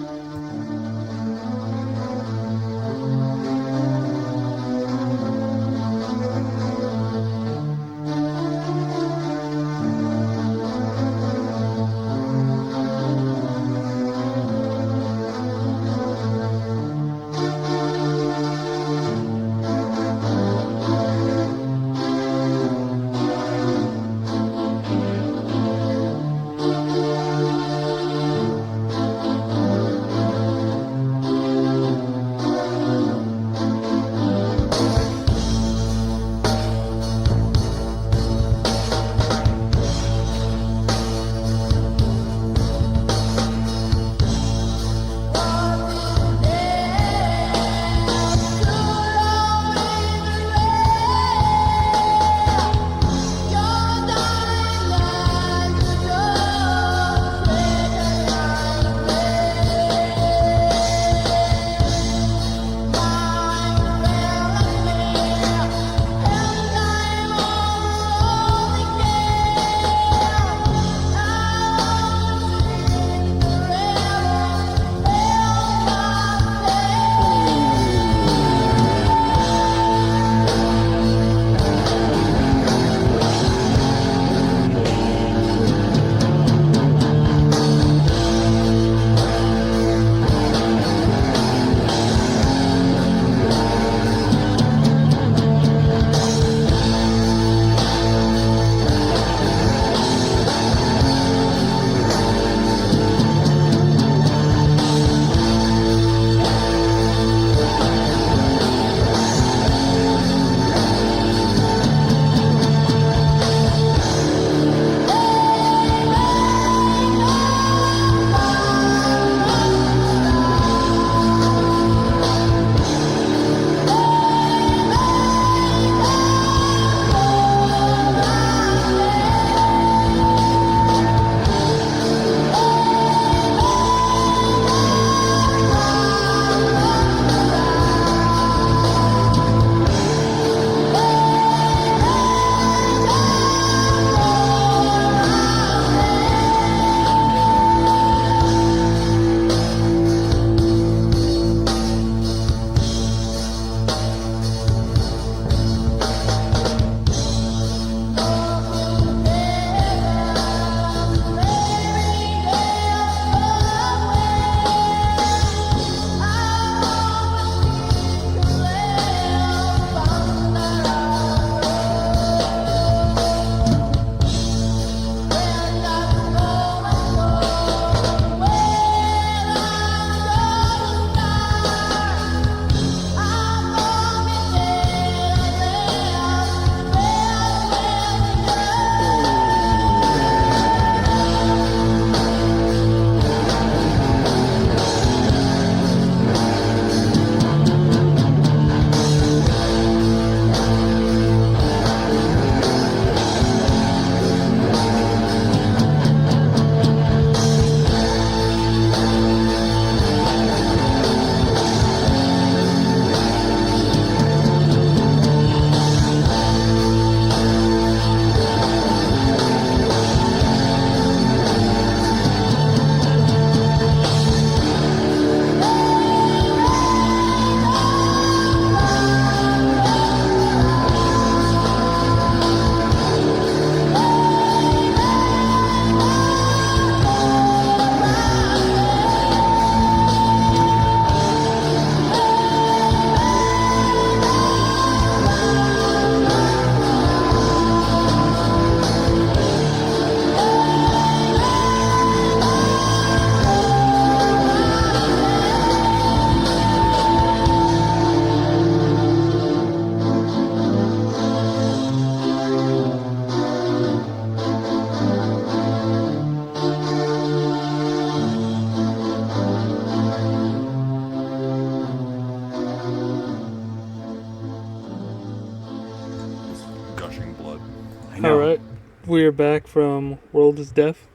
Speaker 2: I know.
Speaker 1: All right, we are back from World is Deaf.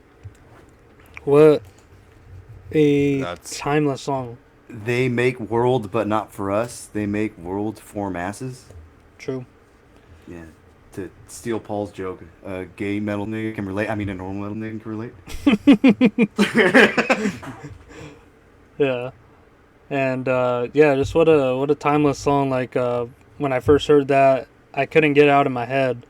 Speaker 1: What a
Speaker 3: That's
Speaker 1: timeless song.
Speaker 2: They make world, but not for us. They make world for masses.
Speaker 1: True.
Speaker 2: Yeah. To steal Paul's joke, a gay metal nigga can relate. I mean, a normal metal nigga can relate.
Speaker 1: Yeah. And yeah, just what a timeless song. Like when I first heard that, I couldn't get it out of my head.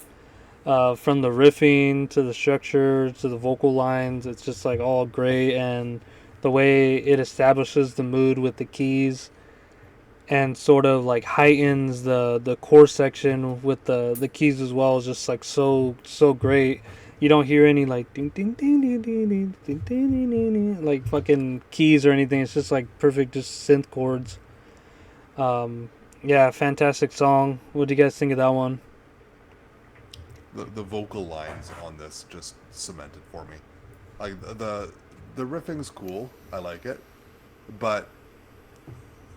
Speaker 1: From the riffing to the structure to the vocal lines, it's just like all great, and the way it establishes the mood with the keys and sort of like heightens the chord section with the keys as well is just like so great. You don't hear any like ding ding ding ding ding ding ding ding ding ding like fucking keys or anything. It's just like perfect, just synth chords. Yeah, fantastic song. What do you guys think of that one?
Speaker 3: the vocal lines on this just cemented for me. Like the riffing's cool, I like it, but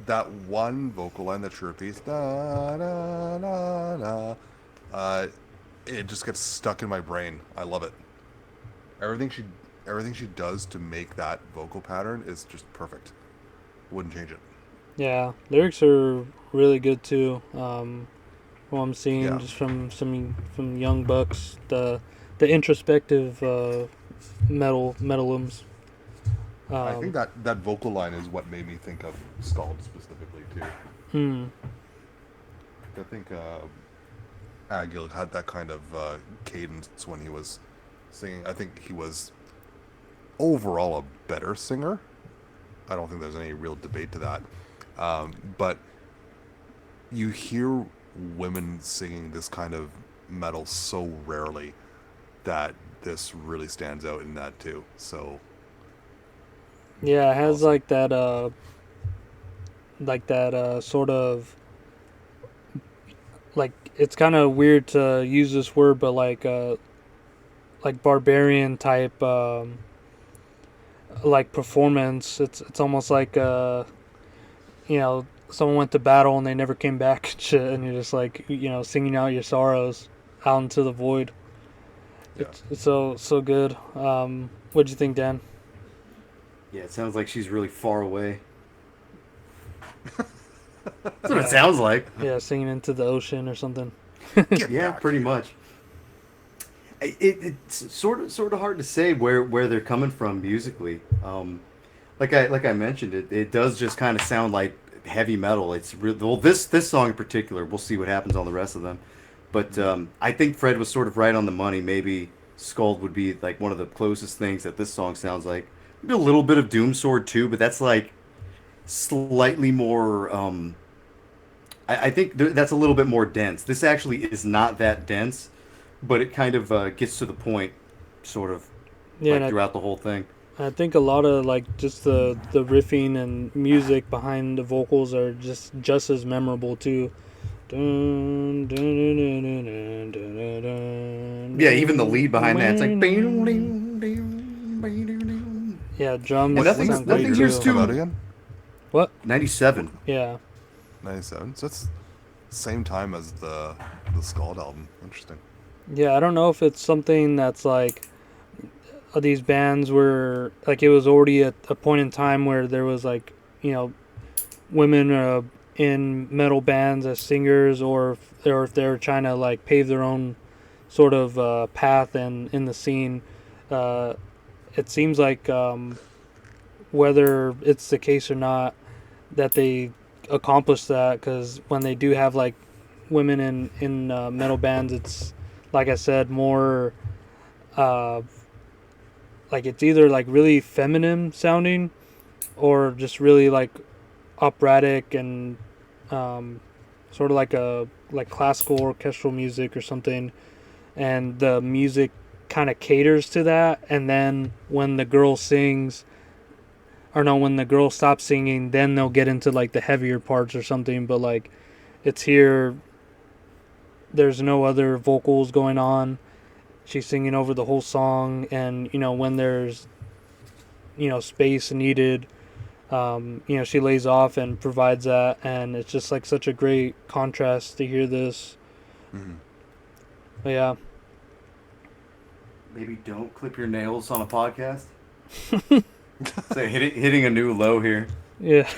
Speaker 3: that one vocal line that she repeats, da da da da, it just gets stuck in my brain. I love it. Everything she does to make that vocal pattern is just perfect. Wouldn't change it.
Speaker 1: Yeah, lyrics are really good too. What I'm seeing
Speaker 3: Yeah.
Speaker 1: just from young bucks, the introspective metalums.
Speaker 3: I think that vocal line is what made me think of Scald specifically too. I think Agil had that kind of cadence when he was singing. I think he was overall a better singer. I don't think there's any real debate to that. But you hear women singing this kind of metal so rarely that this really stands out in that too. So
Speaker 1: Yeah, it has
Speaker 3: awesome.
Speaker 1: like that sort of like, it's kind of weird to use this word, but like barbarian type like performance. It's almost like you know, someone went to battle and they never came back and shit, and you're just like, you know, singing out your sorrows out into the void.
Speaker 3: Yeah.
Speaker 1: It's so good. What'd you think, Dan?
Speaker 2: Yeah, it sounds like she's really far away. That's what it sounds like.
Speaker 1: Yeah, singing into the ocean or something.
Speaker 2: Yeah, pretty much. It's sort of hard to say where they're coming from musically. Like I mentioned, it does just kind of sound like heavy metal. It's well, this song in particular. We'll see what happens on the rest of them, but I think Fred was sort of right on the money. Maybe Skuld would be like one of the closest things that this song sounds like. Maybe a little bit of Doomsword too, but that's like slightly more. I think that's a little bit more dense. This actually is not that dense, but it kind of gets to the point, sort of,
Speaker 1: Yeah,
Speaker 2: like
Speaker 1: and
Speaker 2: throughout the whole thing.
Speaker 1: I think a lot of like just the riffing and music behind the vocals are just as memorable too. Dun, dun, dun, dun, dun, dun, dun, dun,
Speaker 2: Yeah, even the lead
Speaker 1: dun,
Speaker 2: behind that, it's like.
Speaker 1: yeah, drums
Speaker 2: And nothing's-
Speaker 1: sound great
Speaker 2: nothing's
Speaker 1: too.
Speaker 2: used to-
Speaker 3: Come out again?
Speaker 1: What?
Speaker 2: 97.
Speaker 1: Yeah,
Speaker 3: 97. So it's same time as the Scald album. Interesting.
Speaker 1: yeah. I don't know if it's something that's like these bands were like, it was already at a point in time where there was like, you know, women in metal bands as singers, or if they're trying to like pave their own sort of path in the scene. It seems like whether it's the case or not, that they accomplish that, because when they do have like women in metal bands, it's like I said, more like it's either like really feminine sounding or just really like operatic and sort of like classical orchestral music or something, and the music kind of caters to that. And then when the girl sings, or no, when the girl stops singing, then they'll get into like the heavier parts or something. But like, it's here, there's no other vocals going on, she's singing over the whole song. And you know, when there's, you know, space needed, you know, she lays off and provides that, and it's just like such a great contrast to hear this.
Speaker 3: Mm-hmm.
Speaker 1: But yeah,
Speaker 2: maybe don't clip your nails on a podcast. So hitting a new low here.
Speaker 1: Yeah.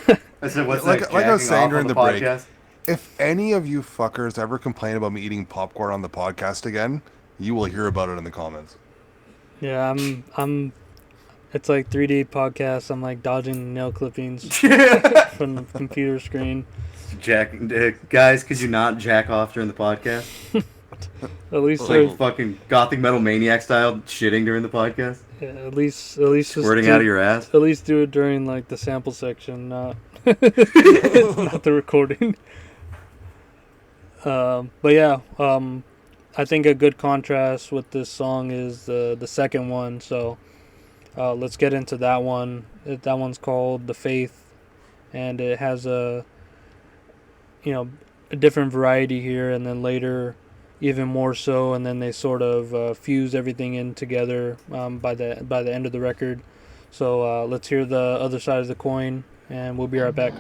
Speaker 2: I said, what's
Speaker 3: Like
Speaker 2: that?
Speaker 3: I was
Speaker 2: Jacking
Speaker 3: saying
Speaker 2: off
Speaker 3: during
Speaker 2: on
Speaker 3: the break,
Speaker 2: podcast?
Speaker 3: if any of you fuckers ever complain about me eating popcorn on the podcast again, you will hear about it in the comments.
Speaker 1: Yeah, I'm. It's like 3D podcasts. I'm like dodging nail clippings from the computer screen.
Speaker 2: Guys, could you not jack off during the podcast?
Speaker 1: At least,
Speaker 2: Like fucking gothic metal maniac style shitting during the podcast?
Speaker 1: yeah, at least just
Speaker 2: Squirting out of your ass?
Speaker 1: At least do it during like the sample section, not not the recording. But yeah, I think a good contrast with this song is the second one. So let's get into that one. That one's called "The Faith," and it has a different variety here, and then later even more so, and then they sort of fuse everything in together by the end of the record. So let's hear the other side of the coin, and we'll be right back.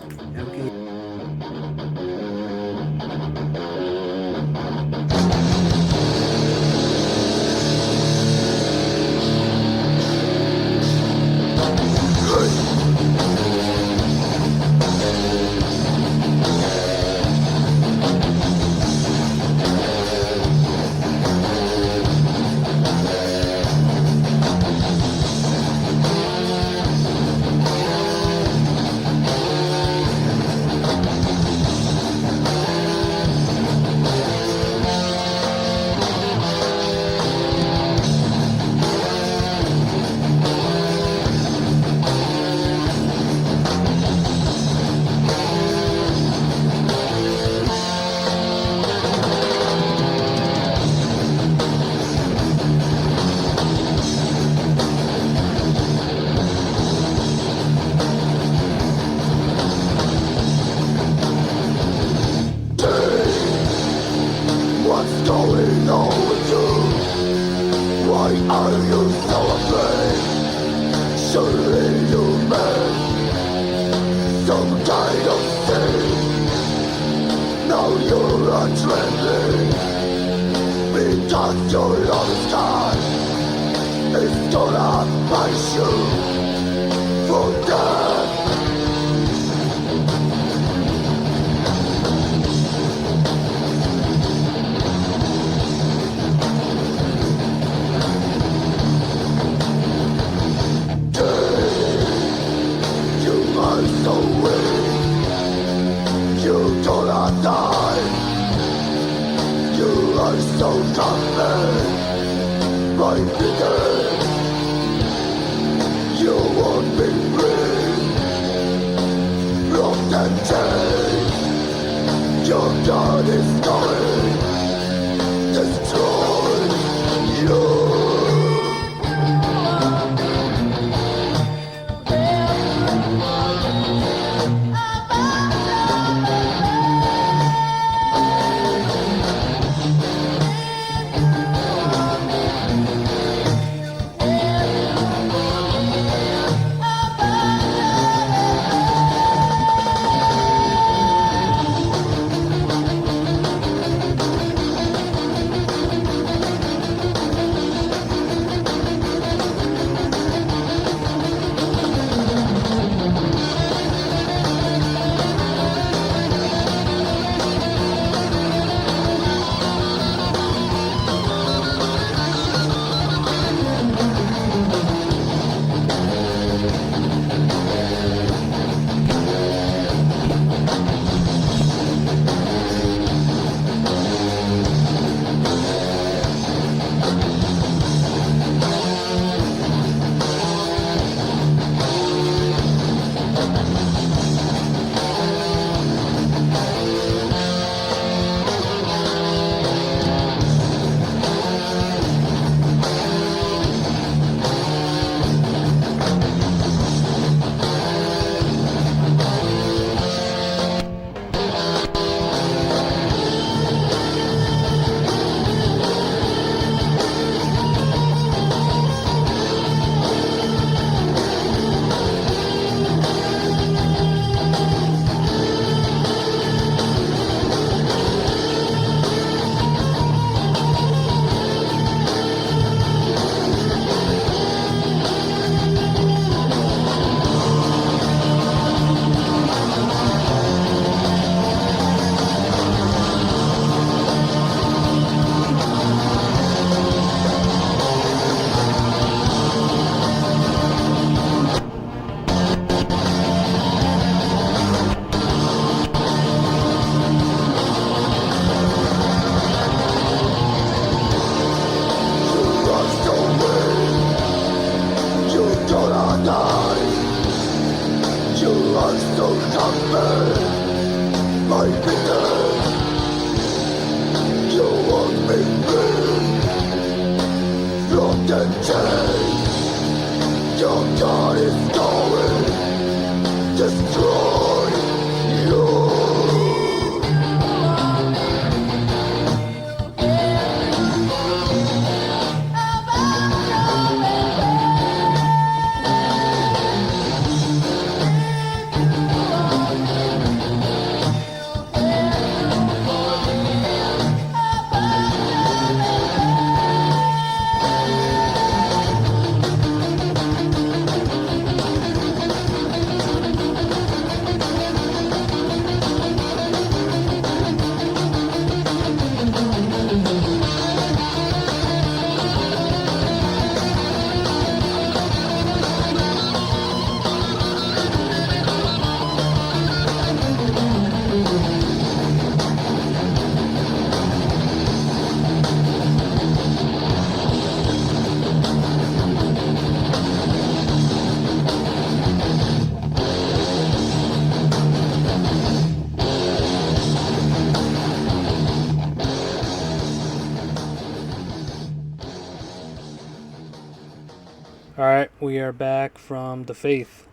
Speaker 1: All right, we are back from the Faith.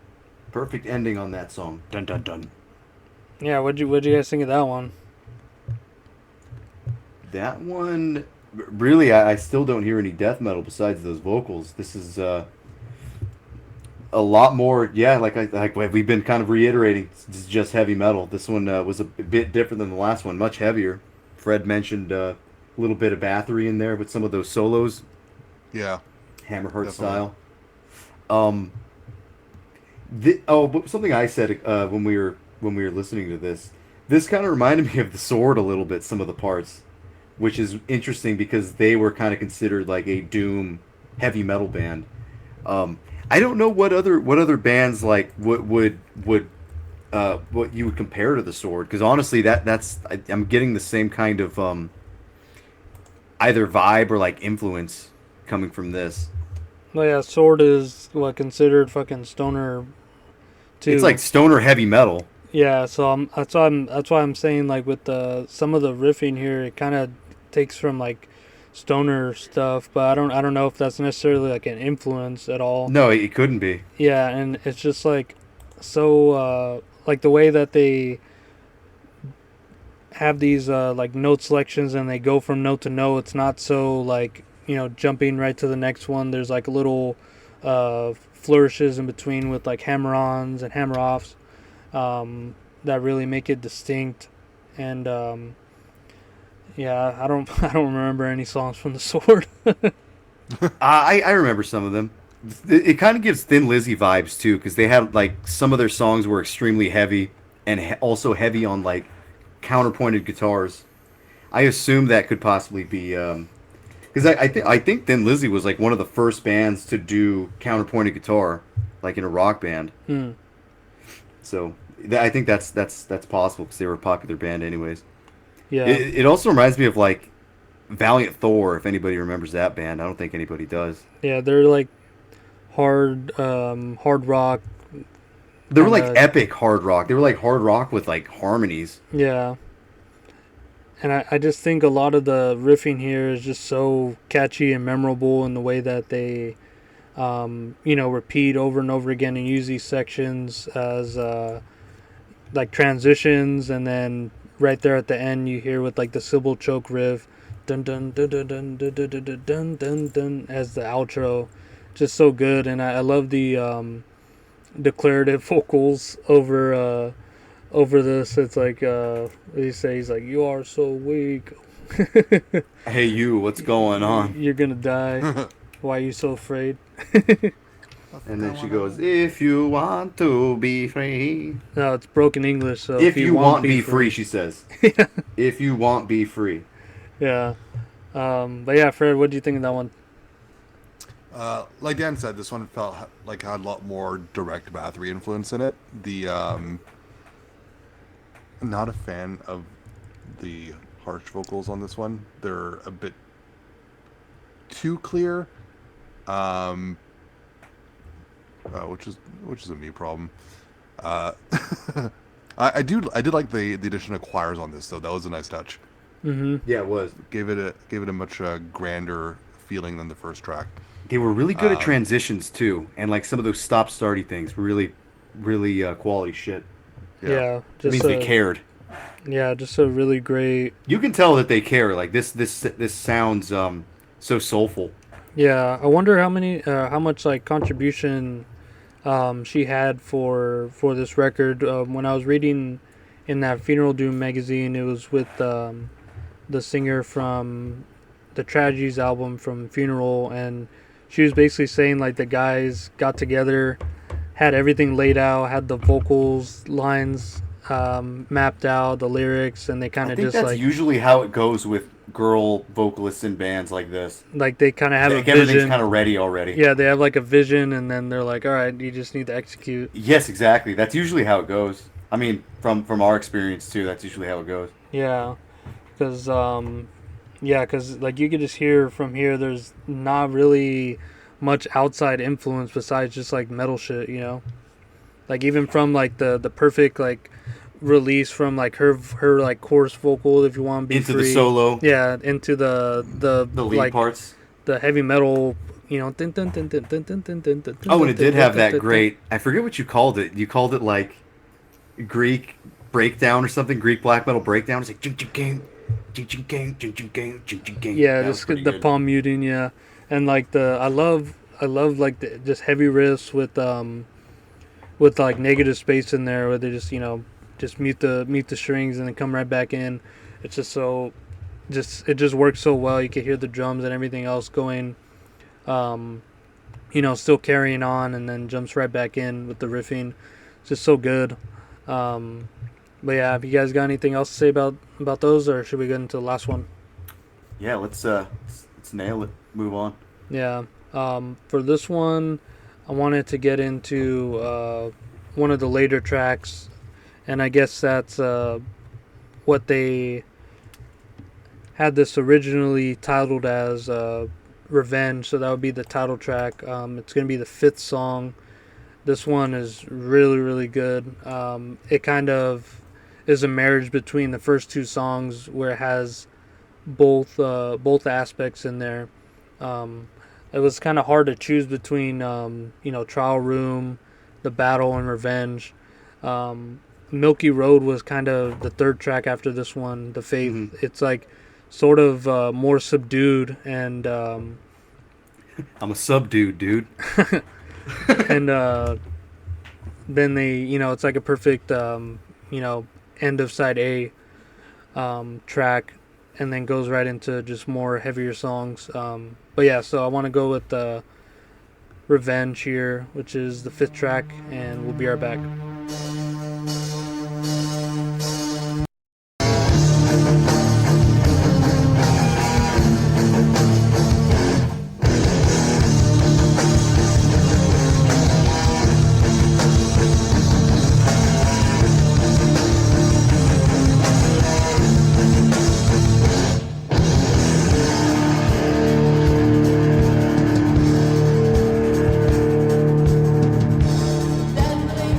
Speaker 2: Perfect ending on that song. Dun dun dun.
Speaker 1: Yeah, what'd you guys think of that one?
Speaker 2: That one, really, I still don't hear any death metal besides those vocals. This is a lot more, yeah, like we've been kind of reiterating, this is just heavy metal. This one was a bit different than the last one, much heavier. Fred mentioned a little bit of battery in there with some of those solos,
Speaker 3: Yeah.
Speaker 2: Hammerheart
Speaker 3: Definitely.
Speaker 2: style. But something I said when we were listening to this kind of reminded me of The Sword a little bit, some of the parts, which is interesting because they were kind of considered like a doom heavy metal band. I don't know what other bands like would what you would compare to The Sword, because honestly I'm getting the same kind of either vibe or like influence coming from this.
Speaker 1: Well, yeah, Sword is what considered fucking stoner too.
Speaker 2: It's like stoner heavy metal.
Speaker 1: Yeah, so that's why I'm saying, like, with some of the riffing here, it kind of takes from like stoner stuff, but I don't know if that's necessarily like an influence at all.
Speaker 2: No, it couldn't be.
Speaker 1: Yeah, and it's just like so like the way that they have these like note selections and they go from note to note. It's not so like, jumping right to the next one. There's like little flourishes in between with like hammer-ons and hammer-offs that really make it distinct. And yeah, I don't remember any songs from The Sword.
Speaker 2: I remember some of them. It kind of gives Thin Lizzy vibes too, because they had like some of their songs were extremely heavy and also heavy on like counterpointed guitars. I assume that could possibly be because I think Thin Lizzy was like one of the first bands to do counterpointed guitar, like in a rock band. So I think that's possible because they were a popular band anyways.
Speaker 1: Yeah.
Speaker 2: It also reminds me of like Valiant Thor, if anybody remembers that band. I don't think anybody does.
Speaker 1: Yeah, they're like hard rock.
Speaker 2: They were like epic hard rock. They were like hard rock with like harmonies.
Speaker 1: Yeah. And I just think a lot of the riffing here is just so catchy and memorable in the way that they, repeat over and over again and use these sections as like transitions, and then right there at the end you hear with like the cymbal choke riff, dun dun dun dun dun dun dun dun dun dun dun, as the outro. Just so good, and I love the declarative vocals over this. It's like he's like, "You are so weak."
Speaker 2: Hey you, what's going on?
Speaker 1: You're gonna die. Why are you so afraid?
Speaker 2: And then she goes, "If you want to be free."
Speaker 1: No, it's broken English. So
Speaker 2: if you want be free, she says.
Speaker 1: Yeah.
Speaker 2: If you want be free.
Speaker 1: Yeah. But yeah, Fred, what do you think of that one?
Speaker 3: Like Dan said, this one felt like had a lot more direct Bathory influence in it. Not a fan of the harsh vocals on this one. They're a bit too clear, which is a me problem. I did like the addition of choirs on this though. That was a nice touch.
Speaker 1: Mm-hmm.
Speaker 2: Yeah, it was.
Speaker 3: Gave it a much grander feeling than the first track.
Speaker 2: They were really good at transitions too, and like some of those stop-starty things were really, really quality shit.
Speaker 1: Yeah,
Speaker 2: That
Speaker 1: just
Speaker 2: means they cared.
Speaker 1: yeah, just a really great.
Speaker 2: You can tell that they care. Like this sounds so soulful.
Speaker 1: Yeah, I wonder how much like contribution she had for this record. When I was reading in that Funeral Doom magazine, it was with the singer from the Tragedies album from Funeral, and she was basically saying like the guys got together, had everything laid out, had the vocals lines mapped out, the lyrics, and they kind
Speaker 2: I
Speaker 1: of
Speaker 2: think
Speaker 1: just
Speaker 2: that's
Speaker 1: like
Speaker 2: usually how it goes with girl vocalists in bands like this.
Speaker 1: they kind of have
Speaker 2: Like
Speaker 1: a
Speaker 2: everything's
Speaker 1: vision.
Speaker 2: kind of ready already.
Speaker 1: Yeah, they have like a vision, and then they're like, all right, you just need to execute.
Speaker 2: Yes, exactly. That's usually how it goes. I mean, from our experience too, that's usually how it goes.
Speaker 1: Yeah, because like you could just hear from here. There's not really much outside influence besides just like metal shit, you know. Like even from like the perfect like release from like her like chorus vocal, if you want to be
Speaker 2: Into
Speaker 1: free.
Speaker 2: the solo,
Speaker 1: Yeah, into the
Speaker 2: lead
Speaker 1: like
Speaker 2: parts.
Speaker 1: the heavy metal, you know.
Speaker 2: Oh, and it did have that great. I forget what you called it. You called it like Greek breakdown or something. Greek black metal breakdown. It's like
Speaker 1: Yeah,
Speaker 2: that was
Speaker 1: just
Speaker 2: pretty
Speaker 1: the
Speaker 2: good.
Speaker 1: palm muting, yeah, and like I love like the just heavy riffs with like negative space in there where they just just mute the strings and then come right back in. It's just so it just works so well. You can hear the drums and everything else going, still carrying on, and then jumps right back in with the riffing. It's just so good. But yeah, have you guys got anything else to say about those, or should we get into the last one?
Speaker 2: Yeah, let's nail it. Move on.
Speaker 1: Yeah. For this one, I wanted to get into one of the later tracks, and I guess that's what they had this originally titled as Revenge, so that would be the title track. It's going to be the fifth song. This one is really, really good. It kind of is a marriage between the first two songs where it has both aspects in there. It was kind of hard to choose between Trial Room, The Battle, and Revenge. Milky Road was kind of the third track after this one, The Faith.
Speaker 2: Mhm.
Speaker 1: It's like sort of more subdued, and
Speaker 2: I'm a subdude, dude.
Speaker 1: and then they it's like a perfect end of side A track, and then goes right into just more heavier songs. But yeah, so I want to go with Revenge here, which is the fifth track, and we'll be right back.
Speaker 5: Deadly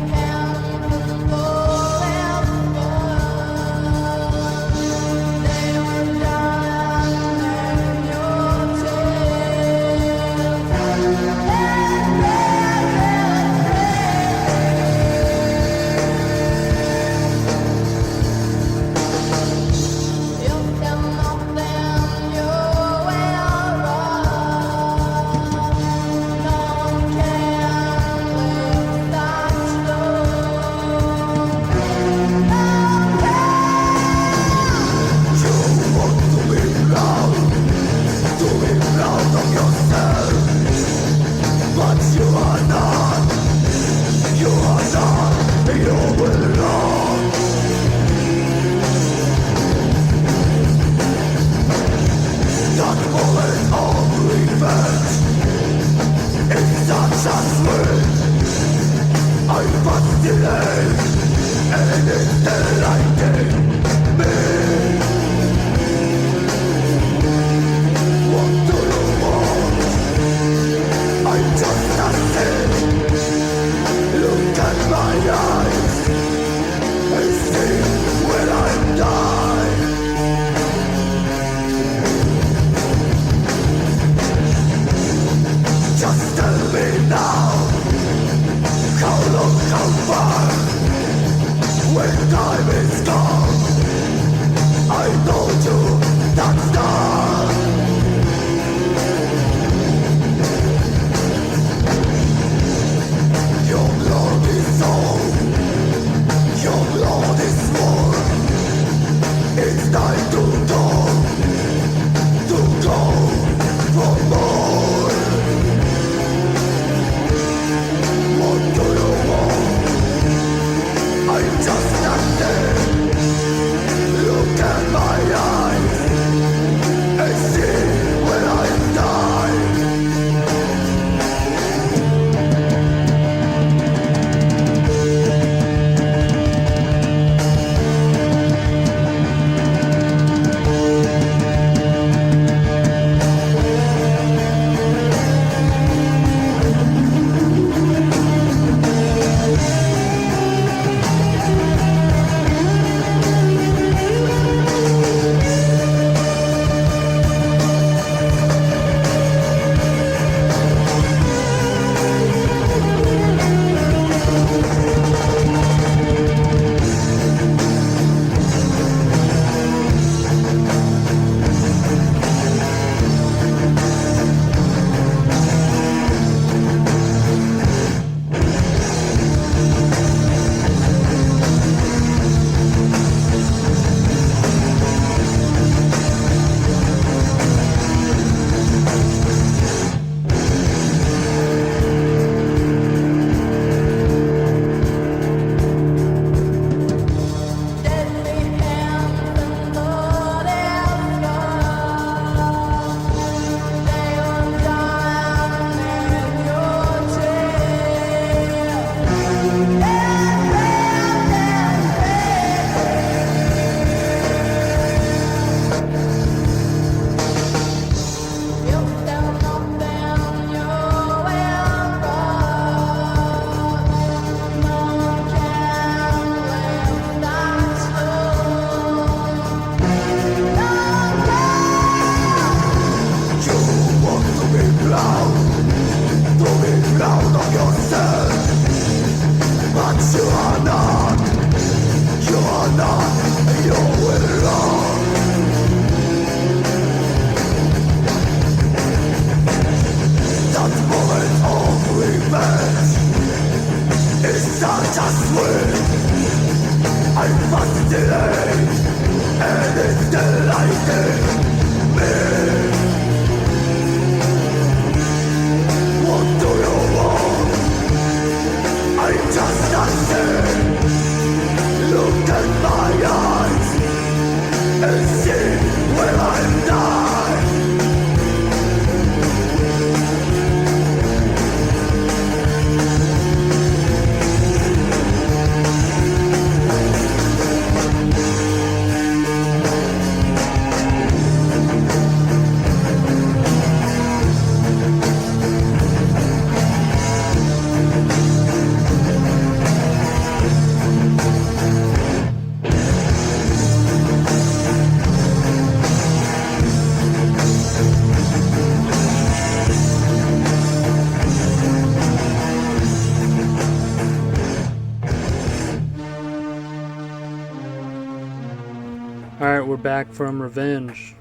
Speaker 1: We're Back from Revenge.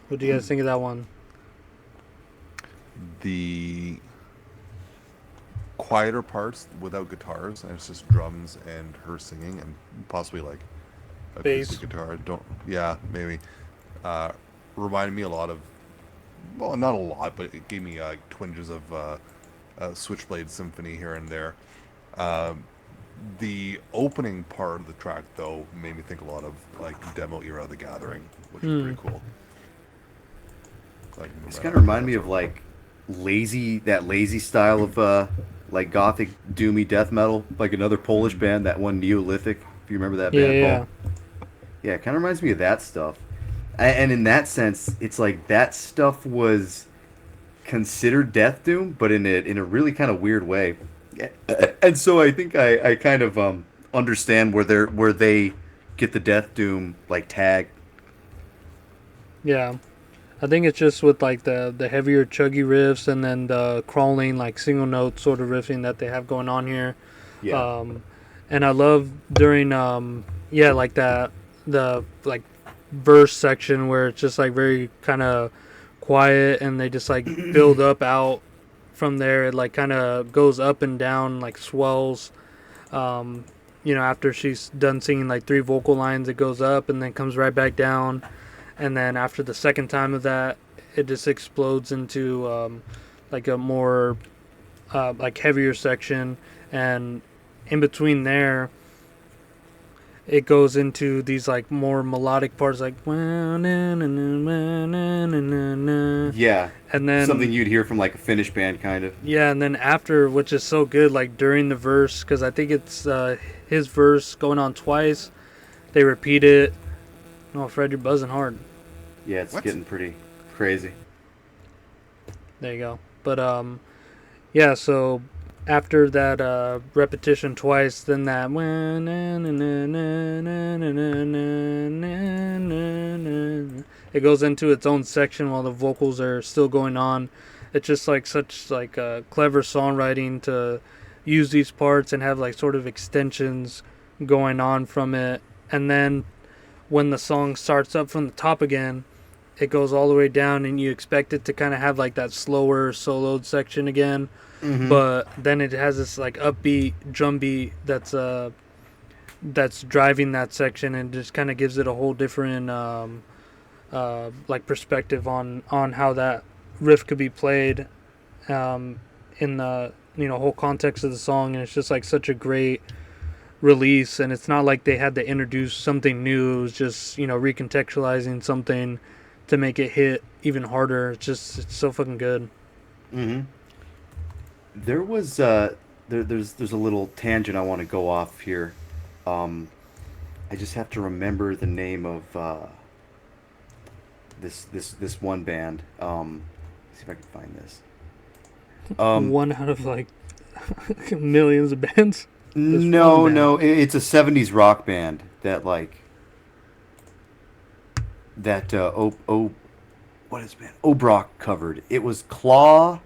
Speaker 1: What do you guys think of that one?
Speaker 3: The quieter parts without guitars, and it's just drums and her singing, and possibly like acoustic
Speaker 1: Bass.
Speaker 3: guitar. Maybe. Reminded me a lot of, well, not a lot, but it gave me twinges of Switchblade Symphony here and there. The opening part of the track, though, made me think a lot of like demo era of The Gathering, which is pretty cool. Like,
Speaker 2: It's kind of remind me of like lazy style of like gothic doomy death metal, like another Polish band, that one Neolithic. If you remember that band, Paul. Yeah, it kind of reminds me of that stuff. And in that sense, it's like that stuff was considered death doom, but in a really kind of weird way. And so I think I kind of understand where they get the death doom like tag.
Speaker 1: Yeah. I think it's just with like the heavier chuggy riffs and then the crawling like single note sort of riffing that they have going on here.
Speaker 2: Yeah.
Speaker 1: And I love during like that the like verse section where it's just like very kind of quiet and they just like build up out from there. It like kind of goes up and down, like swells. After she's done singing like 3 vocal lines, it goes up and then comes right back down. And then after the second time of that, it just explodes into like a more like heavier section. And in between there, it goes into these like more melodic parts, like
Speaker 2: Yeah.
Speaker 1: and then
Speaker 2: Something you'd hear from like a Finnish band, kind of.
Speaker 1: yeah, and then after, which is so good, like during the verse, because I think it's his verse going on twice. They repeat it. Oh, Fred, you're buzzing hard.
Speaker 2: Yeah, it's
Speaker 3: What?
Speaker 2: getting pretty crazy.
Speaker 1: There you go. But yeah. So after that repetition twice, then that it goes into its own section while the vocals are still going on. It's just like such like clever songwriting to use these parts and have like sort of extensions going on from it. And then when the song starts up from the top again, it goes all the way down and you expect it to kind of have like that slower soloed section again.
Speaker 2: Mm-hmm.
Speaker 1: But then it has this like upbeat drum beat that's driving that section and just kind of gives it a whole different like perspective on how that riff could be played in the whole context of the song. And it's just like such a great release, and it's not like they had to introduce something new. It was just recontextualizing something to make it hit even harder. It's so fucking good.
Speaker 2: Mm-hmm. There was there's a little tangent I want to go off here. I just have to remember the name of this one band. See if I can find this.
Speaker 1: One out of like millions of bands.
Speaker 2: No, it's a '70s rock band that what is it, man? Obrock covered. It was not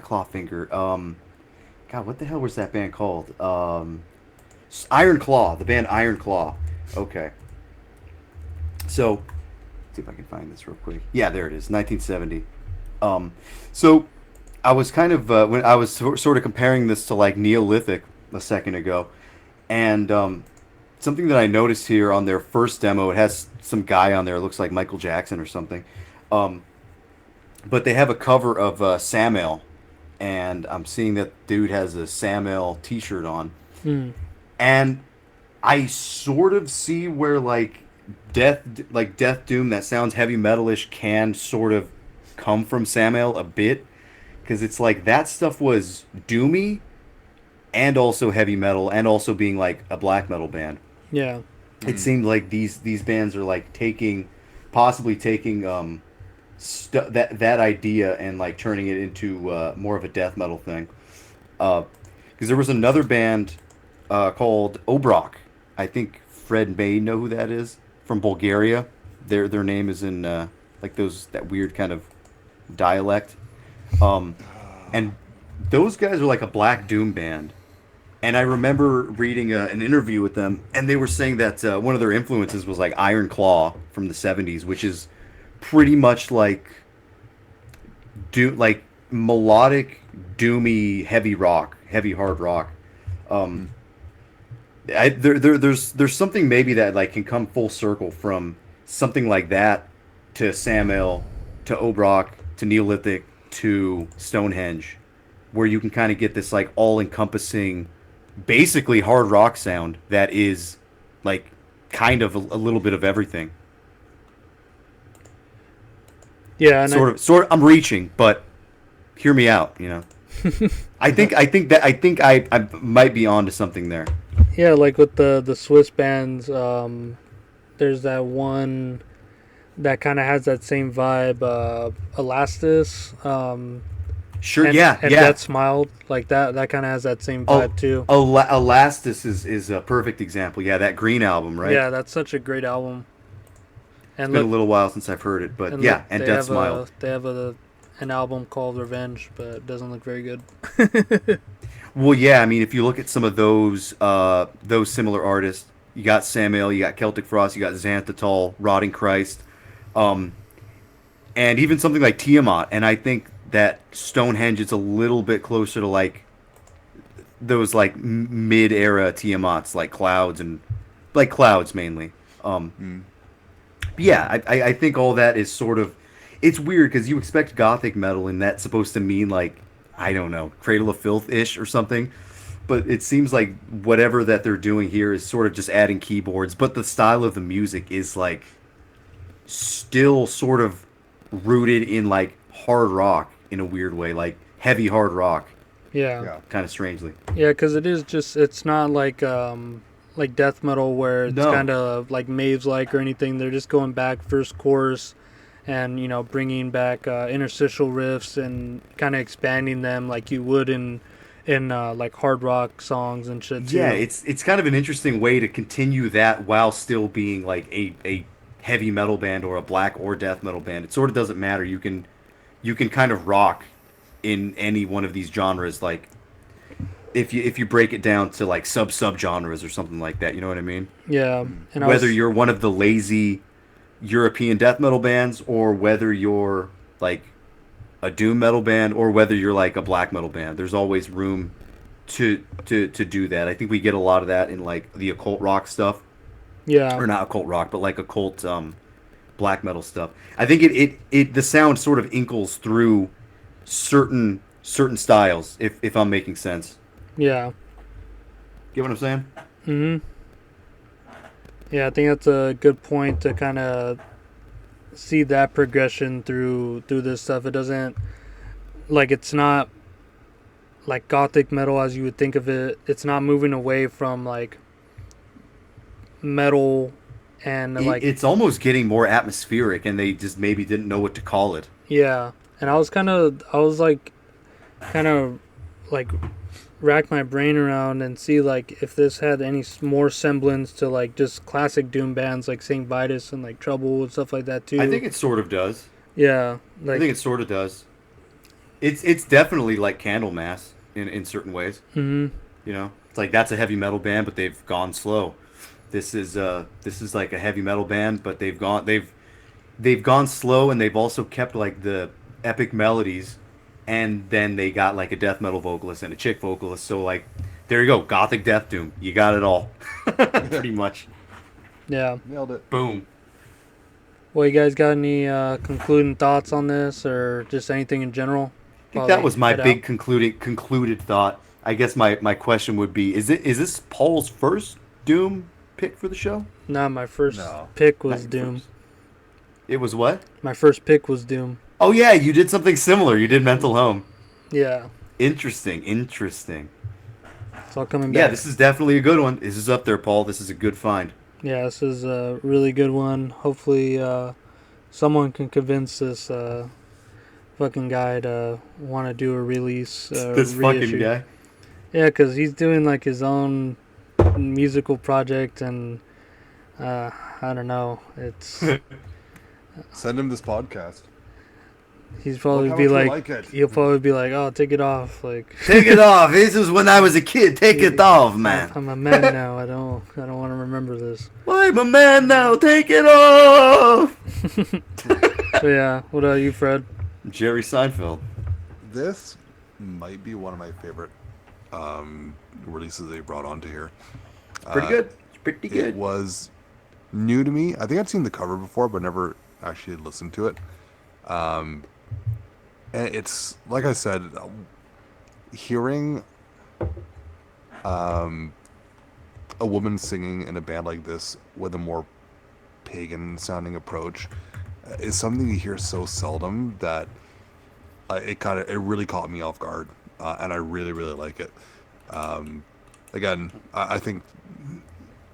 Speaker 2: Clawfinger. God, what the hell was that band called? Iron Claw. The band Iron Claw. Okay. So, let's see if I can find this real quick. Yeah, there it is. 1970. So I was kind of when I was sort of comparing this to like Neolithic a second ago, and something that I noticed here on their first demo, it has some guy on there. It looks like Michael Jackson or something. But they have a cover of Samael, and I'm seeing that dude has a Samael T-shirt on, and I sort of see where like death doom that sounds heavy metalish can sort of come from Samael a bit, because it's like that stuff was doomy and also heavy metal and also being like a black metal band.
Speaker 1: Yeah.
Speaker 2: It seemed like these bands are like possibly taking that idea and like turning it into more of a death metal thing. Because there was another band called Obrock. I think Fred may know who that is, from Bulgaria. Their name is in like that weird kind of dialect. And those guys are like a black doom band. And I remember reading an interview with them, and they were saying that one of their influences was like Iron Claw from the '70s, which is pretty much like melodic, doomy, heavy rock, heavy hard rock. Um, there's something maybe that like can come full circle from something like that to Samael, to Obrock, to Neolithic, to Stonehenge, where you can kind of get this like all-encompassing, basically hard rock sound that is like kind of a little bit of everything.
Speaker 1: Yeah, and
Speaker 2: Sort of. I'm reaching, but hear me out. I think I might be onto something there.
Speaker 1: yeah, like with the Swiss bands, there's that one that kind of has that same vibe, Elastis,
Speaker 2: Sure.
Speaker 1: and
Speaker 2: Yeah.
Speaker 1: Death Smiled, like that kind of has that same vibe too.
Speaker 2: Elastis is a perfect example. Yeah, that Green album, right?
Speaker 1: Yeah, that's such a great album.
Speaker 2: It's
Speaker 1: And
Speaker 2: been a
Speaker 1: look,
Speaker 2: little while since I've heard it, but
Speaker 1: and
Speaker 2: yeah,
Speaker 1: look,
Speaker 2: and
Speaker 1: they
Speaker 2: Death
Speaker 1: have
Speaker 2: Smiled.
Speaker 1: an album called Revenge, but it doesn't look very good.
Speaker 2: Well, yeah, I mean, if you look at some of those similar artists, you got Samael, you got Celtic Frost, you got Xanthotol, Rotting Christ, um, and even something like Tiamat. And I think that Stonehenge is a little bit closer to like those like mid-era Tiamats, like Clouds mainly. Yeah, I think all that is sort of, it's weird because you expect gothic metal and that's supposed to mean like, I don't know, Cradle of Filth ish or something, but it seems like whatever that they're doing here is sort of just adding keyboards, but the style of the music is like still sort of rooted in like hard rock in a weird way, like heavy hard rock,
Speaker 1: Yeah.
Speaker 3: Yeah.
Speaker 2: kind of strangely.
Speaker 1: Yeah, because it's not like death metal where it's
Speaker 2: No.
Speaker 1: kind of like Maves like or anything. They're just going back first chorus and bringing back interstitial riffs and kind of expanding them like you would in like hard rock songs and shit too.
Speaker 2: Yeah, it's kind of an interesting way to continue that while still being like a heavy metal band or a black or death metal band. It sort of doesn't matter. You can kind of rock in any one of these genres, like if you break it down to like sub genres or something like that, you know what I mean?
Speaker 1: Yeah, and
Speaker 2: Whether you're one of the lazy European death metal bands or whether you're like a doom metal band or whether you're like a black metal band, there's always room to do that. I think we get a lot of that in like the occult rock stuff,
Speaker 1: yeah,
Speaker 2: or not occult rock, but like occult black metal stuff. I think it the sound sort of inkles through certain styles, if I'm making sense.
Speaker 1: yeah.
Speaker 2: Get what I'm saying?
Speaker 1: Mm-hmm. Yeah, I think that's a good point to kind of see that progression through this stuff. It doesn't like it's not like gothic metal as you would think of it. It's not moving away from like metal and like
Speaker 2: It's almost getting more atmospheric, and they just maybe didn't know what to call it.
Speaker 1: yeah. And I was like kind of like rack my brain around and see like if this had any more semblance to like just classic doom bands like Saint Vitus and like Trouble and stuff like that too.
Speaker 2: I think it sort of does.
Speaker 1: Yeah,
Speaker 2: I
Speaker 1: like
Speaker 2: think it sort of does. It's definitely like Candlemass in certain ways.
Speaker 1: mhm.
Speaker 2: It's like that's a heavy metal band, but they've gone slow. This is like a heavy metal band, but they've gone slow, and they've also kept like the epic melodies, and then they got like a death metal vocalist and a chick vocalist. So like, there you go, gothic death doom. You got it all, pretty much.
Speaker 1: Yeah.
Speaker 3: Nailed it.
Speaker 2: Boom.
Speaker 1: Well, you guys got any concluding thoughts on this or just anything in general?
Speaker 2: I think that was my big concluded thought. I guess my question would be: Is this Paul's first Doom pick for the show?
Speaker 1: No, my first
Speaker 3: No.
Speaker 1: pick was
Speaker 2: Not
Speaker 1: Doom.
Speaker 2: first. It was what?
Speaker 1: My first pick was Doom.
Speaker 2: Oh yeah, you did something similar. You did Mental Home.
Speaker 1: Yeah.
Speaker 2: Interesting.
Speaker 1: It's all coming back.
Speaker 2: Yeah, this is definitely a good one. This is up there, Paul. This is a good find.
Speaker 1: Yeah, this is a really good one. Hopefully, someone can convince this fucking guy to want to do a release.
Speaker 2: This
Speaker 1: reissue.
Speaker 2: fucking guy.
Speaker 1: Yeah, because he's doing like his own musical project, and I don't know. It's
Speaker 3: Send him this podcast.
Speaker 1: He's probably
Speaker 3: Look how
Speaker 1: be
Speaker 3: much you
Speaker 1: like,
Speaker 3: it.
Speaker 1: he'll probably be like, "Oh, take it off." Like,
Speaker 2: Take it off. This is when I was a kid. Take it off, man.
Speaker 1: I'm a man now. I don't want to remember this.
Speaker 2: I'm a man now. Take it off.
Speaker 1: So yeah, what about you, Fred?
Speaker 2: Jerry Seinfeld.
Speaker 3: This might be one of my favorite releases they brought onto here.
Speaker 2: Pretty good. It's pretty
Speaker 3: It
Speaker 2: good.
Speaker 3: was new to me. I think I'd seen the cover before, but never actually listened to it. And it's like I said, hearing a woman singing in a band like this with a more pagan sounding approach is something you hear so seldom that it really caught me off guard, and I really like it. Again, I think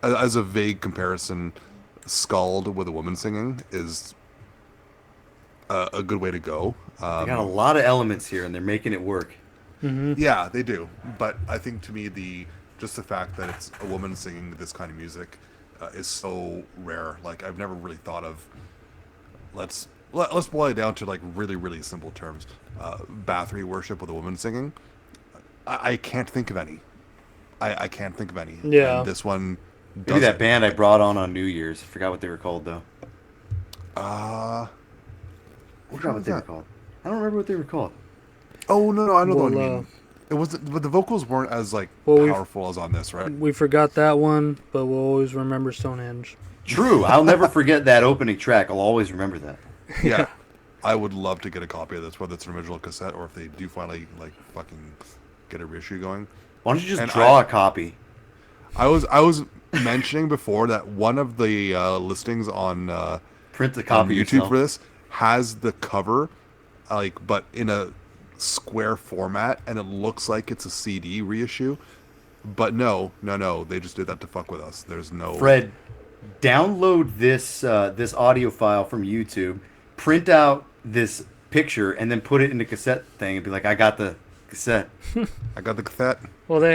Speaker 3: as a vague comparison, Scald with a woman singing is a good way to go.
Speaker 2: They got a lot of elements here, and they're making it work.
Speaker 3: Yeah, they do. But I think to me, just the fact that it's a woman singing this kind of music is so rare. Like I've never really thought of. Let's boil it down to like really simple terms. Bathory worship with a woman singing. I can't think of any. I can't think of any.
Speaker 1: Yeah.
Speaker 3: And this one.
Speaker 2: Maybe that band I brought on New Year's. I forgot what they were called though.
Speaker 3: I
Speaker 2: forgot what they were called. I don't remember what they were called.
Speaker 3: Oh no, I know
Speaker 1: Well,
Speaker 3: the one you mean. It wasn't, but the vocals weren't as like
Speaker 1: Well,
Speaker 3: powerful as on this, right?
Speaker 1: We forgot that one, but we'll always remember Stonehenge.
Speaker 2: True. I'll never forget that opening track. I'll always remember that.
Speaker 3: Yeah. I would love to get a copy of this, whether it's an original cassette or if they do finally like fucking get a reissue going.
Speaker 2: Why don't you just draw a copy?
Speaker 3: I was mentioning before that one of the listings on
Speaker 2: print the copy
Speaker 3: on YouTube
Speaker 2: yourself.
Speaker 3: for this has the cover, like, but in a square format, and it looks like it's a CD reissue. But no, they just did that to fuck with us. There's no
Speaker 2: Fred, download this this audio file from YouTube, print out this picture, and then put it in the cassette thing, and be like, "I got the cassette."
Speaker 3: I got the cassette.
Speaker 1: Well, they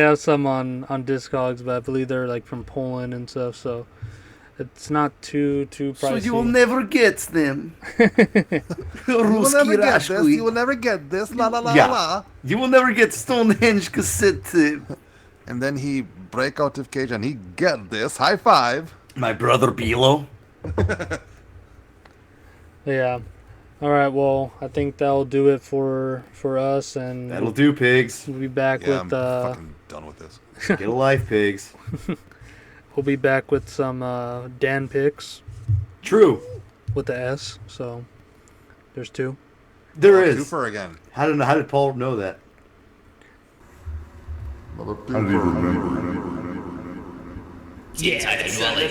Speaker 1: have some on Discogs, but I believe they're like from Poland and stuff, so it's not too pricey.
Speaker 2: So you will never get them.
Speaker 3: You will never get this. La la la la.
Speaker 2: You will never get Stonehenge cassette tape.
Speaker 3: And then he break out of cage and he get this. High five.
Speaker 2: My brother Bilo.
Speaker 1: Yeah. All right. Well, I think that'll do it for us, and
Speaker 2: That'll do, pigs.
Speaker 1: we'll be back
Speaker 3: Yeah,
Speaker 1: with
Speaker 3: I'm fucking done with this.
Speaker 2: Get a life, pigs.
Speaker 1: we'll be back with some Dan picks
Speaker 2: True.
Speaker 1: with the S. So there's two.
Speaker 2: There is.
Speaker 3: Twofer again.
Speaker 2: How did Paul know that?
Speaker 5: Yeah, I did, Wally.